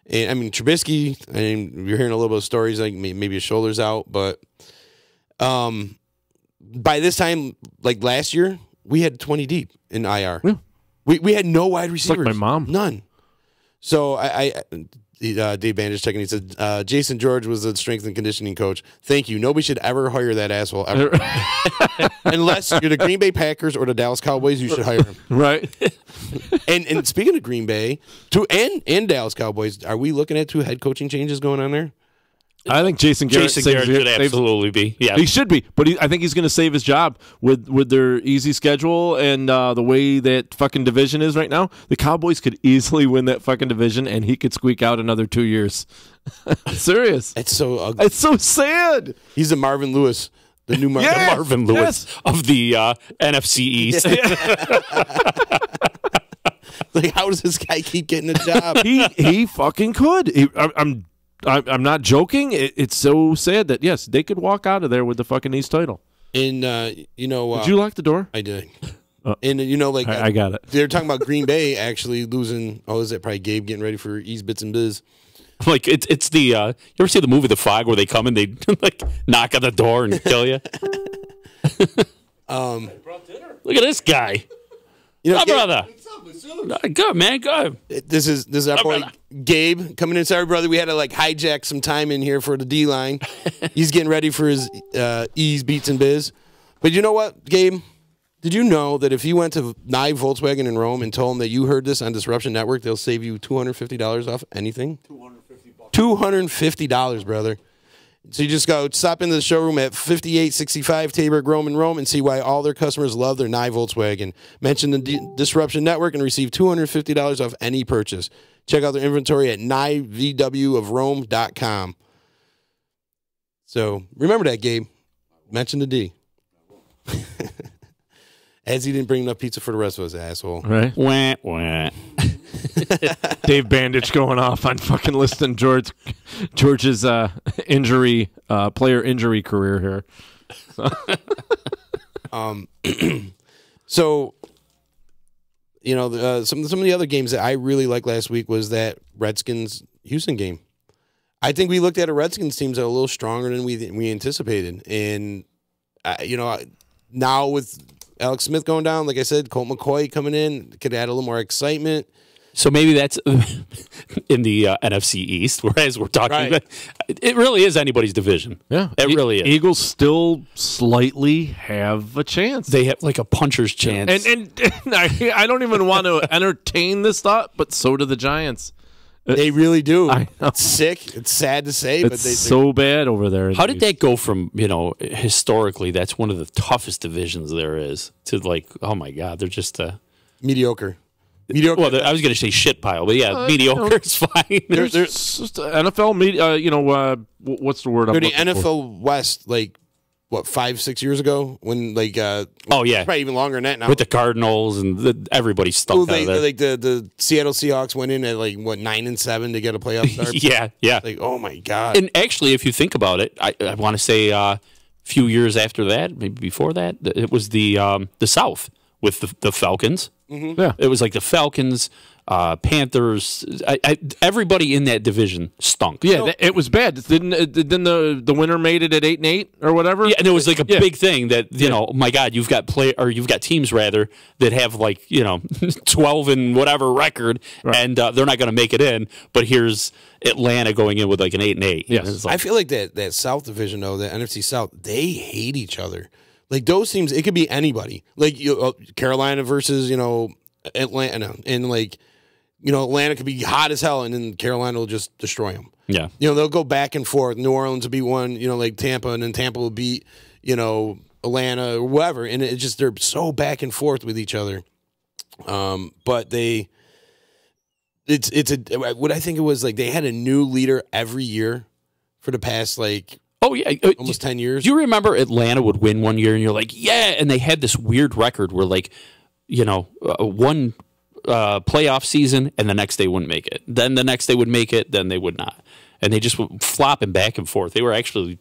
Speaker 12: And I mean, Trubisky, you're hearing a little bit of stories like maybe his shoulder's out, but by this time, like last year, we had 20 deep in IR.
Speaker 13: Yeah.
Speaker 12: We had no wide receivers.
Speaker 13: It's like my mom.
Speaker 12: None. So Dave Bandage checking. He said Jason George was the strength and conditioning coach. Thank you. Nobody should ever hire that asshole ever, unless you're the Green Bay Packers or the Dallas Cowboys. You should hire him.
Speaker 13: Right.
Speaker 12: And speaking of Green Bay, and Dallas Cowboys, are we looking at 2 head coaching changes going on there?
Speaker 13: I think Jason Garrett
Speaker 7: should absolutely be. Yeah,
Speaker 13: he should be. But I think he's going to save his job with their easy schedule and the way that fucking division is right now. The Cowboys could easily win that fucking division, and he could squeak out another 2 years. Serious.
Speaker 12: It's so ugly.
Speaker 13: It's so sad.
Speaker 12: He's the Marvin Lewis. The new
Speaker 7: Marvin Lewis of the NFC East.
Speaker 12: Like, how does this guy keep getting a job?
Speaker 13: He fucking could. I'm not joking. It's so sad that, yes, they could walk out of there with the fucking East title.
Speaker 12: And,
Speaker 13: did you lock the door?
Speaker 12: I did. And you know, like
Speaker 13: I got it.
Speaker 12: They're talking about Green Bay actually losing. Oh, is that probably Gabe getting ready for Ease Bits and Bizz?
Speaker 7: Like it's the you ever see the movie The Fog where they come and they like knock on the door and kill you? Look at this guy.
Speaker 12: You know,
Speaker 7: brother. Good man, good.
Speaker 12: This is our boy Gabe coming in. Sorry, brother, we had to like hijack some time in here for the D line. He's getting ready for his Ease Beats and Biz. But you know what, Gabe? Did you know that if you went to NYE Volkswagen in Rome and told them that you heard this on Disruption Network, they'll save you $250 off anything? $250, brother. So you just go stop into the showroom at 5865 Tabor Grove in Rome and see why all their customers love their NYE Volkswagen. Mention the Disruption Network and receive $250 off any purchase. Check out their inventory at NYEVWofRome.com. So remember that, Gabe. Mention the D. As he didn't bring enough pizza for the rest of us, asshole.
Speaker 13: Right?
Speaker 7: Wah, wah.
Speaker 13: Dave Bandage going off on fucking listing George's player injury career here.
Speaker 12: So you know, some of the other games that I really liked last week was that Redskins Houston game. I think we looked at a Redskins team that are a little stronger than we anticipated, and you know, now with Alex Smith going down, like I said, Colt McCoy coming in could add a little more excitement.
Speaker 7: So maybe that's in the NFC East, whereas we're talking about it really is anybody's division.
Speaker 13: Yeah,
Speaker 7: it really is.
Speaker 13: Eagles still slightly have a chance.
Speaker 7: They have like a puncher's chance.
Speaker 13: And I don't even want to entertain this thought, but so do the Giants.
Speaker 12: They really do. It's sick. It's sad to say, but
Speaker 13: it's so bad over there.
Speaker 7: How did that go from, you know, historically, that's one of the toughest divisions there is, to like, oh my God, they're just
Speaker 12: mediocre. Mediocre.
Speaker 7: Well, I was going to say shit pile, but yeah, mediocre is fine.
Speaker 13: There's NFL, you know, what's the word?
Speaker 12: The NFL West, like, what, 5-6 years ago, when like
Speaker 7: oh yeah,
Speaker 12: probably even longer than that now,
Speaker 7: with the Cardinals and everybody's stuck out of there.
Speaker 12: Like the Seattle Seahawks went in at like what 9-7 to get a playoff start.
Speaker 7: yeah.
Speaker 12: Like, oh my God.
Speaker 7: And actually, if you think about it, I want to say a few years after that, maybe before that, it was the South with the Falcons.
Speaker 12: Mm-hmm.
Speaker 13: Yeah,
Speaker 7: it was like the Falcons, Panthers. Everybody in that division stunk.
Speaker 13: Yeah, it was bad. Didn't the winner made it at 8-8 or whatever?
Speaker 7: Yeah, and it was like a big thing that you know. My God, you've got teams rather that have like 12 and whatever record, and they're not going to make it in. But here's Atlanta going in with like an 8-8.
Speaker 12: Yes, I feel like that South division though, the NFC South, they hate each other. Like those teams, it could be anybody. Like Carolina versus Atlanta, and like Atlanta could be hot as hell, and then Carolina will just destroy them.
Speaker 7: Yeah,
Speaker 12: they'll go back and forth. New Orleans will beat one, like Tampa, and then Tampa will beat Atlanta or whatever, and it's just they're so back and forth with each other. But what I think it was like they had a new leader every year for the past like.
Speaker 7: Oh, yeah.
Speaker 12: Almost 10 years.
Speaker 7: Do you remember Atlanta would win one year and you're like, yeah, and they had this weird record where like, one playoff season and the next day wouldn't make it. Then the next day would make it, then they would not. And they just would flopping back and forth. They were actually,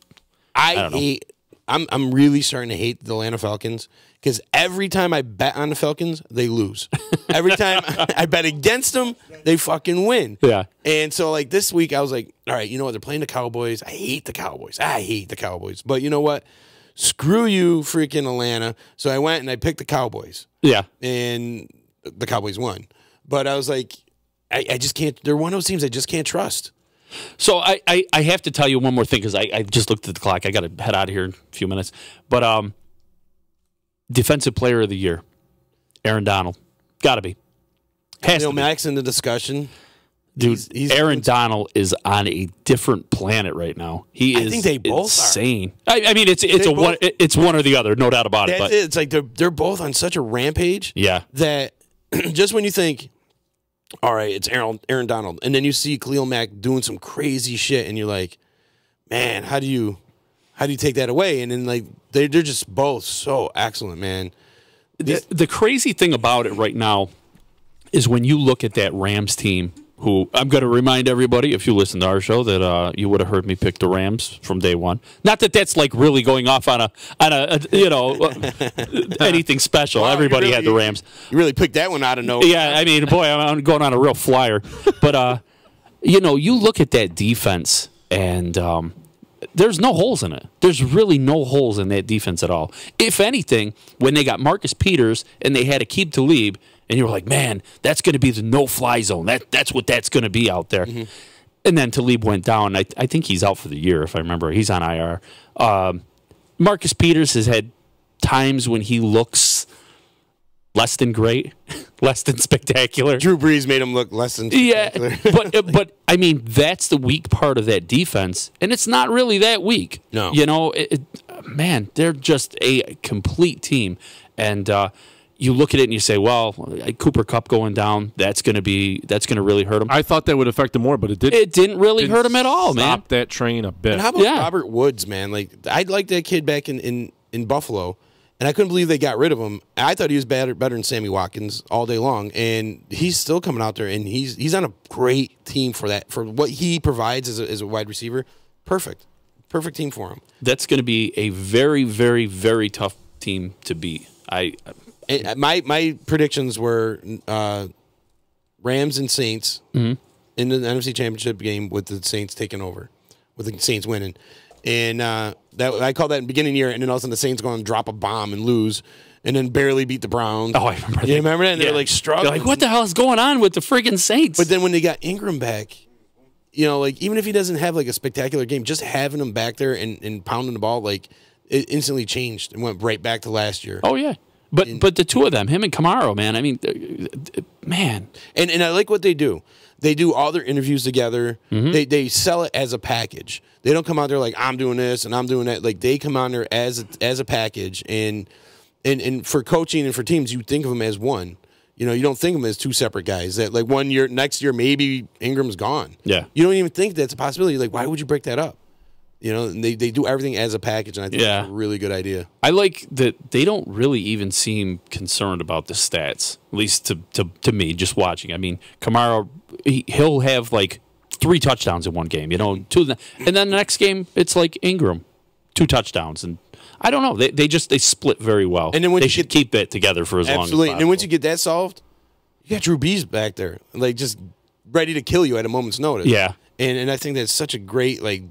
Speaker 12: I'm really starting to hate the Atlanta Falcons because every time I bet on the Falcons, they lose. Every time I bet against them, they fucking win.
Speaker 7: Yeah.
Speaker 12: And so, like, this week, I was like, all right, you know what? They're playing the Cowboys. I hate the Cowboys. But you know what? Screw you, freaking Atlanta. So I went and I picked the Cowboys.
Speaker 7: Yeah.
Speaker 12: And the Cowboys won. But I was like, I just can't. They're one of those teams I just can't trust.
Speaker 7: So I have to tell you one more thing because I just looked at the clock. I got to head out of here in a few minutes. But Defensive Player of the Year, Aaron Donald. Got to be.
Speaker 12: Max in the discussion.
Speaker 7: Dude, Aaron Donald is on a different planet right now. He is.
Speaker 12: I think they both
Speaker 7: insane. I mean, it's one or the other, no doubt about it. But
Speaker 12: it's like they're both on such a rampage.
Speaker 7: Yeah.
Speaker 12: That just when you think, all right, it's Aaron Donald, and then you see Khalil Mack doing some crazy shit, and you're like, man, how do you take that away? And then like they're just both so excellent, man.
Speaker 7: The crazy thing about it right now is when you look at that Rams team who I'm going to remind everybody, if you listen to our show, that you would have heard me pick the Rams from day one. Not that that's like really going off on a anything special.
Speaker 12: Wow,
Speaker 7: everybody had the Rams.
Speaker 12: You really picked that one out of nowhere.
Speaker 7: Yeah, I mean, boy, I'm going on a real flyer. But you look at that defense, and there's no holes in it. There's really no holes in that defense at all. If anything, when they got Marcus Peters and they had Aqib Talib, and you were like, man, that's going to be the no-fly zone. That's what that's going to be out there. Mm-hmm. And then Talib went down. I think he's out for the year, if I remember. He's on IR. Marcus Peters has had times when he looks less than great, less than spectacular.
Speaker 12: Drew Brees made him look less than spectacular.
Speaker 7: Yeah, but I mean, that's the weak part of that defense, and it's not really that weak.
Speaker 12: No.
Speaker 7: Man, they're just a complete team. And you look at it and you say, well, Cooper Kupp going down, that's going to really hurt him.
Speaker 13: I thought that would affect him more, but it didn't.
Speaker 7: It didn't really hurt him at all, man.
Speaker 13: Stop that train a bit.
Speaker 12: And how about Robert Woods, man? Like, I liked that kid back in Buffalo, and I couldn't believe they got rid of him. I thought he was better than Sammy Watkins all day long, and he's still coming out there, and he's on a great team for that, for what he provides as a wide receiver. Perfect team for him.
Speaker 7: That's going to be a very, very, very tough team to beat.
Speaker 12: My predictions were Rams and Saints in the NFC Championship game with the Saints taking over, with the Saints winning. And that I called that in the beginning of the year, and then all of a sudden the Saints going to drop a bomb and lose, and then barely beat the Browns.
Speaker 7: Oh, I remember that.
Speaker 12: You remember that? And they're like struggling.
Speaker 7: They're like, what the hell is going on with the friggin' Saints?
Speaker 12: But then when they got Ingram back, like even if he doesn't have like a spectacular game, just having him back there and pounding the ball, like it instantly changed and went right back to last year.
Speaker 7: Oh, yeah. But the two of them, him and Kamaro, man, I mean, man.
Speaker 12: And I like what they do. They do all their interviews together. Mm-hmm. They sell it as a package. They don't come out there like, I'm doing this and I'm doing that. Like, they come out there as a package. And for coaching and for teams, you think of them as one. You don't think of them as two separate guys. That like next year, maybe Ingram's gone.
Speaker 7: Yeah.
Speaker 12: You don't even think that's a possibility. Like, why would you break that up? And they do everything as a package, and I think that's a really good idea.
Speaker 7: I like that they don't really even seem concerned about the stats, at least to me, just watching. I mean, Kamara, he'll have like 3 touchdowns in one game, 2 of them. And then the next game, it's like Ingram, 2 touchdowns. And I don't know. They split very well. And then they should keep it together for as long as possible.
Speaker 12: Absolutely. And then once you get that solved, you got Drew Brees back there, like just ready to kill you at a moment's notice.
Speaker 7: Yeah.
Speaker 12: And I think that's such a great, like,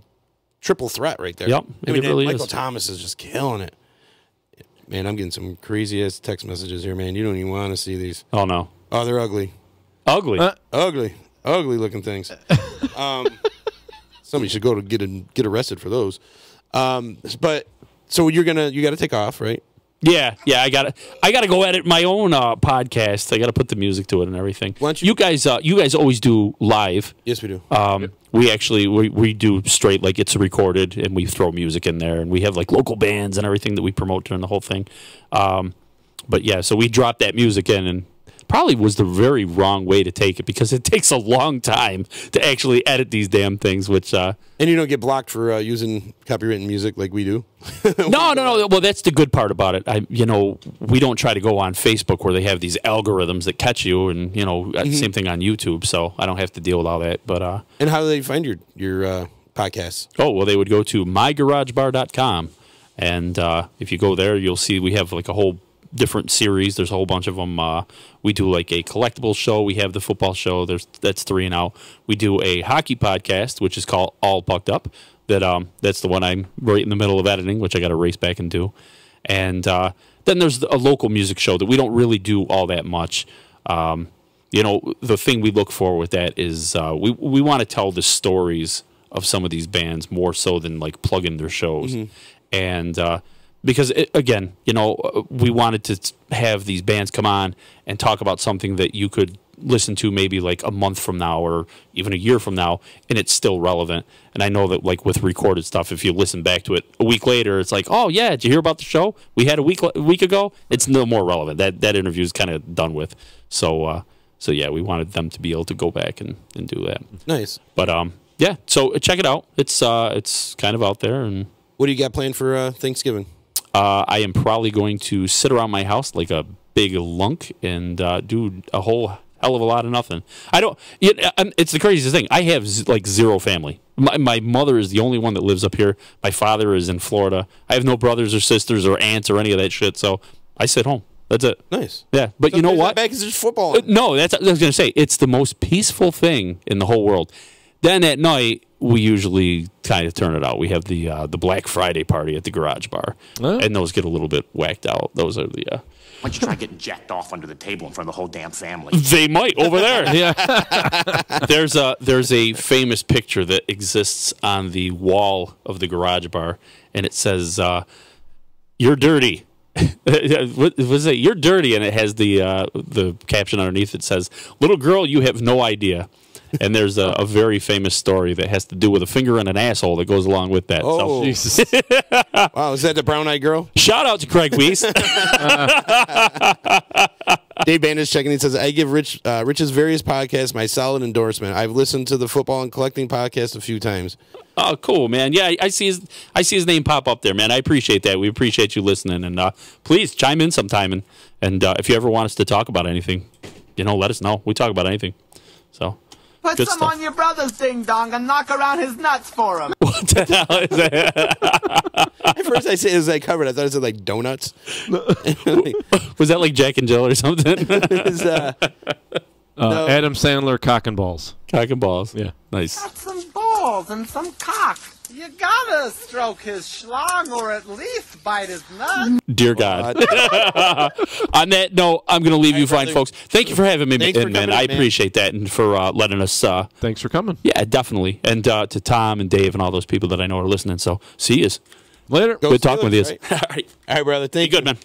Speaker 12: triple threat right there.
Speaker 7: Yep,
Speaker 12: I mean,
Speaker 7: really
Speaker 12: Michael
Speaker 7: is.
Speaker 12: Thomas is just killing it. Man, I'm getting some crazy-ass text messages here, man. You don't even want to see these.
Speaker 7: Oh, no.
Speaker 12: Oh, they're ugly.
Speaker 7: Ugly?
Speaker 12: Ugly-looking things. Somebody should go to get arrested for those. But, so you got to take off, right?
Speaker 7: Yeah, I gotta go edit my own podcast. I gotta put the music to it and everything.
Speaker 12: Why don't
Speaker 7: you guys always do live.
Speaker 12: Yes, we do.
Speaker 7: We actually we do straight, like it's recorded, and we throw music in there, and we have like local bands and everything that we promote during the whole thing. But yeah, so we dropped that music in, and probably was the very wrong way to take it, because it takes a long time to actually edit these damn things. Which
Speaker 12: and you don't get blocked for using copywritten music like we do.
Speaker 7: No. Well, that's the good part about it. We don't try to go on Facebook where they have these algorithms that catch you, and same thing on YouTube. So I don't have to deal with all that. But
Speaker 12: and how do they find your podcasts?
Speaker 7: Oh, well, they would go to mygaragebar.com, and if you go there, you'll see we have like a whole different series. There's a whole bunch of them. We do like a collectibles show. We have the football show. That's 3 and out. We do a hockey podcast, which is called All Bucked Up. That's the one I'm right in the middle of editing, which I got to race back and do. And then there's a local music show that we don't really do all that much. The thing we look for with that is we want to tell the stories of some of these bands more so than like plug in their shows. Mm-hmm. And because, we wanted to have these bands come on and talk about something that you could listen to maybe like a month from now or even a year from now, and it's still relevant. And I know that like with recorded stuff, if you listen back to it a week later, it's like, oh yeah, did you hear about the show we had a week ago? It's no more relevant. That interview is kind of done with. So yeah, we wanted them to be able to go back and do that.
Speaker 12: Nice.
Speaker 7: But yeah, so check it out. It's kind of out there. And
Speaker 12: what do you got planned for Thanksgiving?
Speaker 7: I am probably going to sit around my house like a big lunk and do a whole hell of a lot of nothing. I don't. It's the craziest thing. I have like zero family. My mother is the only one that lives up here. My father is in Florida. I have no brothers or sisters or aunts or any of that shit. So I sit home. That's it.
Speaker 12: Nice.
Speaker 7: Yeah, but you know what?
Speaker 12: Back is just football.
Speaker 7: No, that's. I was going to say it's the most peaceful thing in the whole world. Then at night we usually kind of turn it out. We have the Black Friday party at the garage bar, and those get a little bit whacked out. Those are the.
Speaker 14: Why don't you try getting jacked off under the table in front of the whole damn family?
Speaker 7: They might over there. Yeah. There's a famous picture that exists on the wall of the garage bar, and it says, "You're dirty." What was it? You're dirty, and it has the caption underneath. It says, "Little girl, you have no idea." And there's a very famous story that has to do with a finger and an asshole that goes along with that.
Speaker 12: Oh,
Speaker 7: so.
Speaker 12: Jesus. Wow, is that the brown-eyed girl?
Speaker 7: Shout out to Craig Weiss.
Speaker 12: Dave Bandage checking. He says, I give Rich's various podcasts my solid endorsement. I've listened to the Football and Collecting podcast a few times.
Speaker 7: Oh, cool, man. Yeah, I see his name pop up there, man. I appreciate that. We appreciate you listening. And please chime in sometime. And if you ever want us to talk about anything, let us know. We talk about anything. So.
Speaker 15: Put
Speaker 7: Good
Speaker 15: some
Speaker 7: stuff.
Speaker 15: on your brother's ding-dong and knock around his nuts for him.
Speaker 7: What the hell is that?
Speaker 12: At first I said it was like covered. I thought it said like donuts.
Speaker 7: Was that like Jack and Jill or something?
Speaker 12: It's, no.
Speaker 13: Adam Sandler, Cock and Balls.
Speaker 7: Cock and Balls.
Speaker 13: Yeah.
Speaker 7: Nice.
Speaker 15: Got some balls and some cock. You gotta stroke his schlong or at least bite his nut.
Speaker 7: Dear God. On that note, I'm going to leave you fine, folks. Thank you for having me, man. I appreciate that and for letting us.
Speaker 13: Thanks for coming.
Speaker 7: Yeah, definitely. And to Tom and Dave and all those people that I know are listening. So, see yous.
Speaker 13: Later.
Speaker 7: Good talking with you.
Speaker 12: Right. All right, brother. Thank you.
Speaker 7: Good, man.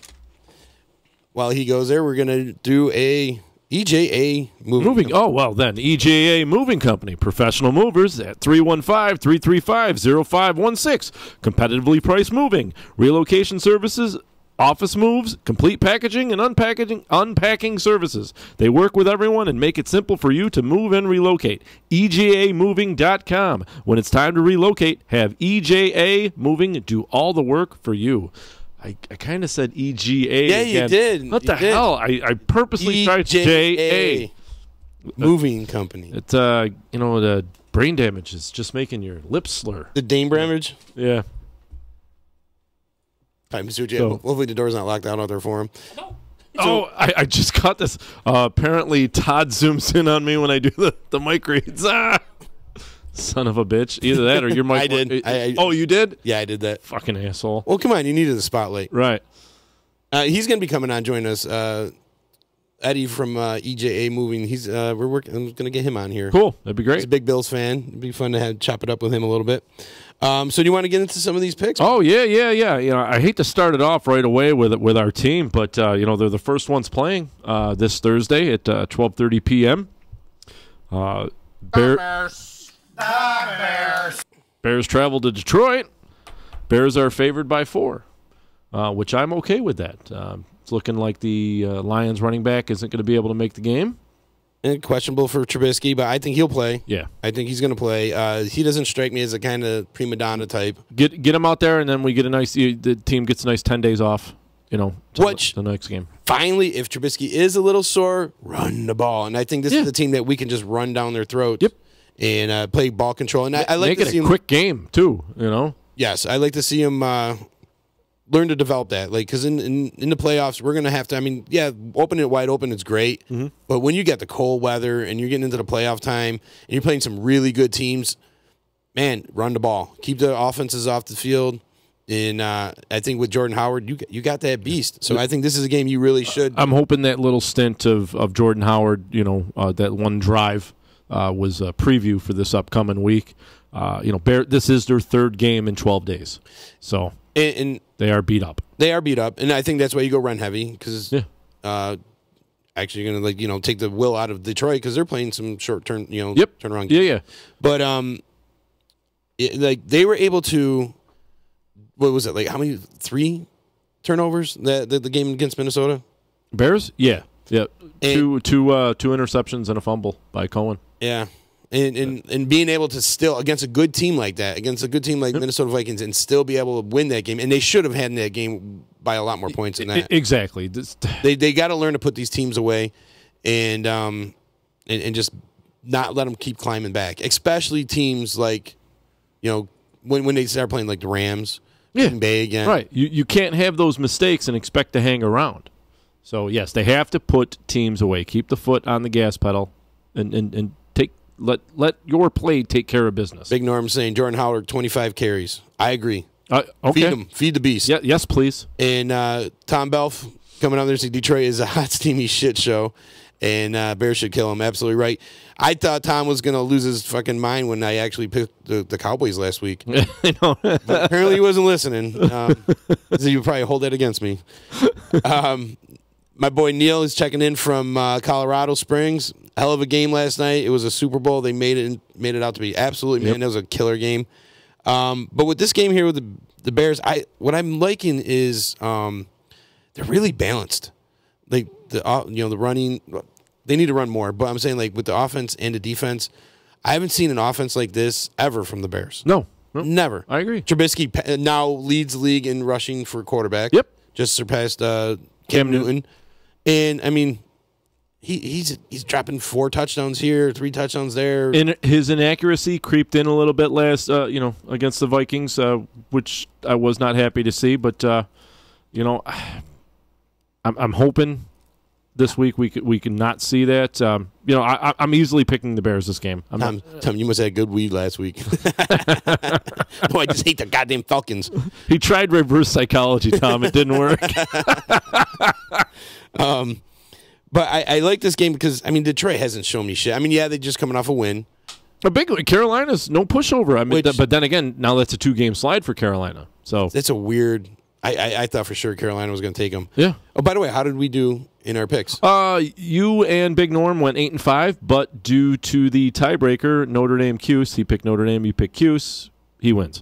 Speaker 12: While he goes there, we're going to do a EJA moving.
Speaker 13: Oh, well, then. EJA Moving Company. Professional movers at 315-335-0516. Competitively priced moving. Relocation services, office moves, complete packaging, and unpacking services. They work with everyone and make it simple for you to move and relocate. EJAmoving.com. When it's time to relocate, have EJA Moving do all the work for you. I kind of said EGA.
Speaker 12: Yeah,
Speaker 13: again.
Speaker 12: you did.
Speaker 13: What the hell? I purposely tried JA.
Speaker 12: Moving company.
Speaker 13: It's the brain damage is just making your lips slur.
Speaker 12: The Dane damage?
Speaker 13: Yeah.
Speaker 12: All right, Mr. J. Hopefully the door's not locked out there for him.
Speaker 13: Oh, I just got this. Apparently Todd zooms in on me when I do the mic reads. Son of a bitch. Either that or your mic.
Speaker 12: I did.
Speaker 13: Oh, you did?
Speaker 12: Yeah, I did that.
Speaker 13: Fucking asshole.
Speaker 12: Well, come on. You needed the spotlight.
Speaker 13: Right.
Speaker 12: He's going to be coming on, joining us. Eddie from EJA Moving. He's I'm going to get him on here.
Speaker 13: Cool. That'd be great.
Speaker 12: He's a big Bills fan. It'd be fun to chop it up with him a little bit. So do you want to get into some of these picks?
Speaker 13: Oh, yeah. I hate to start it off right away with our team, but they're the first ones playing this Thursday at 12:30 p.m. Bears travel to Detroit. Bears are favored by 4, which I'm okay with that. It's looking like the Lions running back isn't going to be able to make the game.
Speaker 12: And questionable for Trubisky, but I think he'll play.
Speaker 13: Yeah.
Speaker 12: I think he's going to play. He doesn't strike me as a kind of prima donna type.
Speaker 13: Get him out there, and then we get the team gets a nice 10 days off, the next game.
Speaker 12: Finally, if Trubisky is a little sore, run the ball. And I think this is the team that we can just run down their throats.
Speaker 13: Yep.
Speaker 12: And play ball control. And I like
Speaker 13: Make
Speaker 12: to
Speaker 13: it
Speaker 12: see
Speaker 13: a quick game, too,
Speaker 12: Yes, I like to see him learn to develop that. Because in the playoffs, we're going to have to, open it wide open is great. Mm-hmm. But when you get the cold weather and you're getting into the playoff time and you're playing some really good teams, man, run the ball. Keep the offenses off the field. And I think with Jordan Howard, you got that beast. So I think this is a game you really should.
Speaker 13: I'm hoping that little stint of Jordan Howard, that one drive was a preview for this upcoming week. This is their third game in 12 days. So and they are beat up.
Speaker 12: They are beat up. And I think that's why you go run heavy because actually you're going to take the will out of Detroit because they're playing some short-term, turnaround games.
Speaker 13: Yeah.
Speaker 12: But they were able to, what was it, how many, 3 turnovers the game against Minnesota?
Speaker 13: Bears? Yeah. Yeah. Two interceptions and a fumble by Cohen.
Speaker 12: Yeah. And being able to still, against a good team like that, against a good team like Minnesota Vikings, and still be able to win that game. And they should have had that game by a lot more points than that.
Speaker 13: Exactly.
Speaker 12: They got to learn to put these teams away. And and just not let them keep climbing back, especially teams like, when they start playing like the Rams, Green Bay again.
Speaker 13: Right. You can't have those mistakes and expect to hang around. So, yes, they have to put teams away. Keep the foot on the gas pedal and let your play take care of business.
Speaker 12: Big Norm saying Jordan Howard, 25 carries. I agree.
Speaker 13: Okay.
Speaker 12: Feed him. Feed the beast.
Speaker 13: Yeah, yes, please.
Speaker 12: And Tom Belf coming out there saying Detroit is a hot, steamy shit show, and Bears should kill him. Absolutely right. I thought Tom was going to lose his fucking mind when I actually picked the Cowboys last week.
Speaker 13: I know.
Speaker 12: But apparently he wasn't listening. So you would probably hold that against me. My boy Neil is checking in from Colorado Springs. Hell of a game last night. It was a Super Bowl. They made it out to be absolutely, man, that was a killer game. But with this game here with the Bears, what I'm liking is they're really balanced. Like the running, they need to run more. But I'm saying like with the offense and the defense, I haven't seen an offense like this ever from the Bears.
Speaker 13: No.
Speaker 12: Never.
Speaker 13: I agree.
Speaker 12: Trubisky now leads the league in rushing for quarterback.
Speaker 13: Yep.
Speaker 12: Just surpassed Cam Newton. And I mean, he's dropping 4 touchdowns here, 3 touchdowns there.
Speaker 13: And his inaccuracy creeped in a little bit last, against the Vikings, which I was not happy to see. But I'm hoping this week we can not see that. I'm easily picking the Bears this game.
Speaker 12: Tom, you must have had good weed last week. No, I just hate the goddamn Falcons.
Speaker 13: He tried reverse psychology, Tom. It didn't work.
Speaker 12: But I like this game because, I mean, Detroit hasn't shown me shit. I mean, yeah, they're just coming off a win.
Speaker 13: A big one. Carolina's no pushover. I mean, but then again, now that's a 2-game slide for Carolina. So
Speaker 12: it's a weird. I thought for sure Carolina was going to take them.
Speaker 13: Yeah.
Speaker 12: Oh, by the way, how did we do in our picks?
Speaker 13: You and Big Norm went 8-5, but due to the tiebreaker, Notre Dame Cuse, he picked Notre Dame, you picked Cuse, he wins.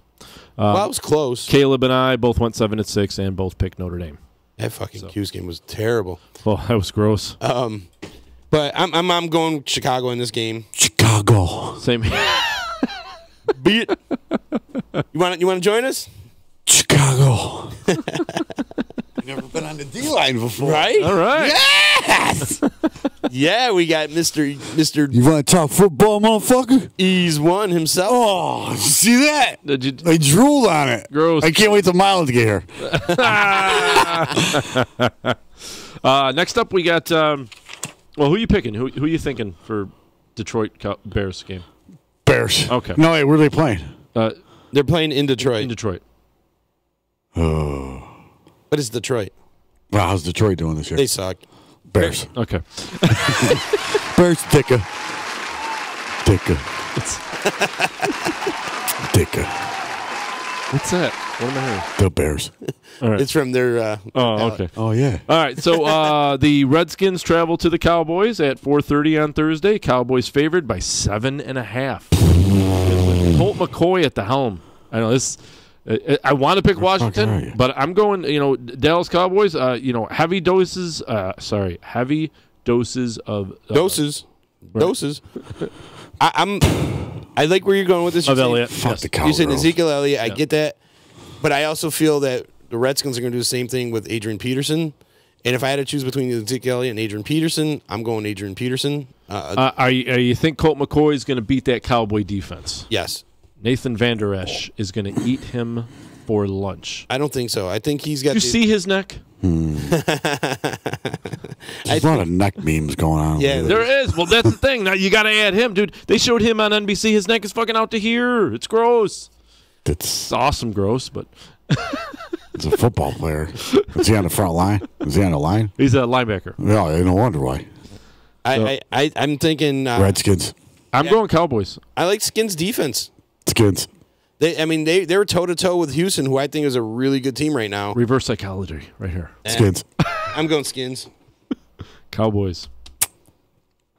Speaker 12: Well, that was close.
Speaker 13: Caleb and I both went 7-6 and both picked Notre Dame.
Speaker 12: That fucking Cuse game was terrible.
Speaker 13: Oh, that was gross.
Speaker 12: But I'm going Chicago in this game.
Speaker 6: Chicago.
Speaker 13: Same here.
Speaker 12: Beat it. You want to join us?
Speaker 6: Chicago.
Speaker 16: Never been on the D-line before.
Speaker 12: Right?
Speaker 13: All right.
Speaker 12: Yes! Yeah, we got Mr.
Speaker 6: You want to talk football, motherfucker?
Speaker 12: Ease one himself.
Speaker 6: Oh, you see that?
Speaker 13: Did
Speaker 6: I drooled on it.
Speaker 13: Gross.
Speaker 6: I can't wait till Miles to get here.
Speaker 13: Next up, we got. Who are you picking? Who are you thinking for Detroit Bears game?
Speaker 6: Bears.
Speaker 13: Okay.
Speaker 6: No, wait, where are they playing?
Speaker 12: They're playing in Detroit.
Speaker 13: In Detroit.
Speaker 6: Oh.
Speaker 12: But it's Detroit.
Speaker 6: Wow, how's Detroit doing this year?
Speaker 12: They suck.
Speaker 6: Bears.
Speaker 13: Okay.
Speaker 6: Bears, Dicka.
Speaker 13: What's that? What am I hearing?
Speaker 6: The Bears.
Speaker 13: All right.
Speaker 12: It's from their.
Speaker 13: Okay.
Speaker 6: Oh, yeah.
Speaker 13: All right. So the Redskins travel to the Cowboys at 4:30 on Thursday. Cowboys favored by 7.5. Colt McCoy at the helm. I know this. I want to pick Washington, but I'm going. Dallas Cowboys. Heavy doses. Heavy doses of
Speaker 12: doses. I like where you're going with this.
Speaker 13: Of Elliott.
Speaker 6: Fuck the Cowboys.
Speaker 12: You're saying Ezekiel Elliott. I get that, but I also feel that the Redskins are going to do the same thing with Adrian Peterson. And if I had to choose between Ezekiel Elliott and Adrian Peterson, I'm going Adrian Peterson.
Speaker 13: Are you think Colt McCoy is going to beat that Cowboy defense?
Speaker 12: Yes.
Speaker 13: Nathan Van Der Esch is going to eat him for lunch.
Speaker 12: I don't think so. I think he's got.
Speaker 13: Did you see his neck?
Speaker 6: There's a lot of neck memes going on.
Speaker 12: Yeah,
Speaker 13: there is. Well, that's the thing. Now you got to add him, dude. They showed him on NBC. His neck is fucking out to here. It's gross. It's awesome, gross, but
Speaker 6: it's a football player. Is he on the front line? Is he on the line?
Speaker 13: He's a linebacker.
Speaker 6: Yeah, no wonder why.
Speaker 12: I'm thinking
Speaker 6: Redskins.
Speaker 13: I'm going Cowboys.
Speaker 12: I like Skins' defense.
Speaker 6: Skins.
Speaker 12: They were toe to toe with Houston, who I think is a really good team right now.
Speaker 13: Reverse psychology, right here.
Speaker 6: Skins.
Speaker 12: I'm going Skins.
Speaker 13: Cowboys.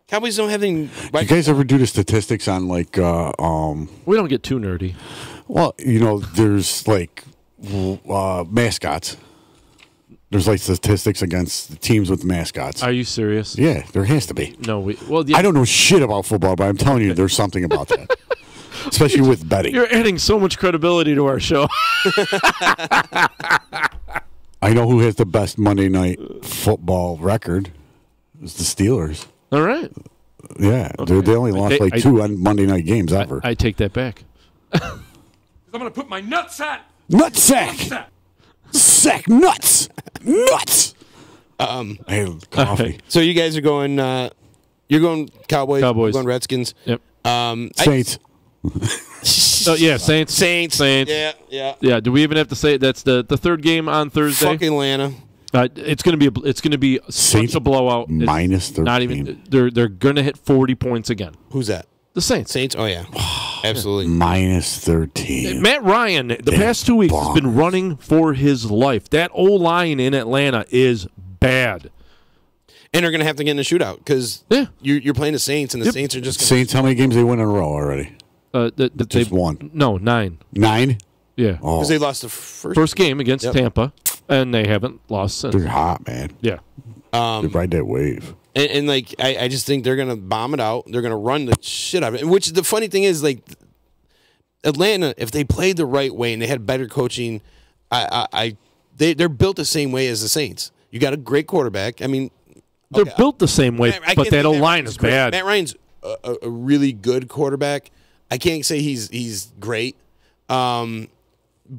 Speaker 12: Cowboys don't have any.
Speaker 6: Do you guys ever do the statistics on like?
Speaker 13: We don't get too nerdy.
Speaker 6: Well, there's like mascots. There's like statistics against the teams with mascots.
Speaker 13: Are you serious?
Speaker 6: Yeah, there has to be.
Speaker 13: No,
Speaker 6: I don't know shit about football, but I'm telling you, there's something about that. Especially with betting.
Speaker 13: You're adding so much credibility to our show.
Speaker 6: I know who has the best Monday Night Football record. It's the Steelers.
Speaker 13: All right.
Speaker 17: Yeah, they only lost like 2 on Monday night games ever.
Speaker 13: I take that back.
Speaker 8: I'm going to put my nutsack.
Speaker 17: Nutsack. Sack nuts. Nuts. Hey, coffee.
Speaker 12: So you guys are going. You're going Cowboys. You're going Redskins.
Speaker 13: Yep.
Speaker 17: Saints.
Speaker 13: Saints. Yeah. Do we even have to say it? That's the third game on Thursday?
Speaker 12: Fuck Atlanta.
Speaker 13: It's going to be such a blowout.
Speaker 17: Minus 13.
Speaker 13: Not even. They're going to hit 40 points again.
Speaker 12: Who's that?
Speaker 13: The Saints.
Speaker 12: Saints. Oh yeah. Absolutely.
Speaker 17: Minus 13.
Speaker 13: Matt Ryan, the past 2 weeks, has been running for his life. That O-line in Atlanta is bad.
Speaker 12: And they're going to have to get in a shootout because you're playing the Saints, and the Saints are just gonna
Speaker 17: Saints. How many games they win in a row already?
Speaker 13: Just
Speaker 17: one.
Speaker 13: No, 9.
Speaker 17: 9?
Speaker 13: Yeah.
Speaker 12: Because they lost the first
Speaker 13: game against Tampa, and they haven't lost since.
Speaker 17: They're hot, man.
Speaker 13: Yeah.
Speaker 17: They ride that wave.
Speaker 12: And like, I just think they're going to bomb it out. They're going to run the shit out of it. Which the funny thing is, like, Atlanta, if they played the right way and they had better coaching, they're built the same way as the Saints. You got a great quarterback. I mean,
Speaker 13: they're built the same way, but that O-line is bad.
Speaker 12: Matt Ryan's a really good quarterback. I can't say he's great, but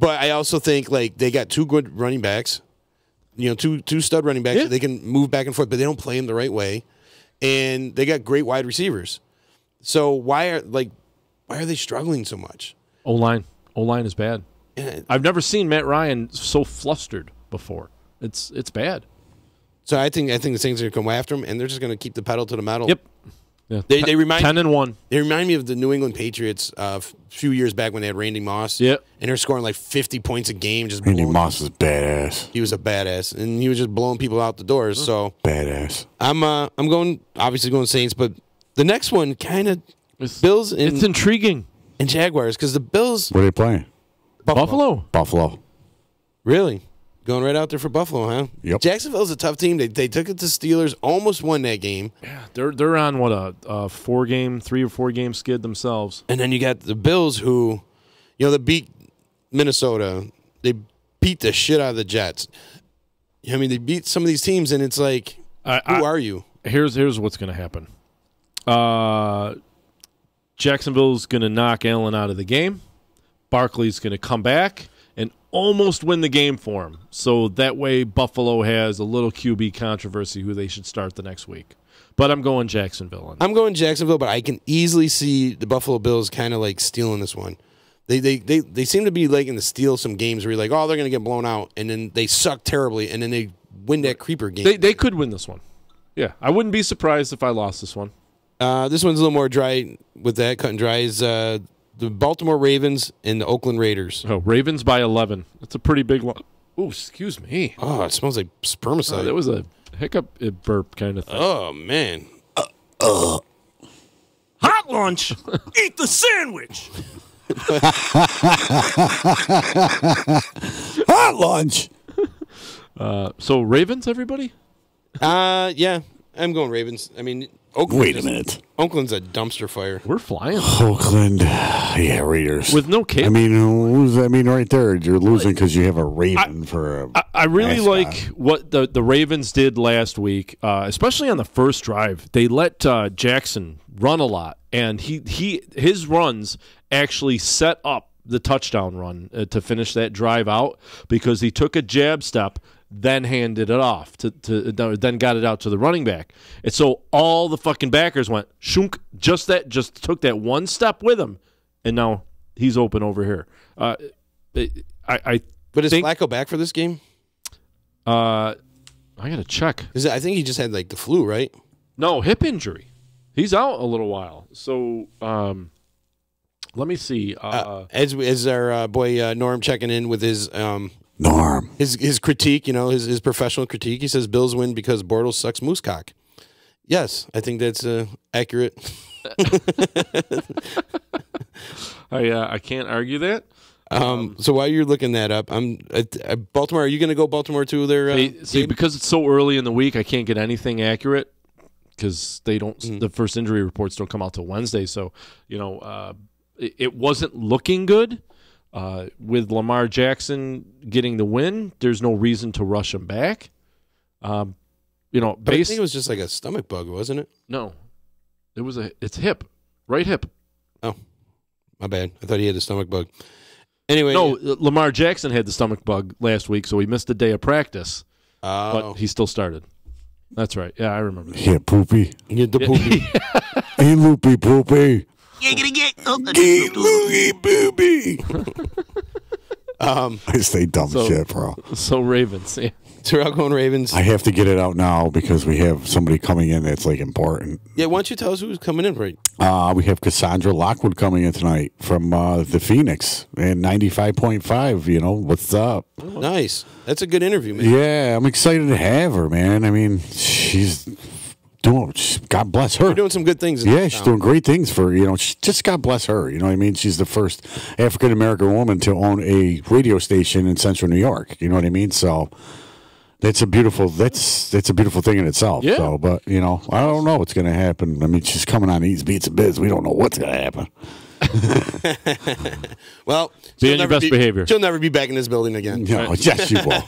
Speaker 12: I also think like they got 2 good running backs. You know, two stud running backs that they can move back and forth, but they don't play them the right way. And they got great wide receivers. So why are they struggling so much?
Speaker 13: O-line is bad.
Speaker 12: Yeah.
Speaker 13: I've never seen Matt Ryan so flustered before. It's bad.
Speaker 12: So I think the Saints are going to come after him, and they're just going to keep the pedal to the metal.
Speaker 13: Yep. Yeah.
Speaker 12: They remind
Speaker 13: 10-1.
Speaker 12: They remind me of the New England Patriots a few years back when they had Randy Moss.
Speaker 13: Yep.
Speaker 12: And they're scoring like 50 points a game. Just
Speaker 17: Randy Moss was badass.
Speaker 12: He was a badass, and he was just blowing people out the doors. So
Speaker 17: badass.
Speaker 12: I'm going Saints, but the next one kind of Bills.
Speaker 13: It's intriguing.
Speaker 12: And Jaguars because the Bills.
Speaker 17: Where are they playing?
Speaker 13: Buffalo.
Speaker 12: Really? Going right out there for Buffalo, huh?
Speaker 17: Yep.
Speaker 12: Jacksonville's a tough team. They took it to Steelers, almost won that game.
Speaker 13: Yeah, they're on what a 3 or 4 game skid themselves.
Speaker 12: And then you got the Bills, who, they beat Minnesota. They beat the shit out of the Jets. I mean, they beat some of these teams, and it's like, who are you?
Speaker 13: Here's what's going to happen. Jacksonville's going to knock Allen out of the game. Barkley's going to come back and almost win the game for him. So that way Buffalo has a little QB controversy who they should start the next week. But I'm going Jacksonville.
Speaker 12: I'm going Jacksonville, but I can easily see the Buffalo Bills kind of like stealing this one. They seem to be like in the steal some games where you're like, oh, they're going to get blown out, and then they suck terribly, and then they win that creeper game.
Speaker 13: They could win this one. Yeah, I wouldn't be surprised if I lost this one.
Speaker 12: This one's a little more dry with that, cut and dry, is the Baltimore Ravens and the Oakland Raiders.
Speaker 13: Oh, Ravens by 11. That's a pretty big one. Oh, excuse me.
Speaker 12: Oh, it smells like spermicide.
Speaker 13: That was a hiccup burp kind of thing.
Speaker 12: Oh, man.
Speaker 11: Hot lunch. Eat the sandwich.
Speaker 17: Hot lunch.
Speaker 13: So Ravens, everybody?
Speaker 12: Yeah, I'm going Ravens. I mean, Oakland.
Speaker 17: Wait a minute.
Speaker 12: Oakland's a dumpster fire.
Speaker 13: We're flying.
Speaker 17: Oakland, yeah, Raiders
Speaker 13: with no kick.
Speaker 17: I mean, right there, you're losing because you have a Raven for.
Speaker 13: I really like what the Ravens did last week, especially on the first drive. They let Jackson run a lot, and his runs actually set up the touchdown run to finish that drive out because he took a jab step, then handed it off then got it out to the running back. And so all the fucking backers went shunk, just took that one step with him, and now he's open over here. But is
Speaker 12: Flacco back for this game?
Speaker 13: I gotta check.
Speaker 12: I think he just had like the flu, right?
Speaker 13: No, hip injury. He's out a little while. So let me see.
Speaker 12: As our boy Norm checking in with his
Speaker 17: Norm.
Speaker 12: His critique, his professional critique. He says Bills win because Bortles sucks moose cock. Yes, I think that's accurate.
Speaker 13: I can't argue that.
Speaker 12: So while you're looking that up, Baltimore. Are you going to go Baltimore to their?
Speaker 13: See, because it's so early in the week, I can't get anything accurate because they don't. The first injury reports don't come out till Wednesday. So it wasn't looking good. With Lamar Jackson getting the win, there's no reason to rush him back.
Speaker 12: But I think it was just like a stomach bug, wasn't it?
Speaker 13: No. It's hip, right hip.
Speaker 12: Oh, my bad. I thought he had a stomach bug. Anyway,
Speaker 13: no, Lamar Jackson had the stomach bug last week, so he missed a day of practice.
Speaker 12: Oh.
Speaker 13: But he still started. That's right. Yeah, I remember that.
Speaker 17: Yeah, poopy.
Speaker 12: Get the poopy.
Speaker 17: Hey, loopy poopy.
Speaker 11: Get
Speaker 17: loopy poopy. I say dumb
Speaker 13: So-
Speaker 17: shit, bro.
Speaker 13: So Ravens, yeah.
Speaker 12: Terrell going Ravens.
Speaker 17: I have to get it out now because we have somebody coming in that's like important.
Speaker 12: Yeah, why don't you tell us who's coming in, right?
Speaker 17: We have Cassandra Lockwood coming in tonight from the Phoenix and 95.5. You know, what's up?
Speaker 12: Nice. That's a good interview, man.
Speaker 17: Yeah, I'm excited to have her, man. I mean, she's doing, God bless her.
Speaker 12: You're doing some good things.
Speaker 17: Yeah, she's doing great things for, just God bless her. You know what I mean? She's the first African-American woman to own a radio station in Central New York. You know what I mean? So that's a beautiful thing in itself.
Speaker 13: Yeah.
Speaker 17: So, but, I don't know what's going to happen. I mean, she's coming on Eats, Beats, and Bizz. We don't know what's going to happen.
Speaker 12: Well,
Speaker 13: be on your best behavior.
Speaker 12: She'll never be back in this building again.
Speaker 17: No, yes, she will.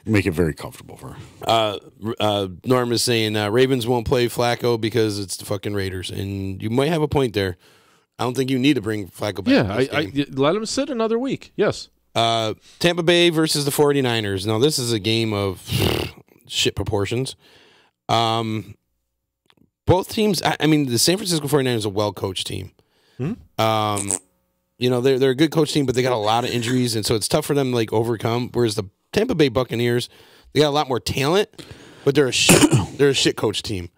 Speaker 17: Make it very comfortable for her.
Speaker 12: Norm is saying Ravens won't play Flacco because it's the fucking Raiders, and you might have a point there. I don't think you need to bring Flacco back.
Speaker 13: Yeah, I let him sit another week. Yes.
Speaker 12: Tampa Bay versus the 49ers. Now, this is a game of shit proportions. Both teams, I mean, the San Francisco 49ers is a well-coached team.
Speaker 13: Hmm?
Speaker 12: They're a good coach team, but they got a lot of injuries, and so it's tough for them to overcome. Whereas the Tampa Bay Buccaneers, they got a lot more talent, but they're a shit coach team.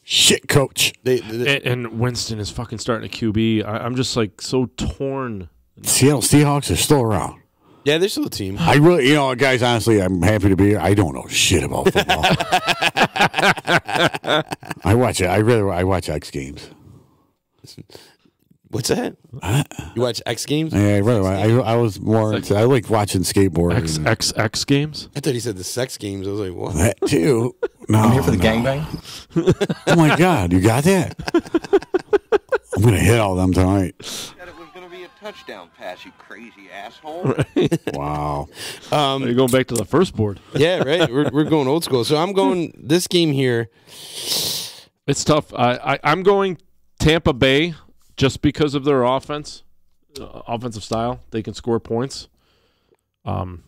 Speaker 17: Shit coach.
Speaker 13: And Winston is fucking starting a QB. I'm just so torn.
Speaker 17: Seattle Seahawks are still around.
Speaker 12: Yeah, they're still a team.
Speaker 17: I really, guys, honestly, I'm happy to be here. I don't know shit about football. I watch it. I watch X Games.
Speaker 12: What's that? You watch X Games?
Speaker 17: Yeah, I was more. I like watching skateboarding.
Speaker 13: X Games.
Speaker 12: I thought he said the sex games. I was like, what?
Speaker 17: That too. No,
Speaker 18: I'm here for the gangbang.
Speaker 17: Oh my God, you got that? I'm gonna hit all them tonight.
Speaker 18: Said it was gonna be a touchdown pass, you crazy asshole.
Speaker 13: Right.
Speaker 17: Wow.
Speaker 13: You're going back to the first board.
Speaker 12: Yeah, right. We're going old school. So I'm going this game here.
Speaker 13: It's tough. I'm going Tampa Bay. Just because of their offensive style, they can score points. Fuck,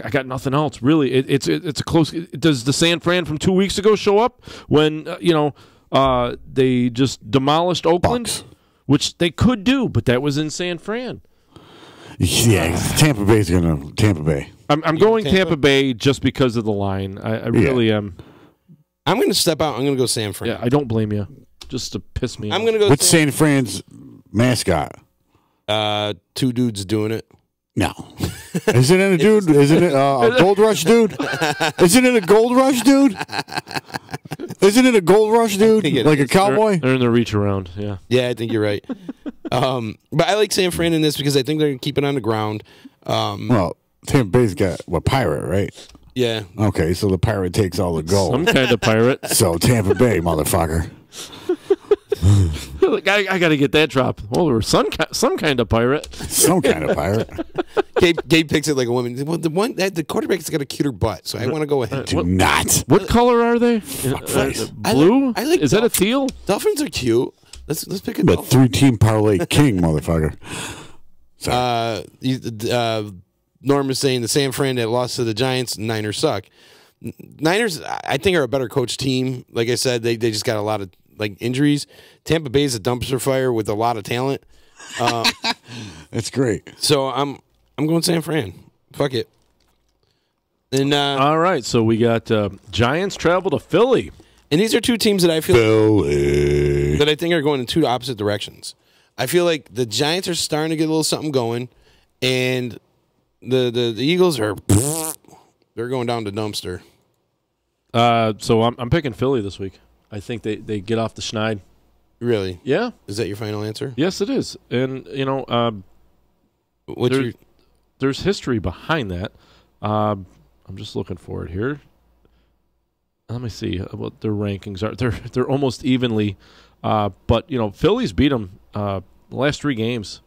Speaker 13: I got nothing else. Really, it's a close. Does the San Fran from 2 weeks ago show up when they just demolished Oakland,
Speaker 17: Bucks.
Speaker 13: which they could do, but that was in San Fran.
Speaker 17: Yeah, Tampa Bay's gonna Tampa Bay.
Speaker 13: I'm going Tampa Bay just because of the line. I really am.
Speaker 12: I'm going to step out. I'm going to go San Fran.
Speaker 13: Yeah, I don't blame you. Just to piss me off.
Speaker 12: I'm going to go.
Speaker 17: What's San Fran's mascot?
Speaker 12: Two dudes doing it.
Speaker 17: No. Isn't it a dude? Isn't it a Gold Rush dude? Isn't it a Gold Rush dude? Isn't it a Gold Rush dude? Like a cowboy?
Speaker 13: They're in the reach around, yeah.
Speaker 12: Yeah, I think you're right. But I like San Fran in this because I think they're going to keep it on the ground.
Speaker 17: Well, Tampa Bay's got Pirate, right?
Speaker 12: Yeah.
Speaker 17: Okay, so the Pirate takes all the gold.
Speaker 13: Some kind of pirate.
Speaker 17: So Tampa Bay, motherfucker.
Speaker 13: I got to get that drop. Oh, or some kind of pirate.
Speaker 17: Some kind of pirate.
Speaker 12: Gabe picks it like a woman. Well, the quarterback's got a cuter butt, so I want to go ahead.
Speaker 17: Do not.
Speaker 13: What color are they? Blue?
Speaker 12: I like
Speaker 13: Is that a teal?
Speaker 12: Dolphins are cute. Let's pick a
Speaker 17: The
Speaker 12: dolphin.
Speaker 17: 3-team parlay king, motherfucker.
Speaker 12: Norm is saying the San Fran that lost to the Giants, Niners suck. Niners, I think, are a better coach team. Like I said, they just got a lot of injuries. Tampa Bay is a dumpster fire with a lot of talent.
Speaker 17: That's great.
Speaker 12: So I'm going San Fran. Fuck it. And
Speaker 13: all right, so we got Giants travel to Philly,
Speaker 12: and these are two teams that I feel that I think are going in two opposite directions. I feel like the Giants are starting to get a little something going, and the Eagles are they're going down to dumpster.
Speaker 13: So I'm picking Philly this week. I think they get off the schneid.
Speaker 12: Really?
Speaker 13: Yeah.
Speaker 12: Is that your final answer?
Speaker 13: Yes, it is. And there's history behind that. I'm just looking for it here. Let me see what their rankings are. They're almost evenly, but Philly's beat them the last 3 games.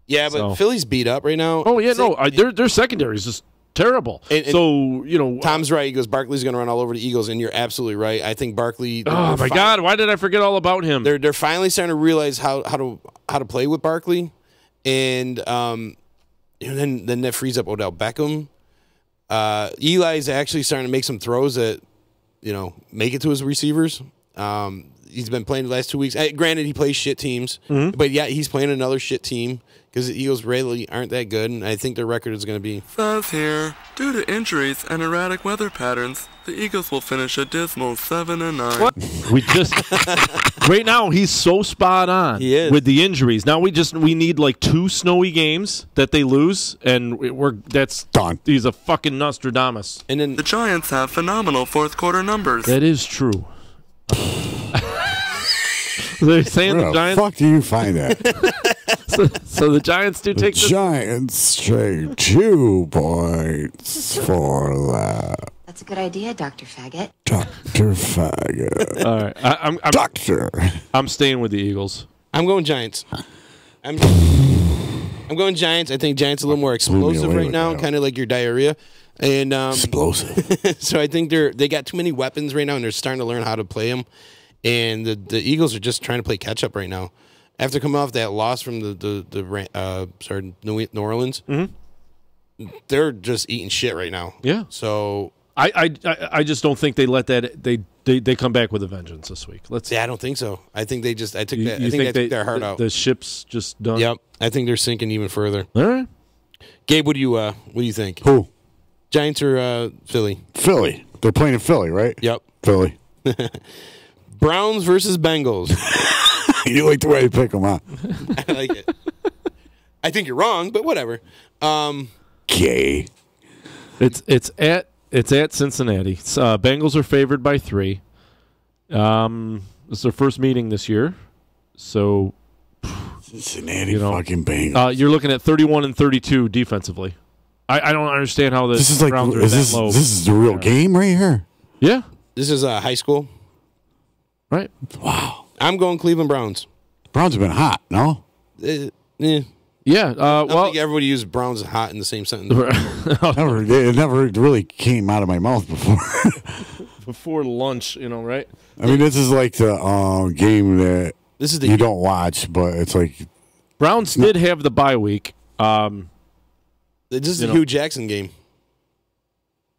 Speaker 12: Yeah, but Philly's beat up right now.
Speaker 13: Oh yeah, no, their secondary is just terrible.
Speaker 12: And
Speaker 13: so,
Speaker 12: Tom's right. He goes, Barkley's going to run all over the Eagles, and you're absolutely right. I think Barkley.
Speaker 13: Oh my God! Why did I forget all about him?
Speaker 12: They're finally starting to realize how to play with Barkley, and then that frees up Odell Beckham. Eli's actually starting to make some throws that make it to his receivers. He's been playing the last 2 weeks. Granted, he plays shit teams, but yeah, he's playing another shit team because the Eagles really aren't that good, and I think their record is going to be.
Speaker 19: Says here, due to injuries and erratic weather patterns, the Eagles will finish a dismal 7-9.
Speaker 13: What? We just right now he's so spot on with the injuries. Now we need like 2 snowy games that they lose, and that's
Speaker 17: done.
Speaker 13: He's a fucking Nostradamus.
Speaker 12: And then
Speaker 19: the Giants have phenomenal fourth quarter numbers.
Speaker 13: That is true. They're saying
Speaker 17: Where
Speaker 13: the Giants.
Speaker 17: Fuck do you find that?
Speaker 13: so the Giants do take the
Speaker 17: Giants take 2 points for that.
Speaker 20: That's a good idea, Dr. Faggot.
Speaker 17: Dr. Faggot.
Speaker 13: All right, I'm
Speaker 17: Doctor.
Speaker 13: I'm staying with the Eagles.
Speaker 12: I'm going Giants. I'm going Giants. I think Giants are a little more explosive right now, kind of like your diarrhea. And
Speaker 17: explosive.
Speaker 12: So I think they got too many weapons right now, and they're starting to learn how to play them. And the Eagles are just trying to play catch up right now. After coming off that loss from New Orleans, they're just eating shit right now.
Speaker 13: Yeah.
Speaker 12: So
Speaker 13: I just don't think they let that they come back with a vengeance this week.
Speaker 12: I don't think so. I think they just took their heart out.
Speaker 13: The ship's just done.
Speaker 12: Yep. I think they're sinking even further.
Speaker 13: All right.
Speaker 12: Gabe, what do you think?
Speaker 17: Who?
Speaker 12: Giants or Philly?
Speaker 17: Philly. They're playing in Philly, right?
Speaker 12: Yep.
Speaker 17: Philly.
Speaker 12: Browns versus Bengals.
Speaker 17: You like the way you pick them, huh?
Speaker 12: I like it. I think you're wrong, but whatever.
Speaker 17: Gay.
Speaker 13: It's at Cincinnati. Bengals are favored by 3. It's their first meeting this year, so
Speaker 17: Cincinnati fucking Bengals.
Speaker 13: You're looking at 31-32 defensively. I don't understand how
Speaker 17: this is
Speaker 13: Browns are that low.
Speaker 17: This is the real game right here.
Speaker 13: Yeah.
Speaker 12: This is high school.
Speaker 13: Right.
Speaker 17: Wow.
Speaker 12: I'm going Cleveland Browns.
Speaker 17: Browns have been hot, no?
Speaker 12: Yeah.
Speaker 13: Yeah.
Speaker 12: I don't think everybody uses Browns and hot in the same sentence.
Speaker 17: It never really came out of my mouth before.
Speaker 13: Before lunch, right?
Speaker 17: I mean, this is like the game that you don't watch, but it's like
Speaker 13: Browns did have the bye week.
Speaker 12: This is the Hugh Jackson game.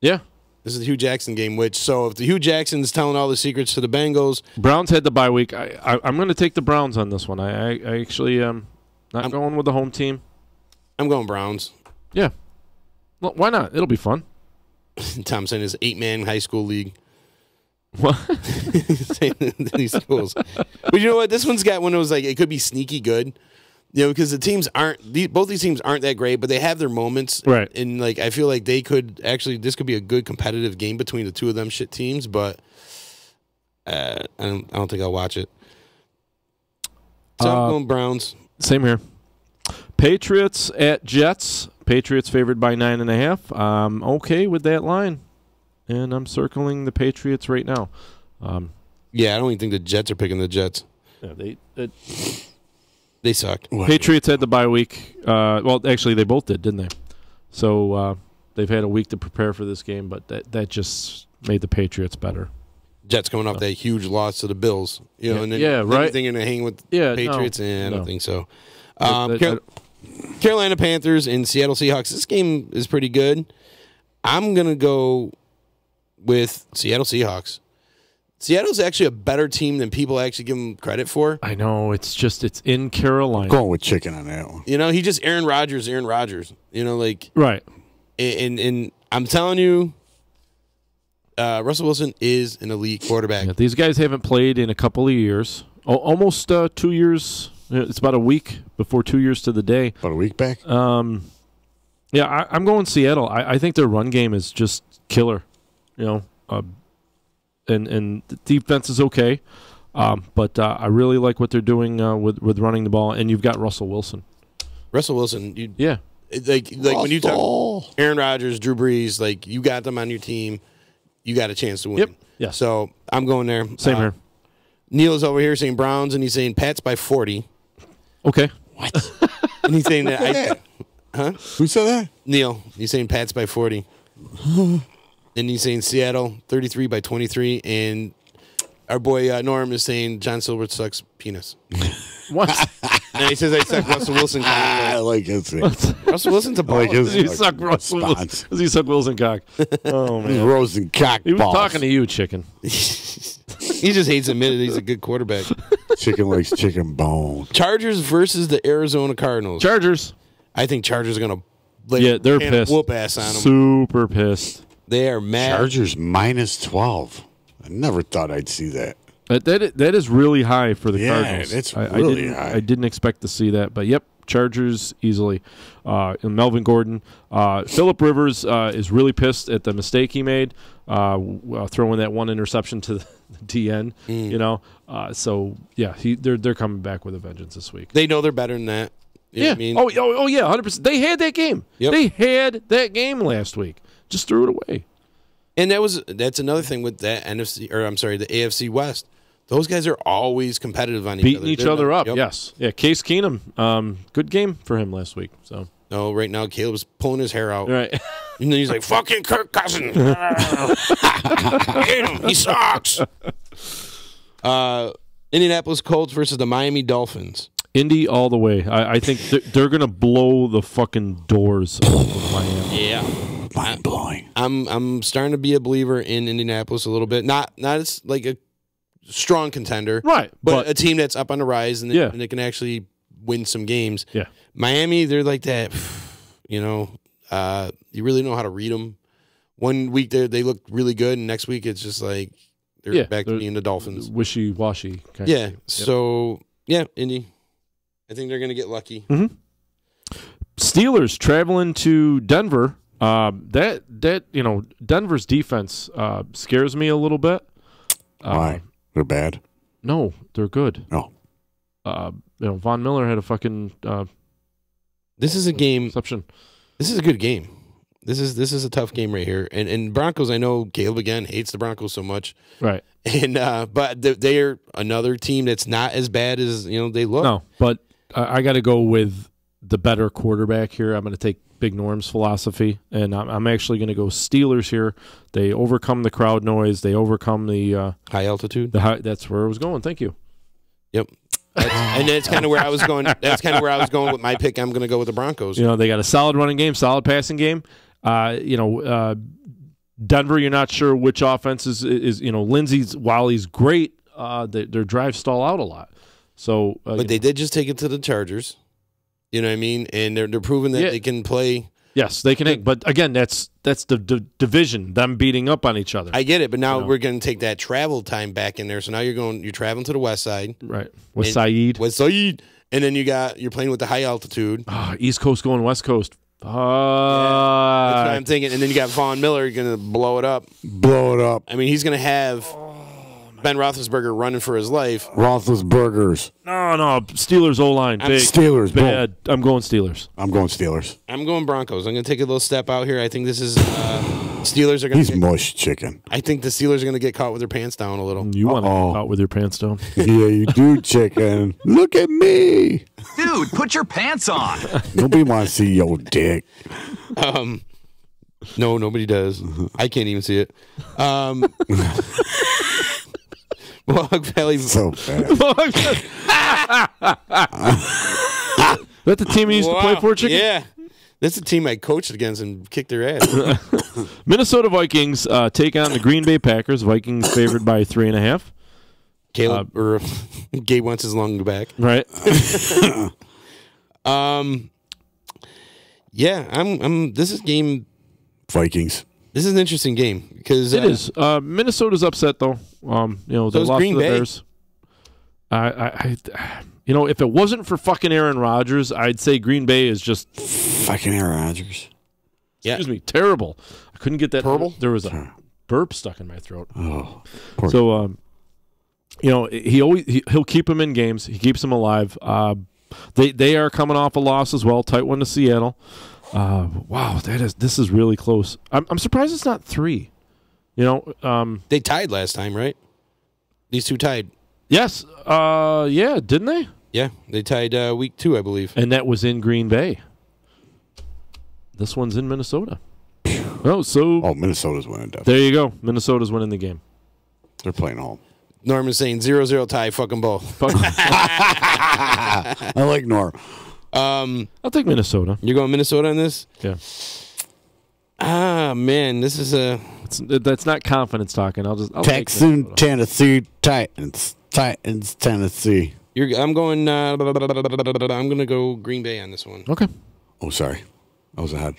Speaker 13: Yeah.
Speaker 12: This is the Hugh Jackson game, so if the Hugh Jackson's telling all the secrets to the Bengals.
Speaker 13: Browns had the bye week. I'm going to take the Browns on this one. I actually not going with the home team.
Speaker 12: I'm going Browns.
Speaker 13: Yeah. Well, why not? It'll be fun.
Speaker 12: Tom saying his 8-man high school league.
Speaker 13: What?
Speaker 12: These schools. But you know what? This one's got one that was like, it could be sneaky good. Because the teams both these teams aren't that great, but they have their moments.
Speaker 13: Right.
Speaker 12: And I feel like they could this could be a good competitive game between the two of them shit teams, but I don't think I'll watch it. So I'm going Browns.
Speaker 13: Same here. Patriots at Jets. Patriots favored by 9.5. I'm okay with that line. And I'm circling the Patriots right now.
Speaker 12: Yeah, I don't even think the Jets are picking the Jets.
Speaker 13: Yeah,
Speaker 12: they sucked.
Speaker 13: Patriots had the bye week. Well, actually, they both did, didn't they? So they've had a week to prepare for this game, but that just made the Patriots better.
Speaker 12: Jets coming off that huge loss to the Bills, and then
Speaker 13: right.
Speaker 12: Thinking to hang with Patriots, I don't think so. Carolina Panthers and Seattle Seahawks. This game is pretty good. I'm gonna go with Seattle Seahawks. Seattle's actually a better team than people actually give them credit for.
Speaker 13: I know. It's in Carolina.
Speaker 17: I'm going with chicken on that one.
Speaker 12: He just Aaron Rodgers.
Speaker 13: Right.
Speaker 12: And I'm telling you, Russell Wilson is an elite quarterback.
Speaker 13: Yeah, these guys haven't played in a couple of years. Almost 2 years. It's about a week before 2 years to the day.
Speaker 17: About a week back?
Speaker 13: Yeah, I'm going Seattle. I think their run game is just killer. And the defense is okay, but I really like what they're doing with running the ball. And you've got Russell Wilson.
Speaker 12: Russell Wilson, like when you talk Aaron Rodgers, Drew Brees, you got them on your team, you got a chance to win.
Speaker 13: Yep. Yeah.
Speaker 12: So I'm going there.
Speaker 13: Same here.
Speaker 12: Neil is over here saying Browns, and he's saying Pats by 40.
Speaker 13: Okay.
Speaker 17: What?
Speaker 12: And he's saying that.
Speaker 17: Who said that?
Speaker 12: Neil, he's saying Pats by 40. And he's saying Seattle 33 by 23. And our boy Norm is saying John Silver sucks penis.
Speaker 13: What?
Speaker 12: And he says I suck Russell Wilson cock.
Speaker 17: I like it.
Speaker 12: Russell Wilson's a baller.
Speaker 13: Does he suck Russell Wilson? Does he suck Wilson cock? Oh, man.
Speaker 17: Rosen cock
Speaker 13: He was
Speaker 17: balls.
Speaker 13: talking to you, chicken.
Speaker 12: He just hates admitting he's a good quarterback.
Speaker 17: Chicken likes chicken bone.
Speaker 12: Chargers versus the Arizona Cardinals.
Speaker 13: Chargers.
Speaker 12: I think Chargers are going to
Speaker 13: they're pissed.
Speaker 12: Whoop ass on them.
Speaker 13: Super pissed.
Speaker 12: They are mad.
Speaker 17: Chargers minus 12. I never thought I'd see that.
Speaker 13: That is really high for the Cardinals.
Speaker 17: It's really high.
Speaker 13: I didn't expect to see that, but yep, Chargers easily. And Melvin Gordon, Phillip Rivers is really pissed at the mistake he made, throwing that one interception to the DN. You know, so yeah, they're coming back with a vengeance this week.
Speaker 12: They know they're better than that. You know what I mean?
Speaker 13: Oh yeah, 100%. They had that game.
Speaker 12: Yep.
Speaker 13: They had that game last week. Just threw it away.
Speaker 12: And that's another thing with that the AFC West. Those guys are always competitive on
Speaker 13: beating each other up.
Speaker 12: Yep.
Speaker 13: Yes, yeah. Case Keenum, good game for him last week. So
Speaker 12: no, right now Caleb's pulling his hair out.
Speaker 13: Right,
Speaker 12: and then he's like, "Fucking Kirk Cousins, hate him. He sucks." Indianapolis Colts versus the Miami Dolphins.
Speaker 13: Indy all the way. I think they're gonna blow the fucking doors off of Miami.
Speaker 12: Yeah,
Speaker 17: mind blowing.
Speaker 12: I'm starting to be a believer in Indianapolis a little bit. Not as like a strong contender,
Speaker 13: right?
Speaker 12: But a team that's up on the rise and they can actually win some games.
Speaker 13: Yeah,
Speaker 12: Miami, they're like that. You know, you really know how to read them. One week they look really good, and next week it's just like they're back to being the Dolphins.
Speaker 13: Wishy washy.
Speaker 12: Yeah. So Indy. I think they're going to get lucky.
Speaker 13: Mm-hmm. Steelers traveling to Denver. Denver's defense scares me a little bit.
Speaker 17: Why? They're bad?
Speaker 13: No, they're good.
Speaker 17: No.
Speaker 13: Von Miller had a fucking.
Speaker 12: This is a game.
Speaker 13: Exception.
Speaker 12: This is a good game. This is a tough game right here. And Broncos, I know Caleb again hates the Broncos so much.
Speaker 13: Right.
Speaker 12: And but they're another team that's not as bad as they look.
Speaker 13: No, but I got to go with the better quarterback here. I'm going to take Big Norm's philosophy, and I'm actually going to go Steelers here. They overcome the crowd noise. They overcome the
Speaker 12: high altitude.
Speaker 13: That's where I was going. Thank you.
Speaker 12: Yep. And that's kind of where I was going. That's kind of where I was going with my pick. I'm going to go with the Broncos.
Speaker 13: They got a solid running game, solid passing game. Denver, you're not sure which offense is Lindsey's, while he's great, their drives stall out a lot. So,
Speaker 12: but they did just take it to the Chargers. You know what I mean? And they're proving that they can play.
Speaker 13: Yes, they can. But again, that's the division, them beating up on each other.
Speaker 12: I get it, but now we're going to take that travel time back in there. So now you're traveling to the west side,
Speaker 13: right? West Side,
Speaker 12: and then you're playing with the high altitude.
Speaker 13: East Coast going West Coast.
Speaker 12: That's what I'm thinking. And then you got Von Miller going to blow it up. I mean, he's going to have Ben Roethlisberger running for his life.
Speaker 17: Roethlisbergers.
Speaker 13: No, Steelers O-line. Big,
Speaker 17: Steelers.
Speaker 13: Bad. I'm going Steelers.
Speaker 17: I'm going Steelers.
Speaker 12: I'm going Broncos. I'm going to take a little step out here. I think this is Steelers are going to.
Speaker 17: He's mush chicken.
Speaker 12: I think the Steelers are going to get caught with their pants down a little.
Speaker 13: You want to get caught with your pants down?
Speaker 17: Yeah, you do, chicken. Look at me.
Speaker 11: Dude, put your pants on.
Speaker 17: Nobody wants to see your dick.
Speaker 12: No, nobody does. I can't even see it. Mohawk Valley.
Speaker 17: So bad.
Speaker 13: That the team you used to play for, chicken?
Speaker 12: Yeah. That's the team I coached against and kicked their ass.
Speaker 13: Minnesota Vikings take on the Green Bay Packers. Vikings favored by 3.5.
Speaker 12: Caleb or Gabe wants his long back.
Speaker 13: Right.
Speaker 12: Yeah, I'm this is game
Speaker 17: Vikings.
Speaker 12: This is an interesting game because
Speaker 13: it is. Minnesota's upset though. They lost
Speaker 12: Green
Speaker 13: to the
Speaker 12: Bay.
Speaker 13: Bears. If it wasn't for fucking Aaron Rodgers, I'd say Green Bay is just
Speaker 17: fucking Aaron Rodgers.
Speaker 13: Excuse me, terrible. I couldn't get that.
Speaker 12: Purple?
Speaker 13: There was a burp stuck in my throat.
Speaker 17: Oh,
Speaker 13: so he'll keep him in games. He keeps them alive. They are coming off a loss as well, tight one to Seattle. Wow, this is really close. I'm surprised it's not 3.
Speaker 12: They tied last time, right? These two tied.
Speaker 13: Yes. Yeah, didn't they?
Speaker 12: Yeah, they tied week 2, I believe.
Speaker 13: And that was in Green Bay. This one's in Minnesota.
Speaker 17: Minnesota's winning. Definitely.
Speaker 13: There you go. Minnesota's winning the game.
Speaker 17: They're playing home.
Speaker 12: Norman's saying 0-0 tie. Fuck them both.
Speaker 17: I like Norm.
Speaker 13: I'll take Minnesota.
Speaker 12: You're going Minnesota on this?
Speaker 13: Yeah.
Speaker 12: Ah, man, this is a.
Speaker 13: That's not confidence talking. I'll
Speaker 17: Texan, Tennessee, Titans, Tennessee.
Speaker 12: I'm going. I'm going to go Green Bay on this one.
Speaker 13: Okay.
Speaker 17: Oh, sorry, I was ahead.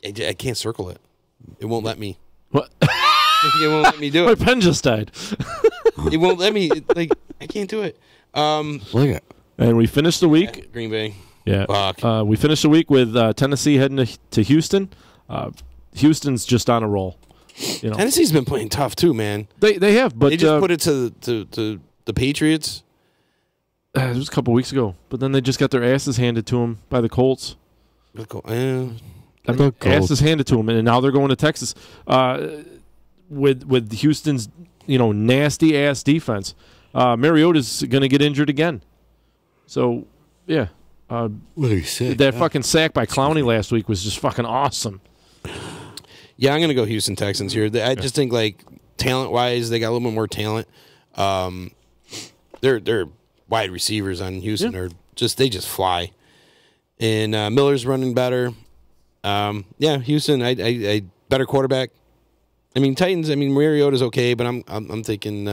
Speaker 12: I can't circle it. It won't let me.
Speaker 13: What?
Speaker 12: It won't let me do it.
Speaker 13: My pen just died.
Speaker 12: It won't let me. I can't do it.
Speaker 17: Look at it.
Speaker 13: And we finished the week.
Speaker 12: Green Bay.
Speaker 13: Yeah.
Speaker 12: Fuck.
Speaker 13: We finished the week with Tennessee heading to Houston. Houston's just on a roll. You know.
Speaker 12: Tennessee's been playing tough too, man.
Speaker 13: They have, but
Speaker 12: they just put it to the Patriots.
Speaker 13: It was a couple weeks ago, but then they just got their asses handed to them by the Colts. Asses handed to them, and now they're going to Texas with Houston's nasty ass defense. Mariota's going to get injured again. So yeah, that fucking sack by Clowney last week was just fucking awesome.
Speaker 12: Yeah, I'm going to go Houston Texans here. I just think talent wise, they got a little bit more talent. They're wide receivers on Houston are they just fly, and Miller's running better. Houston, I better quarterback. I mean Titans. I mean Mariota's okay, but I'm thinking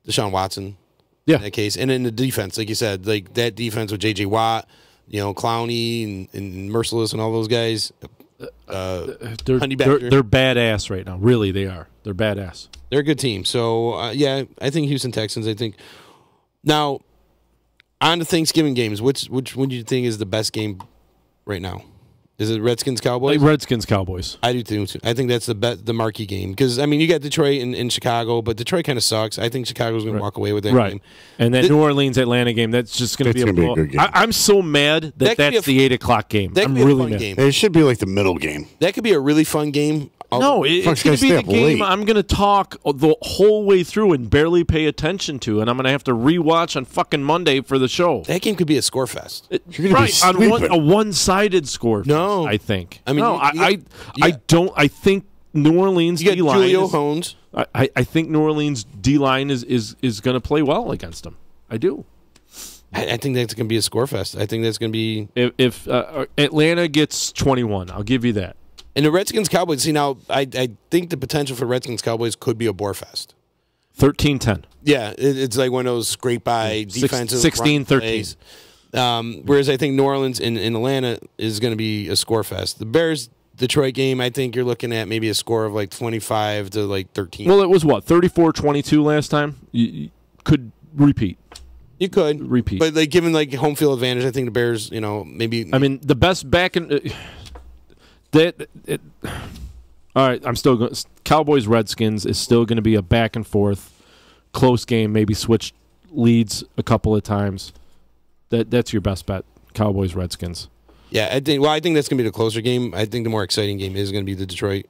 Speaker 12: Deshaun Watson.
Speaker 13: Yeah,
Speaker 12: in that case, and in the defense, like you said, that defense with J.J. Watt, Clowney and Merciless and all those guys.
Speaker 13: They're badass right now. Really, they are. They're badass.
Speaker 12: They're a good team. So I think Houston Texans. I think now on the Thanksgiving games. Which one do you think is the best game right now? Is it Redskins Cowboys?
Speaker 13: Redskins Cowboys.
Speaker 12: I do too. I think that's the marquee game because you got Detroit and Chicago, but Detroit kind of sucks. I think Chicago's going to walk away with that game.
Speaker 13: And that New Orleans Atlanta game, that's just going to be a
Speaker 17: good game.
Speaker 13: I'm so mad that's the 8:00 game. I'm really mad.
Speaker 12: Game.
Speaker 17: It should be like the middle game.
Speaker 12: That could be a really fun game.
Speaker 13: No, it's going to be the game I'm going to talk the whole way through and barely pay attention to, and I'm going to have to rewatch on fucking Monday for the show.
Speaker 12: That game could be a score fest.
Speaker 13: A one-sided score fest, I think. I think New Orleans
Speaker 12: D-line. You got Julio
Speaker 13: Jones. I think New Orleans D-line is going to play well against them. I do.
Speaker 12: I think that's going to be a score fest. I think that's going to be...
Speaker 13: If Atlanta gets 21, I'll give you that.
Speaker 12: And the Redskins Cowboys, see now, I think the potential for Redskins Cowboys could be a bore fest.
Speaker 13: 13-10.
Speaker 12: Yeah, it's like one of those scrape by defensive
Speaker 13: 16-13.
Speaker 12: Whereas I think New Orleans and Atlanta is going to be a score fest. The Bears Detroit game, I think you're looking at maybe a score of 25 to 13.
Speaker 13: Well, it was 34-22 last time. You could repeat.
Speaker 12: You could
Speaker 13: repeat,
Speaker 12: but given home field advantage, I think the Bears, maybe.
Speaker 13: I mean, the best back in. All right, I'm still going. Cowboys Redskins is still going to be a back and forth, close game. Maybe switch leads a couple of times. That's your best bet. Cowboys Redskins.
Speaker 12: Yeah, I think that's going to be the closer game. I think the more exciting game is going to be the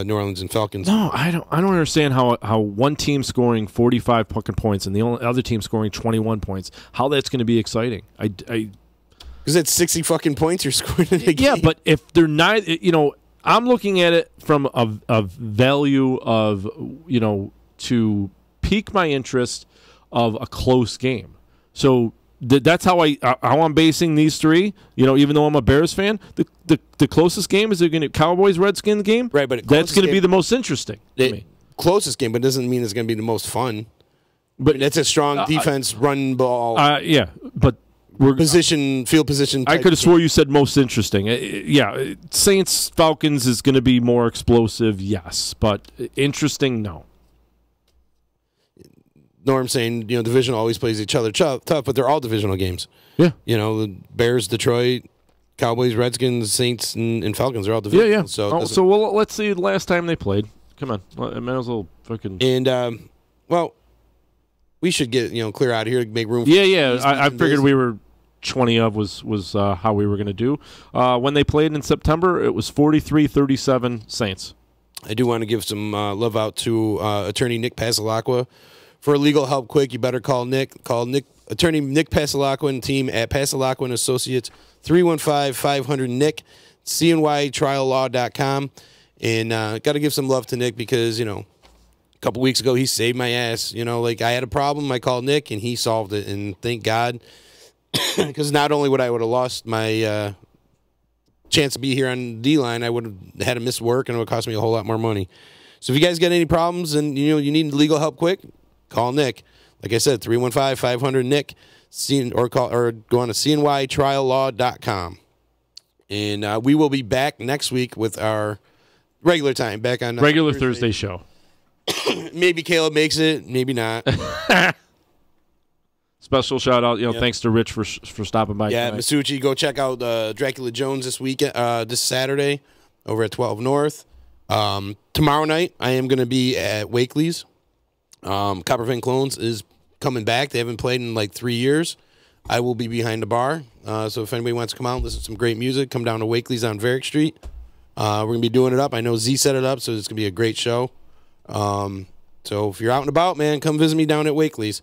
Speaker 12: New Orleans and Falcons.
Speaker 13: No, I don't understand how one team scoring 45 fucking points and the other team scoring 21 points. How that's going to be exciting?
Speaker 12: Because it's 60 fucking points you're scoring in a game.
Speaker 13: Yeah, but if they're not, I'm looking at it from a value of, to pique my interest of a close game. So that's how I'm basing these three. Even though I'm a Bears fan, the closest game is going to Cowboys Redskins game.
Speaker 12: Right, but
Speaker 13: that's going to be the most interesting.
Speaker 12: Closest game, but doesn't mean it's going to be the most fun. But it's a strong defense, run ball.
Speaker 13: Yeah, but.
Speaker 12: Field position.
Speaker 13: I could have swore you said most interesting. Saints Falcons is going to be more explosive, yes, but interesting, no.
Speaker 12: Norm saying division always plays each other tough, but they're all divisional games.
Speaker 13: Yeah,
Speaker 12: the Bears, Detroit, Cowboys, Redskins, Saints, and Falcons are all divisional.
Speaker 13: Yeah.
Speaker 12: So
Speaker 13: let's see the last time they played. Come on, I might as well fucking.
Speaker 12: And we should get clear out of here, make room.
Speaker 13: I figured we were. 20 of was how we were going to do. When they played in September, it was 43-37 Saints.
Speaker 12: I do want to give some love out to attorney Nick Pasalacqua. For legal help quick, you better call Nick. Call Nick attorney Nick Pasalacqua and team at Pasalacqua and Associates, 315-500-NICK, CNYTrialLaw.com. And got to give some love to Nick because, a couple weeks ago he saved my ass. I had a problem, I called Nick, and he solved it. And thank God, because not only would I would have lost my chance to be here on D-Line, I would have had to miss work, and it would cost me a whole lot more money. So if you guys got any problems and you need legal help quick, call Nick. Like I said, 315-500-NICK, or go on to CNYTrialLaw.com. And we will be back next week with our regular time, back on
Speaker 13: regular Thursday show.
Speaker 12: Maybe Caleb makes it, maybe not.
Speaker 13: Special shout out, thanks to Rich for stopping by.
Speaker 12: Yeah,
Speaker 13: tonight.
Speaker 12: Massucci, go check out Dracula Jones this weekend, this Saturday, over at 12 North. Tomorrow night, I am going to be at Wakely's. Copper Van Clones is coming back. They haven't played in like 3 years. I will be behind the bar. So if anybody wants to come out and listen to some great music, come down to Wakely's on Varick Street. We're going to be doing it up. I know Z set it up, so it's going to be a great show. So if you're out and about, man, come visit me down at Wakely's.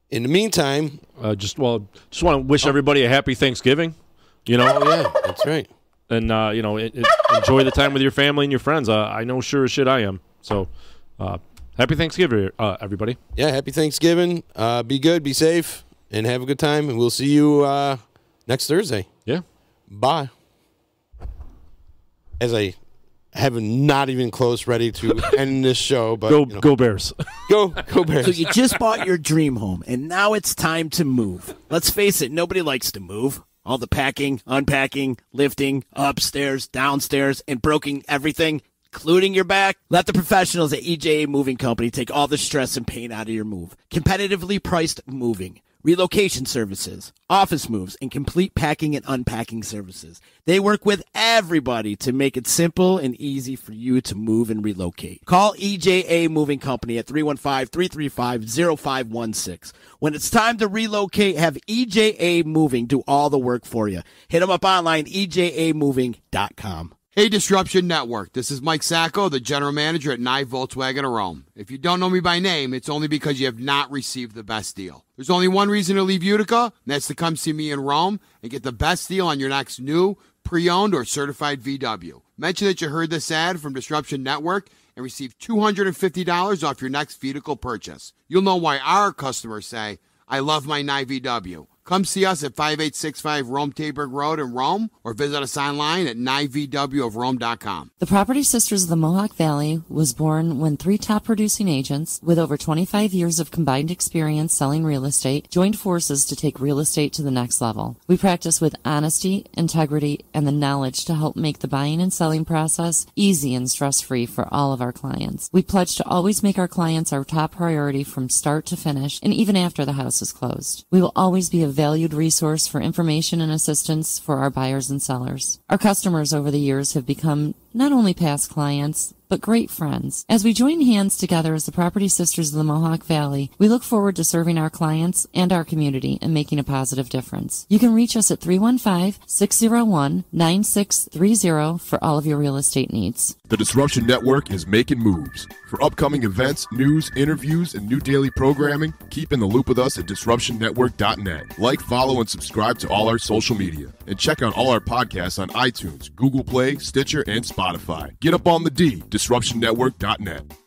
Speaker 12: In the meantime,
Speaker 13: just want to wish everybody a happy Thanksgiving.
Speaker 12: Oh yeah, that's right.
Speaker 13: And enjoy the time with your family and your friends. I know sure as shit I am. So happy Thanksgiving, everybody.
Speaker 12: Yeah, happy Thanksgiving. Be good, be safe, and have a good time. And we'll see you next Thursday.
Speaker 13: Yeah.
Speaker 12: Bye. As I have not even close ready to end this show, but
Speaker 13: go Bears.
Speaker 12: Go Bears.
Speaker 2: So you just bought your dream home, and now it's time to move. Let's face it, nobody likes to move. All the packing, unpacking, lifting, upstairs, downstairs, and broking everything, including your back. Let the professionals at EJA Moving Company take all the stress and pain out of your move. Competitively priced moving, relocation services, office moves, and complete packing and unpacking services. They work with everybody to make it simple and easy for you to move and relocate. Call EJA Moving Company at 315-335-0516. When it's time to relocate, have EJA Moving do all the work for you. Hit them up online, ejamoving.com.
Speaker 3: Hey, Disruption Network. This is Mike Sacco, the general manager at NYE Volkswagen of Rome. If you don't know me by name, it's only because you have not received the best deal. There's only one reason to leave Utica, and that's to come see me in Rome and get the best deal on your next new, pre-owned, or certified VW. Mention that you heard this ad from Disruption Network and receive $250 off your next vehicle purchase. You'll know why our customers say, I love my NYE VW. Come see us at 5865 Rome Taberg Road in Rome, or visit us online at NYEVWofRome.com.
Speaker 4: The Property Sisters of the Mohawk Valley was born when 3 top producing agents with over 25 years of combined experience selling real estate joined forces to take real estate to the next level. We practice with honesty, integrity, and the knowledge to help make the buying and selling process easy and stress-free for all of our clients. We pledge to always make our clients our top priority from start to finish, and even after the house is closed. We will always be a valued resource for information and assistance for our buyers and sellers. Our customers over the years have become not only past clients, but great friends. As we join hands together as the Property Sisters of the Mohawk Valley, we look forward to serving our clients and our community and making a positive difference. You can reach us at 315-601-9630 for all of your real estate needs.
Speaker 5: The Disruption Network is making moves. For upcoming events, news, interviews, and new daily programming, keep in the loop with us at DisruptionNetwork.net. Like, follow, and subscribe to all our social media. And check out all our podcasts on iTunes, Google Play, Stitcher, and Spotify. Get up on the D, DisruptionNetwork.net.